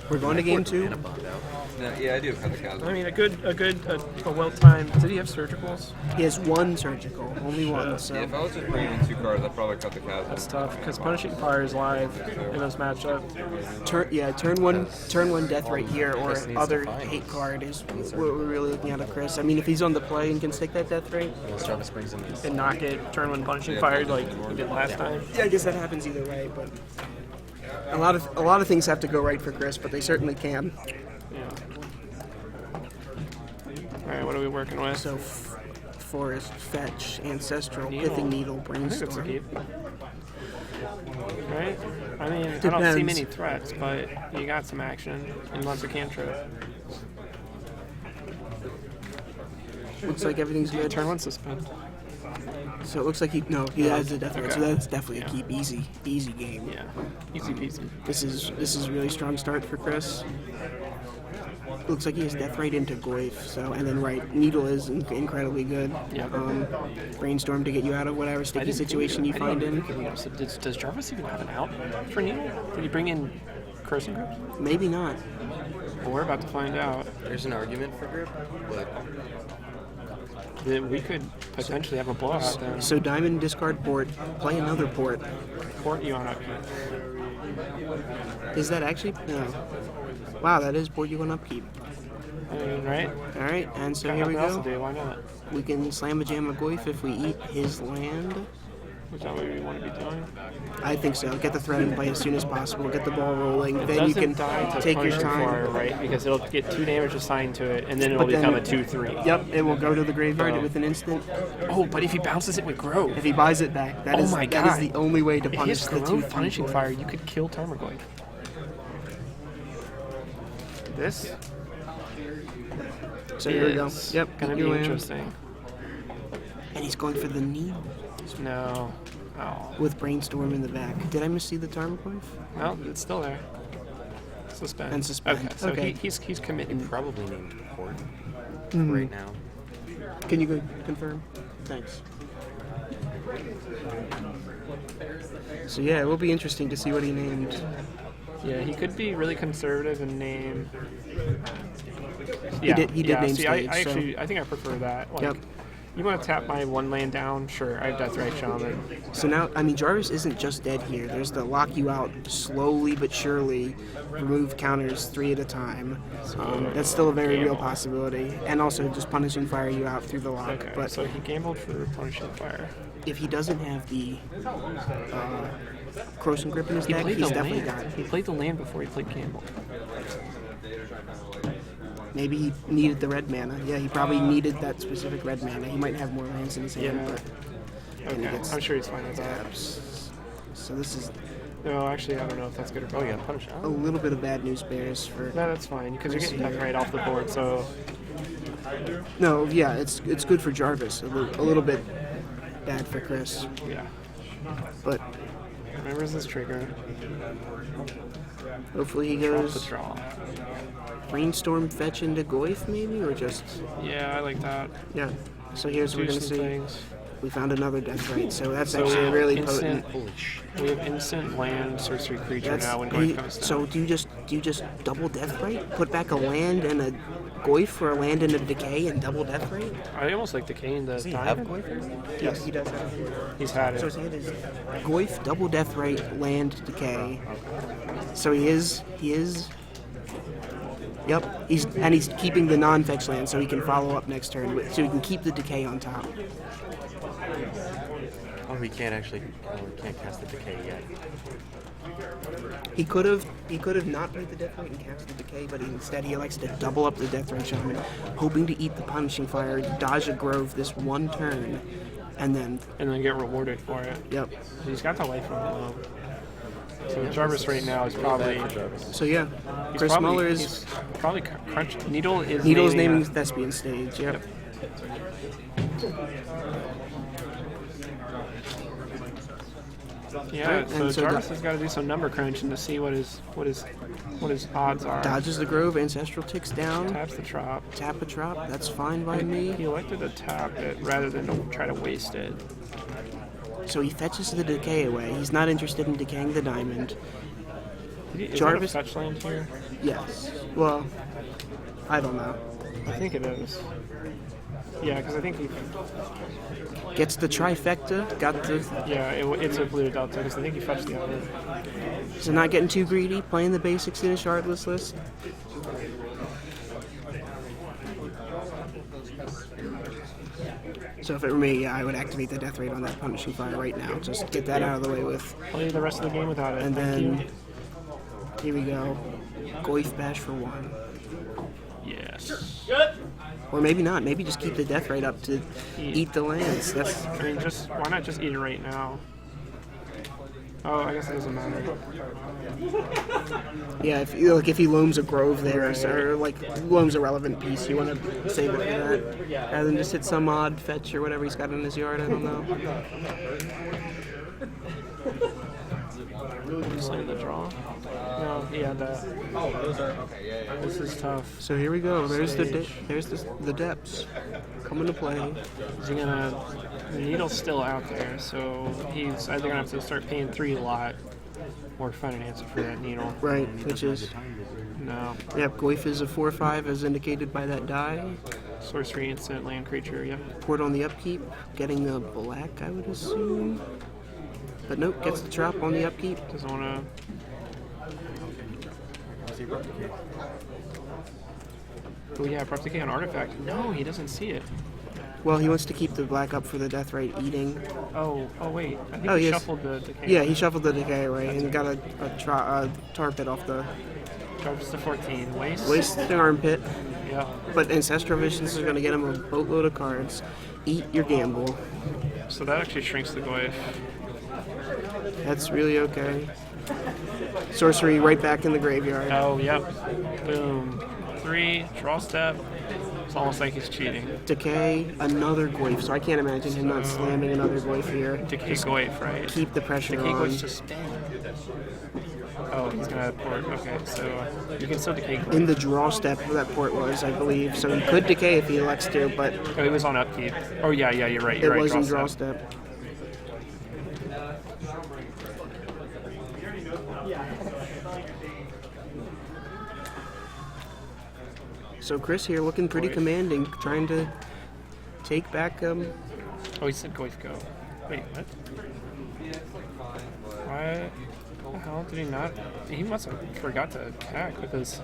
we're going to game 2. No, yeah, I do cut the chasm. I mean a well timed. Did he have surgicals? He has one surgical, only one. So Yeah, if I was just bringing in 2 cards, I'd probably cut the chasm. That's tough because punishing fire is live in this matchup. turn one death right here, or Chris needs to other find hate card is what we're really looking at. Chris, I mean, if he's on the play and can stick that death rate Unless Jarvis brings in And not get turn one punishing fire like we did last time. yeah, I guess that happens either way. But a lot of things have to go right for Chris, but they certainly can. Yeah. All right, what are we working with? So, Forest, Fetch, Ancestral, Needle. Pithing Needle, I think it's a Brainstorm. keep. Right? I mean, I don't see Depends. many threats, but you got some action and lots of cantrip. Looks like everything's good. Turn one suspend. So it looks like he has the death rate. So Okay. that's definitely a keep. Easy game. Yeah, easy peasy. This is a really strong start for Chris. Looks like he has death rate into Goif, so and then Needle is incredibly good. Yeah. Brainstorm to get you out of whatever sticky situation you find in. So does Jarvis even have an out for Needle? Did he bring in cursing groups? Maybe not. Well, we're about to find out. There's an argument for grip, but That we could potentially have a blowout then. So Diamond discard port, play another port. Port you on upkeep. Is that actually no? Wow, that is port you on upkeep. I mean, right? All right, and so Got here we nothing else go. to do, why not? We can slam a jam a Goif if we eat his land. Is that what we want to be doing? I think so. Get the threat in play as soon as possible. Get the ball rolling. It Then you doesn't can die to take your punishing time. fire, right? Because it'll get 2 damage assigned to it, and then it'll But then- become a 2/3. Yep, it will go to the graveyard Oh. with an instant. Oh, but if he bounces it with Grove. If he buys it back, that Oh is my that is God. the only way to If he punish has the Grove 2/3 punishing board. fire, you could kill Tarmogoyf. This So here we go. is Yep, gonna get be your land. interesting. And he's going for the knee No. Oh. with Brainstorm in the back. Did I miss see the Tarmogoyf? No, it's still there. Suspend. And suspend. Okay, so Okay. he's committing. probably need port Mhm. right now. Can you go confirm? Thanks. So yeah, it will be interesting to see what he named. Yeah, he could be really conservative and name. He did name see, Stage, I so- actually I think I prefer that. Like, Yep. You want to tap my 1 land down? Sure, I have Deathrite Shaman. So now, I mean, Jarvis isn't just dead here. There's the lock you out slowly but surely, remove counters 3 at a time. That's still a very real possibility. And also just punishing fire you out through the lock. Okay, But so he gambled for punishing fire. if he doesn't have the Crossing Grip in his He deck, played he's the definitely land. got it. He played the land before he played gamble. Maybe he needed the red mana. Yeah, he probably needed that specific red mana. He might have more lands in his hand, Yeah. but then he Okay, gets I'm sure he's fine with that. taps. So this is No, actually, I don't know if that's good or bad. Oh yeah, punish. a little bit of bad news bears for. No, that's fine because you're getting Deathrite off the board. So No, yeah, it's good for Jarvis. A little bit bad for Chris. yeah. But Remembers this trigger. hopefully he Drop goes the draw. Brainstorm Fetch into Goif maybe, or just Yeah, I like that. yeah. So here's what we're Do gonna some see. things. We found another death rate, so that's So actually we have really instant- potent. We have instant land sorcery creature That's, now when Goif comes down. so do you just double death rate? Put back a land and a Goif for a land and a decay and double death rate? I almost like decaying the diamond. Yes, he does have it. He's had it. So his hand is Goif, double death rate, land, decay. So he is Yep, he's keeping the non-fetch land so he can follow up next turn, so he can keep the decay on top. Oh, he can't actually. Oh, he can't cast the decay yet. He could have not played the Death Rate and cast the decay, but instead he elects to double up the Death Rate Shaman, hoping to eat the Punishing Fire, dodge a Grove this one turn, and then get rewarded for it. Yep. He's got the life from below. So Jarvis right now is probably. So yeah, Chris Muller is probably crunch. Needle is naming Thespian Stage. Yep. Yeah, so Jarvis has got to do some number crunching to see what his odds are. Dodges the Grove, Ancestral ticks down. Taps the Trop. Tap a Trop, that's fine by me. He elected to tap it rather than to try to waste it. So he fetches the decay away. He's not interested in decaying the diamond. Is Jarvis that a fetch land here? Yes. Well, I don't know. I think it is. Yeah, because I think he gets the trifecta. Got the. Yeah, it's a blue delta because I think he fetched the other. So not getting too greedy, playing the basics in a Shardless list. So if it were me, yeah, I would activate the Death Rate on that Punishing Fire right now. Just get that out of the way with. Play the rest of the game without it. And then here we go. Goif Bash for 1. Yes. Or maybe not. Maybe just keep the Death Rate up to eat the lands. That's. I mean, why not just eat it right now? Oh, I guess it doesn't matter. Yeah, if he loams a Grove there, or like loams a relevant piece, you want to save it for that, rather than just hit some odd fetch or whatever he's got in his yard. I don't know. Slay the draw. No, he had that. Oh, those are okay. Yeah. This is tough. So here we go. There's the depths coming to play. Is he gonna? The needle's still out there, so he's either gonna have to start paying 3 a lot, or find an answer for that needle. Right, which is no. Yep, Goif is a 4/5 as indicated by that die. Sorcery, instant, land creature. Yep. Port on the upkeep, getting the black, I would assume. But nope, gets the Trop on the upkeep. Doesn't want to. Oh yeah, Replicate on Artifact. No, he doesn't see it. Well, he wants to keep the black up for the Death Rate eating. Oh wait. I think he shuffled the decay. Yeah, he shuffled the decay away and got a tar pit off the. Jarvis to 14. Waste the armpit. Yeah. But Ancestral Visions is going to get him a boatload of cards. Eat your gamble. So that actually shrinks the Goif. That's really okay. Sorcery right back in the graveyard. Oh, yep. Boom. 3, draw step. It's almost like he's cheating. Decay, another Goif. So I can't imagine him not slamming another Goif here. Decay Goif, right? Keep the pressure Decay on. Goif to spin. Oh, he's going to port. Okay, so you can still Decay Goif. In the draw step where that port was, I believe. So he could decay if he elects to, but... Oh, he was on upkeep. Oh, yeah, you're right. It was in draw step. So Chris here looking pretty commanding, trying to take back. Oh, he said Goif go. Wait, what? Why? The hell did he not? He must have forgot to attack with his.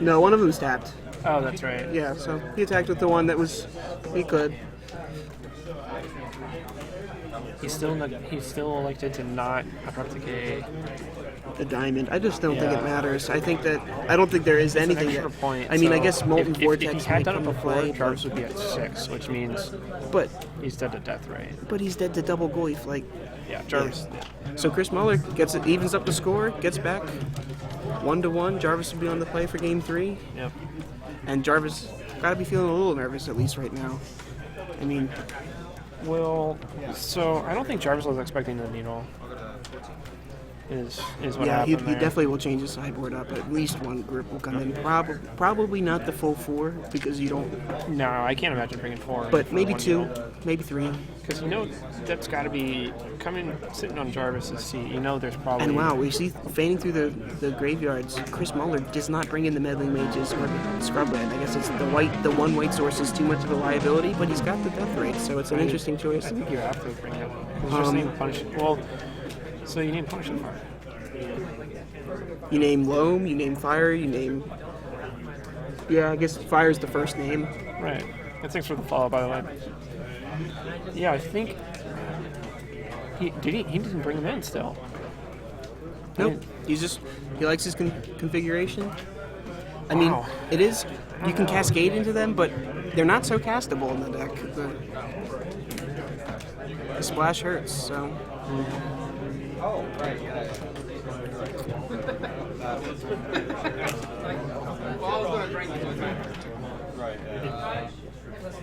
No, one of them's tapped. Oh, that's right. Yeah, so he attacked with the one that was. He could. He's still elected to not abrupt decay. The diamond. I just don't think it matters. I don't think there is it's anything. An extra point. I mean, so I guess Molten Vortex. If he had done it before, play, Jarvis would be at 6, which means. But he's dead to death, right? But he's dead to double Goif, like. Yeah, Jarvis. Yeah. So Chris Muller gets it, evens up the score, gets back 1-1. Jarvis will be on the play for Game 3. Yep. And Jarvis got to be feeling a little nervous at least right now. I mean. Well, so I don't think Jarvis was expecting the needle. Is what happened. Yeah, he definitely will change his sideboard up. At least one group will come in. Probably not the full 4 because you don't. No, I can't imagine bringing 4. But maybe 2, deal. maybe 3. Because that's got to be sitting on Jarvis's seat. There's probably. And wow, we see feigning through the graveyards. Chris Muller does not bring in the meddling mages or the scrubland. I guess it's the one white source is too much of a liability, but he's got the death rate, so it's an interesting choice. I think you have to bring it. Just name punish. Well. So you name Punishing Fire. You name Loam, you name Fire, you name Yeah, I guess Fire's the first name. Right. And thanks for the follow, by the way. Yeah, I think he didn't bring him in still. Nope. He likes his configuration. I mean, it is. You can cascade into them, but they're not so castable in the deck. The splash hurts. So. Oh, right.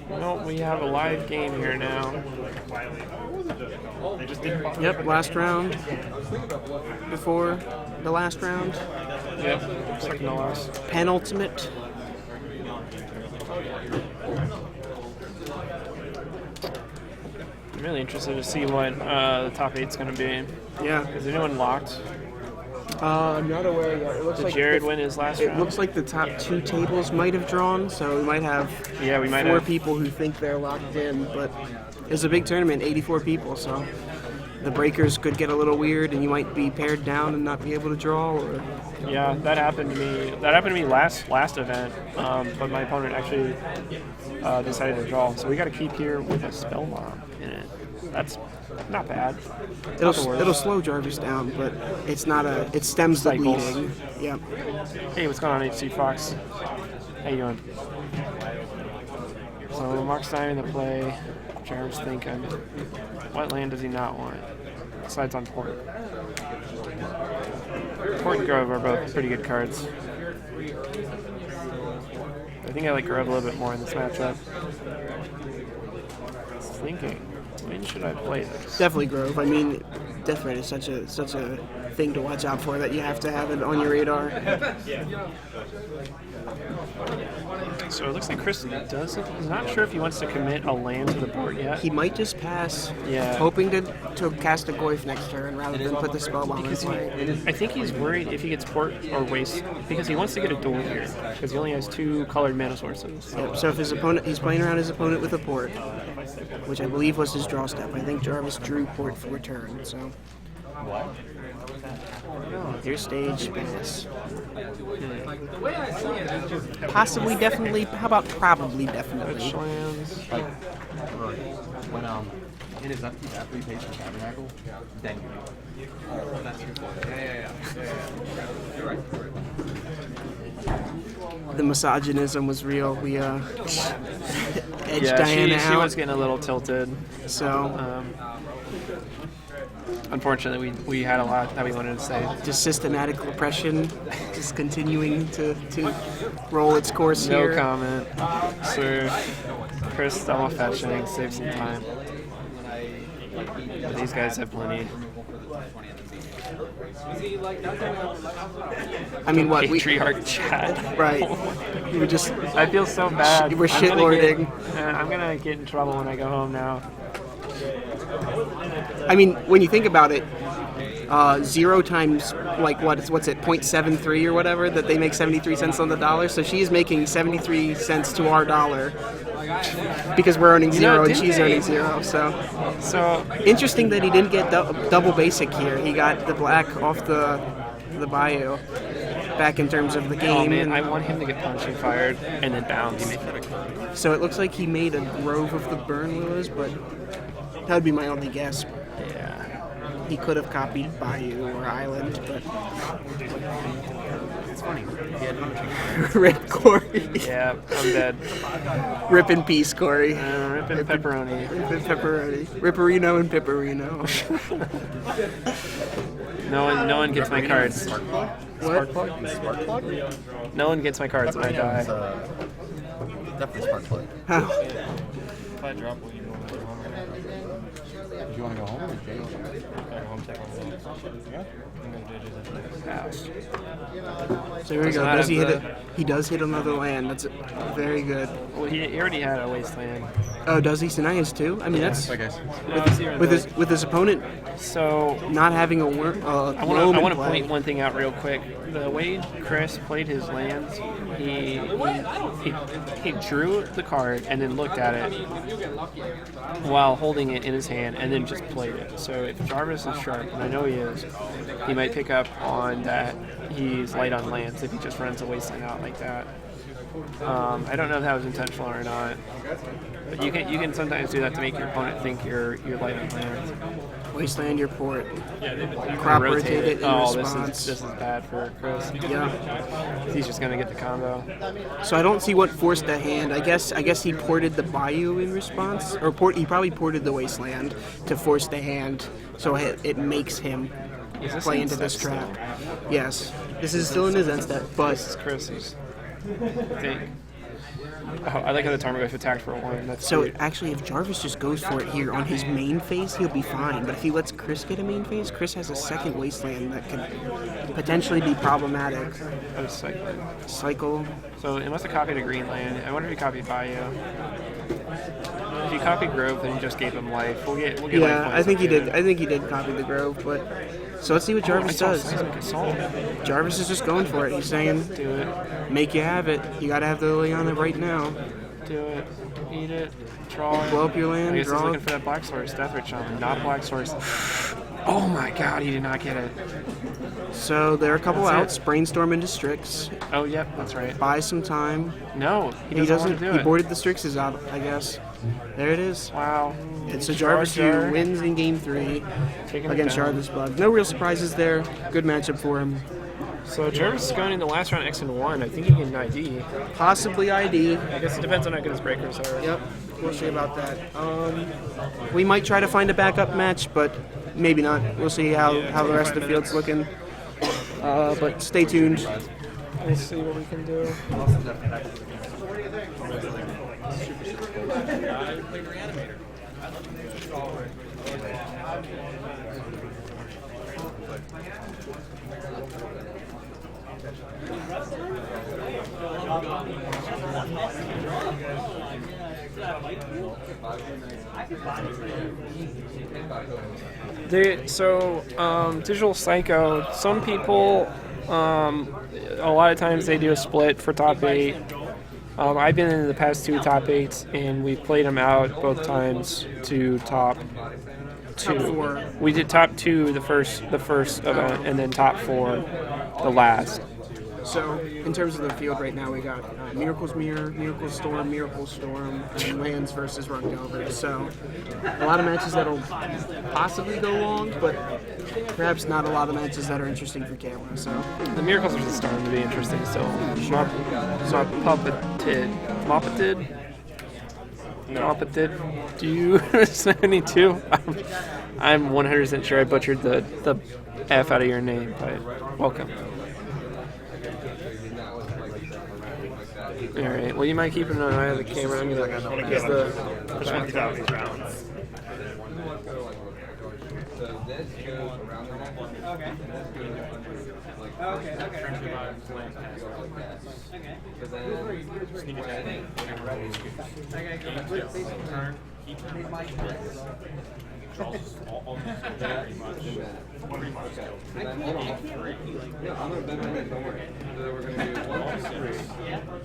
Well, we have a live game here now. Yep, last round. Before the last round. Yep, second to last. Penultimate. I'm really interested to see what the top 8's going to be. Yeah. Is anyone locked? I'm not aware yet. It looks Did like Jared win his last round? It looks like the top 2 tables might have drawn, so we might have 4 people who think they're locked in, but it's a big tournament, 84 people, so the breakers could get a little weird and you might be paired down and not be able to draw. Or... Yeah, that happened to me. That happened to me last event, but my opponent actually decided to draw. So we got to keep here with a spell bomb in it. That's not bad. It'll slow Jarvis down, but it's not a. It stems the bleeding. Yep. Hey, what's going on, HC Fox? How you doing? So Mark's diving to play. Jarvis thinking, what land does he not want? Decides on Port. Port and Grove are both pretty good cards. I think I like Grove a little bit more in this matchup. I was thinking, when should I play this? Definitely Grove. I mean, Death Red is such a thing to watch out for that you have to have it on your radar. So it looks like Chris doesn't. He's not sure if he wants to commit a land to the board yet. He might just pass, yeah, hoping to cast a Goyf next turn rather than put the spell bomb in play. I think he's worried if he gets Port or Waste because he wants to get a duel here because he only has 2 colored mana sources. Yep, so if his opponent, he's playing around his opponent with a Port, which I believe was his draw step. I think Jarvis drew Port for turn, so. What? Here's stage pass. Possibly, definitely. How about probably, definitely? When in his upkeep after he pays for Tabernacle, then that's your point. Yeah. You're right. The misogynism was real. We edged Diana out. She was getting a little tilted. So. Unfortunately, we had a lot that we wanted to say. Just systematic repression, just continuing to roll its course here. No comment. So, Chris double fetching, save some time. These guys have plenty. I mean, what? Patriarch chat. Right. We were just. I feel so bad. We're shitlording. I'm gonna get in trouble when I go home now. I mean, when you think about it, 0 times, like, what's it, 0.73 or whatever, that they make 73 cents on the dollar. So she's making 73 cents to our dollar because we're earning 0 and she's earning 0. So interesting that he didn't get double basic here. He got the black off the bayou back in terms of the game. Oh man, I want him to get punching fired and then bounce. So it looks like he made a Grove of the Burn Willows, but that would be my only guess. Yeah. He could have copied Bayou or Island, but... It's funny. He had Rip Corey. Yeah, I'm dead. Rip in peace, Corey. Rip in pepperoni. Rip in pepperoni. Ripperino and Pipperino. No one gets my cards. What? Spark plug? No one gets my cards and I die. Definitely spark plug. How? If I drop, will you go home right now? Do you want to go home or jail? Go home, take one. Yeah? I'm going to do this. So here we go. Does he hit it? He does hit another land. That's very good. Well, he already had a wasteland. Oh, does he? So now he has 2? I mean, that's... I guess. With his opponent So not having a worm. I want to point one thing out real quick. The way Chris played his lands, he drew the card and then looked at it while holding it in his hand and then just played it. So if Jarvis is sharp, and I know he is, he might pick up on that he's light on lands if he just runs a wasteland out like that. I don't know if that was intentional or not. But you can sometimes do that to make your opponent think you're light on lands. Wasteland your port. Crop rotate it in response. This is bad for Chris. Yeah. He's just gonna get the combo. So I don't see what forced the hand. I guess he ported the Bayou in response, or he probably ported the Wasteland to force the hand, so it makes him play into this trap. Yes, this is still in his end step, but this is Chris's. I think. Oh, I like how the Tarmogoyf attacked for a 1. That's so sweet. actually, if Jarvis just goes for it here on his main phase, he'll be fine. But if he lets Chris get a main phase, Chris has a second Wasteland that could potentially be problematic. Oh, Cycle. So it must have copied a green land. I wonder if he copied Bayou. If he copied Grove, then he just gave him life. We'll get life Yeah, points I think he if did. I think he did copy the Grove, but so let's see what Jarvis does. Jarvis is just going for it. He's saying, "Do it. Make you have it. You gotta have the Liliana right now. Do it. Eat it. Draw it. Blow up your land. I guess Draw he's looking it. for that Black Source. Deathwitch Shaman, not Black Source. Oh my God, he did not get it. So there are a couple That's outs. it. Brainstorm into Strix. Oh, yep, that's right. Buy some time. No, he doesn't want to do He it. boarded the Strixes out, I guess. There it is. Wow. And so Jarvis here wins in Game 3 Taking it against down. Shardless Bug. No real surprises there. Good matchup for him. So Jarvis is going in the last round X and 1. I think he can ID. Possibly ID. I guess it depends on how good his breakers are. Yep. We'll see about that. We might try to find a backup match, but maybe not. We'll see how the rest of the field's looking. But stay tuned. We'll see what we can do. Digital Psycho, some people, a lot of times they do a split for top 8. I've been in the past 2 top 8s, and we've played them out both times to top 2. Top 4. We did top 2 the first event, and then top 4 the last. So, in terms of the field right now, we got Miracle's Mirror, Miracle Storm, and Lands versus Rug Delver. So, a lot of matches that'll possibly go long, but perhaps not a lot of matches that are interesting for camera. So, the Miracles versus Storm to be interesting still. Moppeted? Moppeted? Do you 72? I'm 100% sure I butchered the F out of your name, but welcome. Alright, well, you might keep an eye on the camera. I'm going to use the rounds.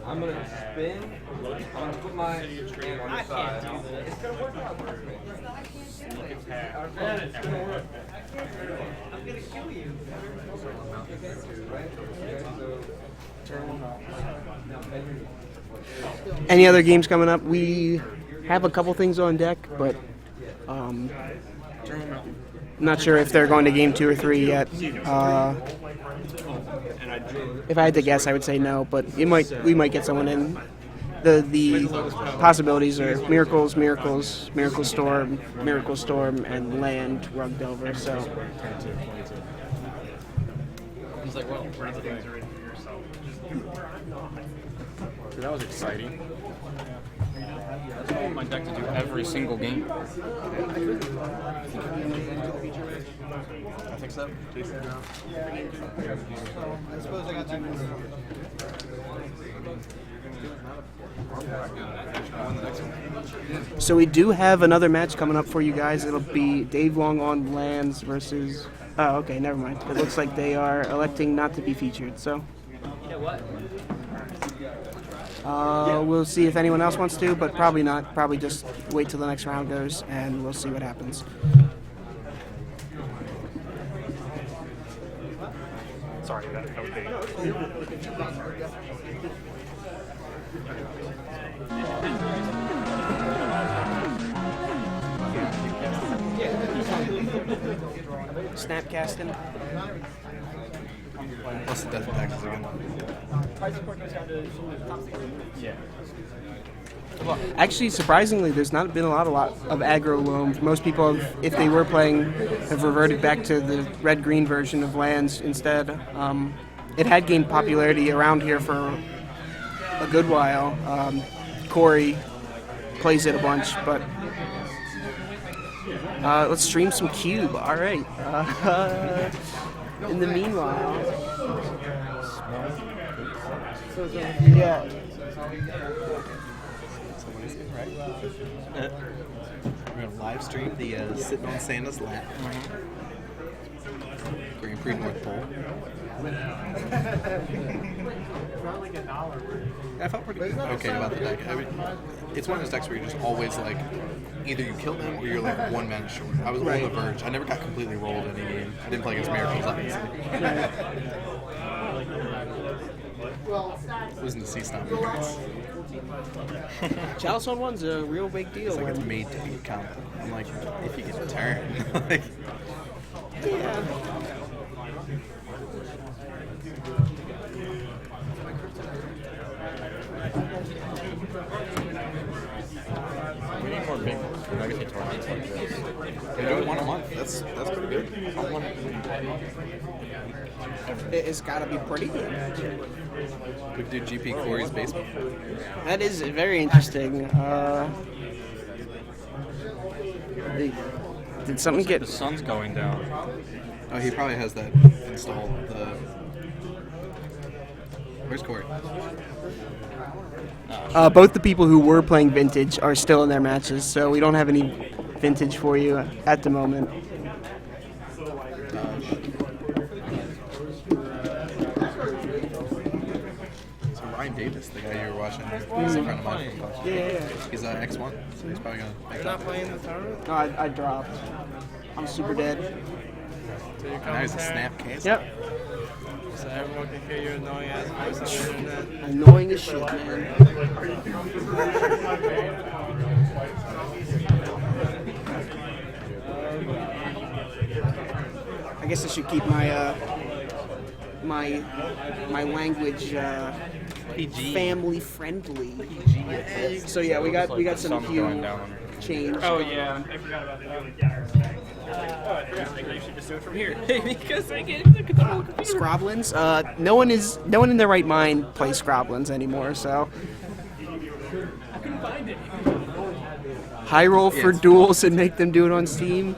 I'm gonna spin. I'm gonna put my hand on the side. It's gonna work out for me. I'm gonna kill you. any other games coming up? We have a couple things on deck, but not sure if they're going to Game 2 or 3 yet. If I had to guess, I would say no, but we might get someone in. The possibilities are Miracle Storm, and Land, Rug Delver. So He's like, well, where the things are in here, so. That was exciting. I want my deck to do every single game. I think so. I suppose I got 2 minutes. So we do have another match coming up for you guys. It'll be Dave Long on Lands versus... Oh, okay, never mind. It looks like they are electing not to be featured, so... You know what? We'll see if anyone else wants to, but probably not. Probably just wait till the next round goes, and we'll see what happens. Sorry, that was big. Snapcasting. Plus the death taxes again. Actually, surprisingly, there's not been a lot of aggro loam. Most people, if they were playing, have reverted back to the red-green version of lands instead. It had gained popularity around here for a good while. Corey plays it a bunch, but let's stream some Cube. All right. In the meanwhile, yeah. We're gonna live stream the sitting on Santa's lap. Grand Prix North Pole. I felt pretty okay about the deck. I mean, it's one of those decks where you're just always like, either you kill them or you're like one mana short. I was on the verge. I never got completely rolled any game. I didn't play against Miracles, obviously. Losing to Sea Stompy cards. Chalice on one's a real big deal. It's like it's made to be a combo. I'm like, if you get a turn, like, yeah. We need more big legacy tournaments like this. they do it one a month. That's pretty good. It's got to be pretty good. We do GP Corey's basement. That is very interesting. Did something get... The sun's going down. Oh, he probably has that installed. Where's Corey? Both the people who were playing Vintage are still in their matches, so we don't have any Vintage for you at the moment. So Ryan Davis, the guy you were watching, he's a friend of mine from college. Yeah. He's X1, so he's probably gonna make it. Not playing the tournament? No, I dropped. I'm super dead. So you're Now coming he's a here? snap case. Yep. So everyone can hear your annoying ass voice on the internet. Annoying as shit, man. I guess I should keep my my language family friendly. So yeah, we got some cue change. Oh yeah, I forgot about that. I think you should just do it from here because I can't control the computer. Scroblins. No one in their right mind plays Scroblins anymore. So I couldn't find it. high roll for duels and make them do it on stream.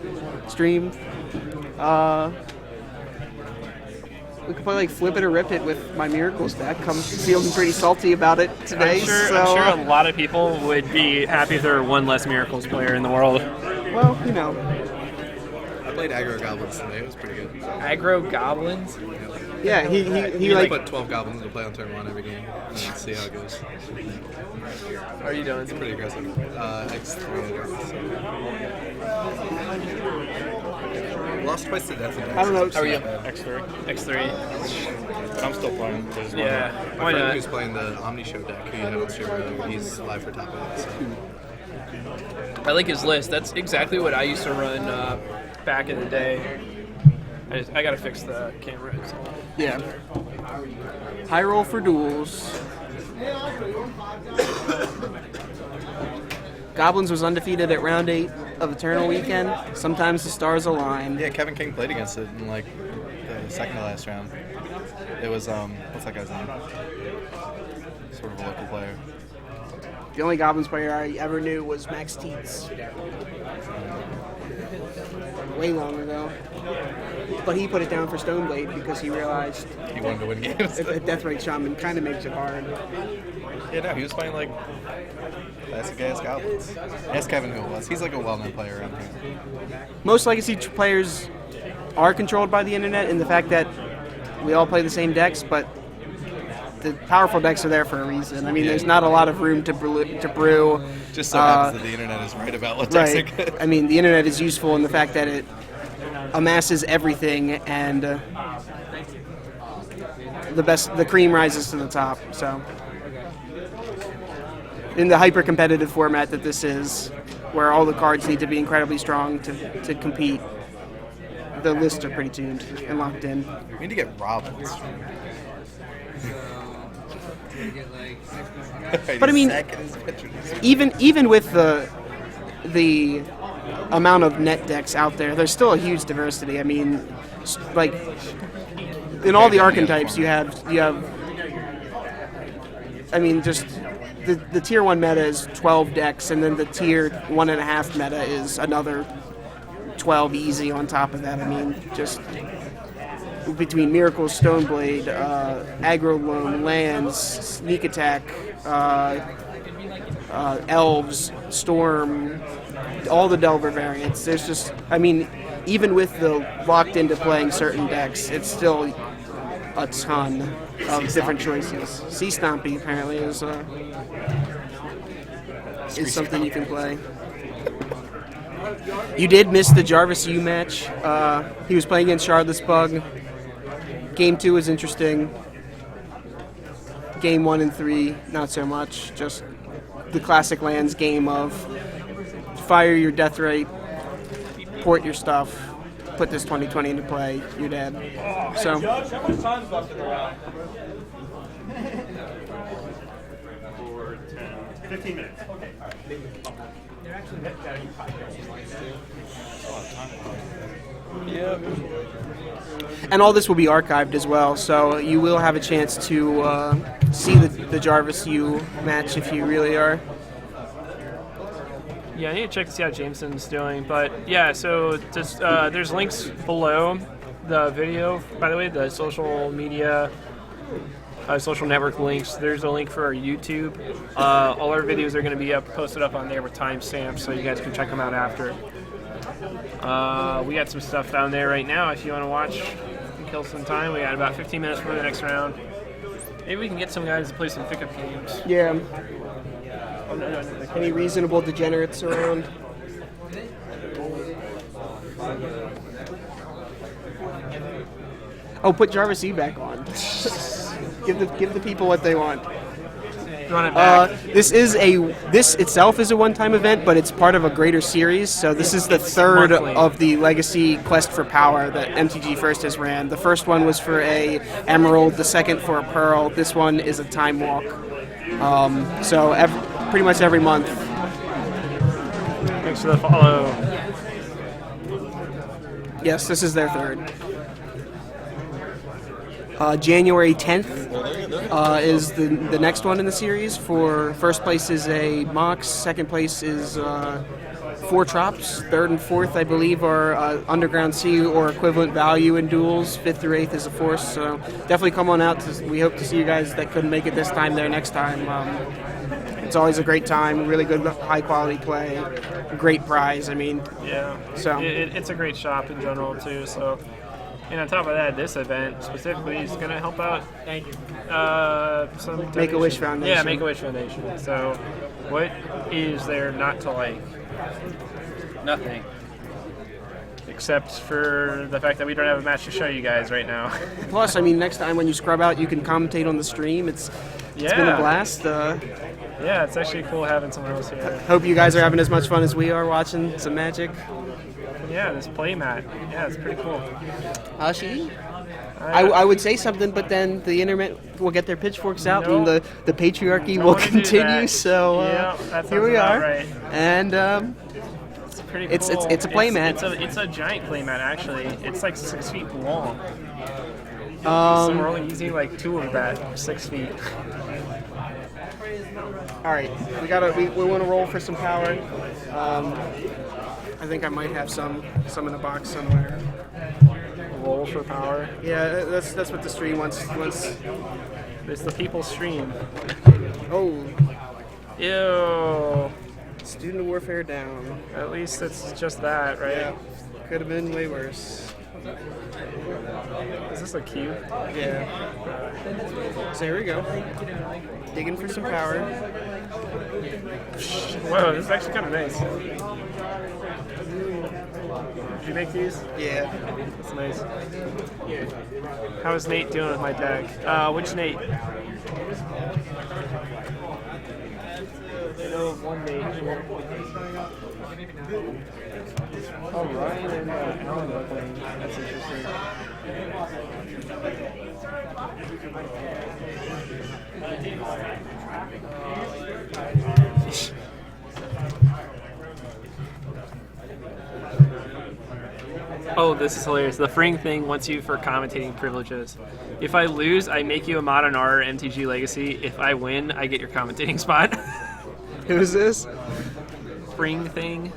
We could play like Flip It or Rip It with my Miracles deck. I'm feeling pretty salty about it today. I'm sure a lot of people would be happy if there were one less Miracles player in the world. Well, you know. I played Aggro Goblins today. It was pretty good. Aggro Goblins? Yeah, he like put 12 goblins to play on turn 1 every game and then see how it goes. How are you doing? It's pretty aggressive. X3. Lost twice to death. I don't know. How are you? X3. X3. I'm still playing. Yeah. My Why friend not? who's playing the Omni Show deck, who you had on stream earlier, he's live for top of it. So. I like his list. That's exactly what I used to run back in the day. I gotta fix the camera. So. Yeah. High roll for duels. Goblins was undefeated at round 8 of Eternal Weekend. Sometimes the stars align. Yeah, Kevin King played against it in like the second to last round. It was what's that guy's name? Sort of a local player. The only Goblins player I ever knew was Max Teets. Way long ago. But he put it down for Stoneblade because he realized He wanted to win games. a Deathrite Shaman kind of makes it hard. Yeah, no, he was playing like classic ass Goblins. Ask Kevin who it was. He's like a well-known player around here. Most Legacy players are controlled by the internet in the fact that we all play the same decks, but the powerful decks are there for a reason. I mean, there's not a lot of room to brew. Just so happens that the internet is right about what decks are good. I mean, the internet is useful in the fact that it amasses everything, and the cream rises to the top. So in the hyper-competitive format that this is, where all the cards need to be incredibly strong to compete, the lists are pretty tuned and locked in. We need to get robbed in this stream. But I mean, even with the amount of net decks out there, there's still a huge diversity. I mean, like in all the archetypes, you have. I mean, just the tier 1 meta is 12 decks, and then the tier 1.5 meta is another 12 easy on top of that. I mean, just between Miracle, Stoneblade, Aggro Loam, Lands, Sneak Attack, Elves, Storm, all the Delver variants. There's just, I mean, even with the locked into playing certain decks, it's still a ton of different choices. Sea Stompy apparently is something you can play. You did miss the Jarvis U match. He was playing against Shardless Bug. Game 2 was interesting. Game 1 and 3, not so much. Just the classic lands game of fire your death rate, port your stuff, put this 2020 into play, you're dead. So. Judge, how much time's left in the round? 4, 10, 15 minutes. Okay. Yeah. And all this will be archived as well, so you will have a chance to see the Jarvis U match if you really are. Yeah, I need to check to see how Jameson's doing. But yeah, so just there's links below the video. By the way, the social media, social network links. There's a link for our YouTube. All our videos are going to be posted up on there with timestamps, so you guys can check them out after. We got some stuff down there right now if you want to watch and kill some time. We got about 15 minutes for the next round. Maybe we can get some guys to play some pickup games. Yeah. Any reasonable degenerates around? Oh, put Jarvis E back on. give the people what they want. Run it back. This itself is a one-time event, but it's part of a greater series. So this is the third of the Legacy Quest for Power that MTG First has ran. The first one was for a Emerald, the second for a Pearl. This one is a Time Walk. So pretty much every month. Thanks for the follow. Yes, this is their third. January 10th is the next one in the series. For first place is a Mox, second place is 4 Trops, third and fourth I believe are Underground Sea or equivalent value in duels, 5th through 8th is a Force. So definitely come on out. We hope to see you guys that couldn't make it this time there next time. It's always a great time, really good high quality play, great prize. I mean, yeah. So it's a great shop in general too. So. And on top of that, this event specifically is going to help out some Make-A-Wish Foundation. Yeah, Make-A-Wish Foundation. So what is there not to like? Nothing. Except for the fact that we don't have a match to show you guys right now. Plus, I mean, next time when you scrub out, you can commentate on the stream. It's been a blast. Yeah, it's actually cool having someone else here. Hope you guys are having as much fun as we are watching some Magic. Yeah, this playmat. Yeah, it's pretty cool. Ashi? I would say something, but then the internet will get their pitchforks out and the patriarchy will continue. So here we are. Right. And it's pretty cool. It's a playmat. It's a giant playmat, actually. It's like 6 feet long. So we're only using like 2 of that, 6 feet. All right, we want to roll for some power. I think I might have some in the box somewhere. Roll for power. Yeah, that's what the stream wants. It's the people's stream. Oh. Ew. Student warfare down. At least it's just that, right? Yeah. Could have been way worse. Is this a cube? Yeah. So here we go. Digging for some power. Whoa, this is actually kind of nice. Did you make these? Yeah. That's nice. How's Nate doing with my deck? Which Nate? know of one major. Oh, Ryan and Alan are playing. That's interesting. Oh, this is hilarious. The Fring thing wants you for commentating privileges. If I lose, I make you a mod on our MTG Legacy. If I win, I get your commentating spot. Who's this? Fring thing.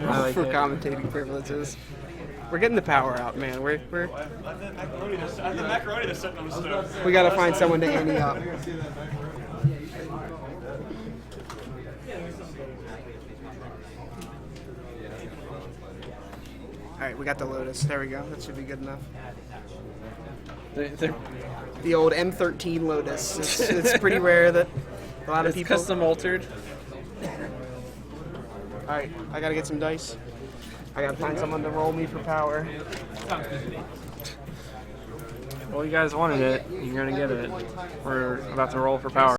I like For it. commentating privileges. We're getting the power out, man. We're macaroni that's sitting on the stove. we gotta find someone to ante up. Alright, we got the Lotus. There we go. That should be good enough. The old M13 Lotus. It's pretty rare that a lot of people... custom altered. Alright, I gotta get some dice. I gotta find someone to roll me for power. Well, you guys wanted it. You're gonna get it. We're about to roll for power.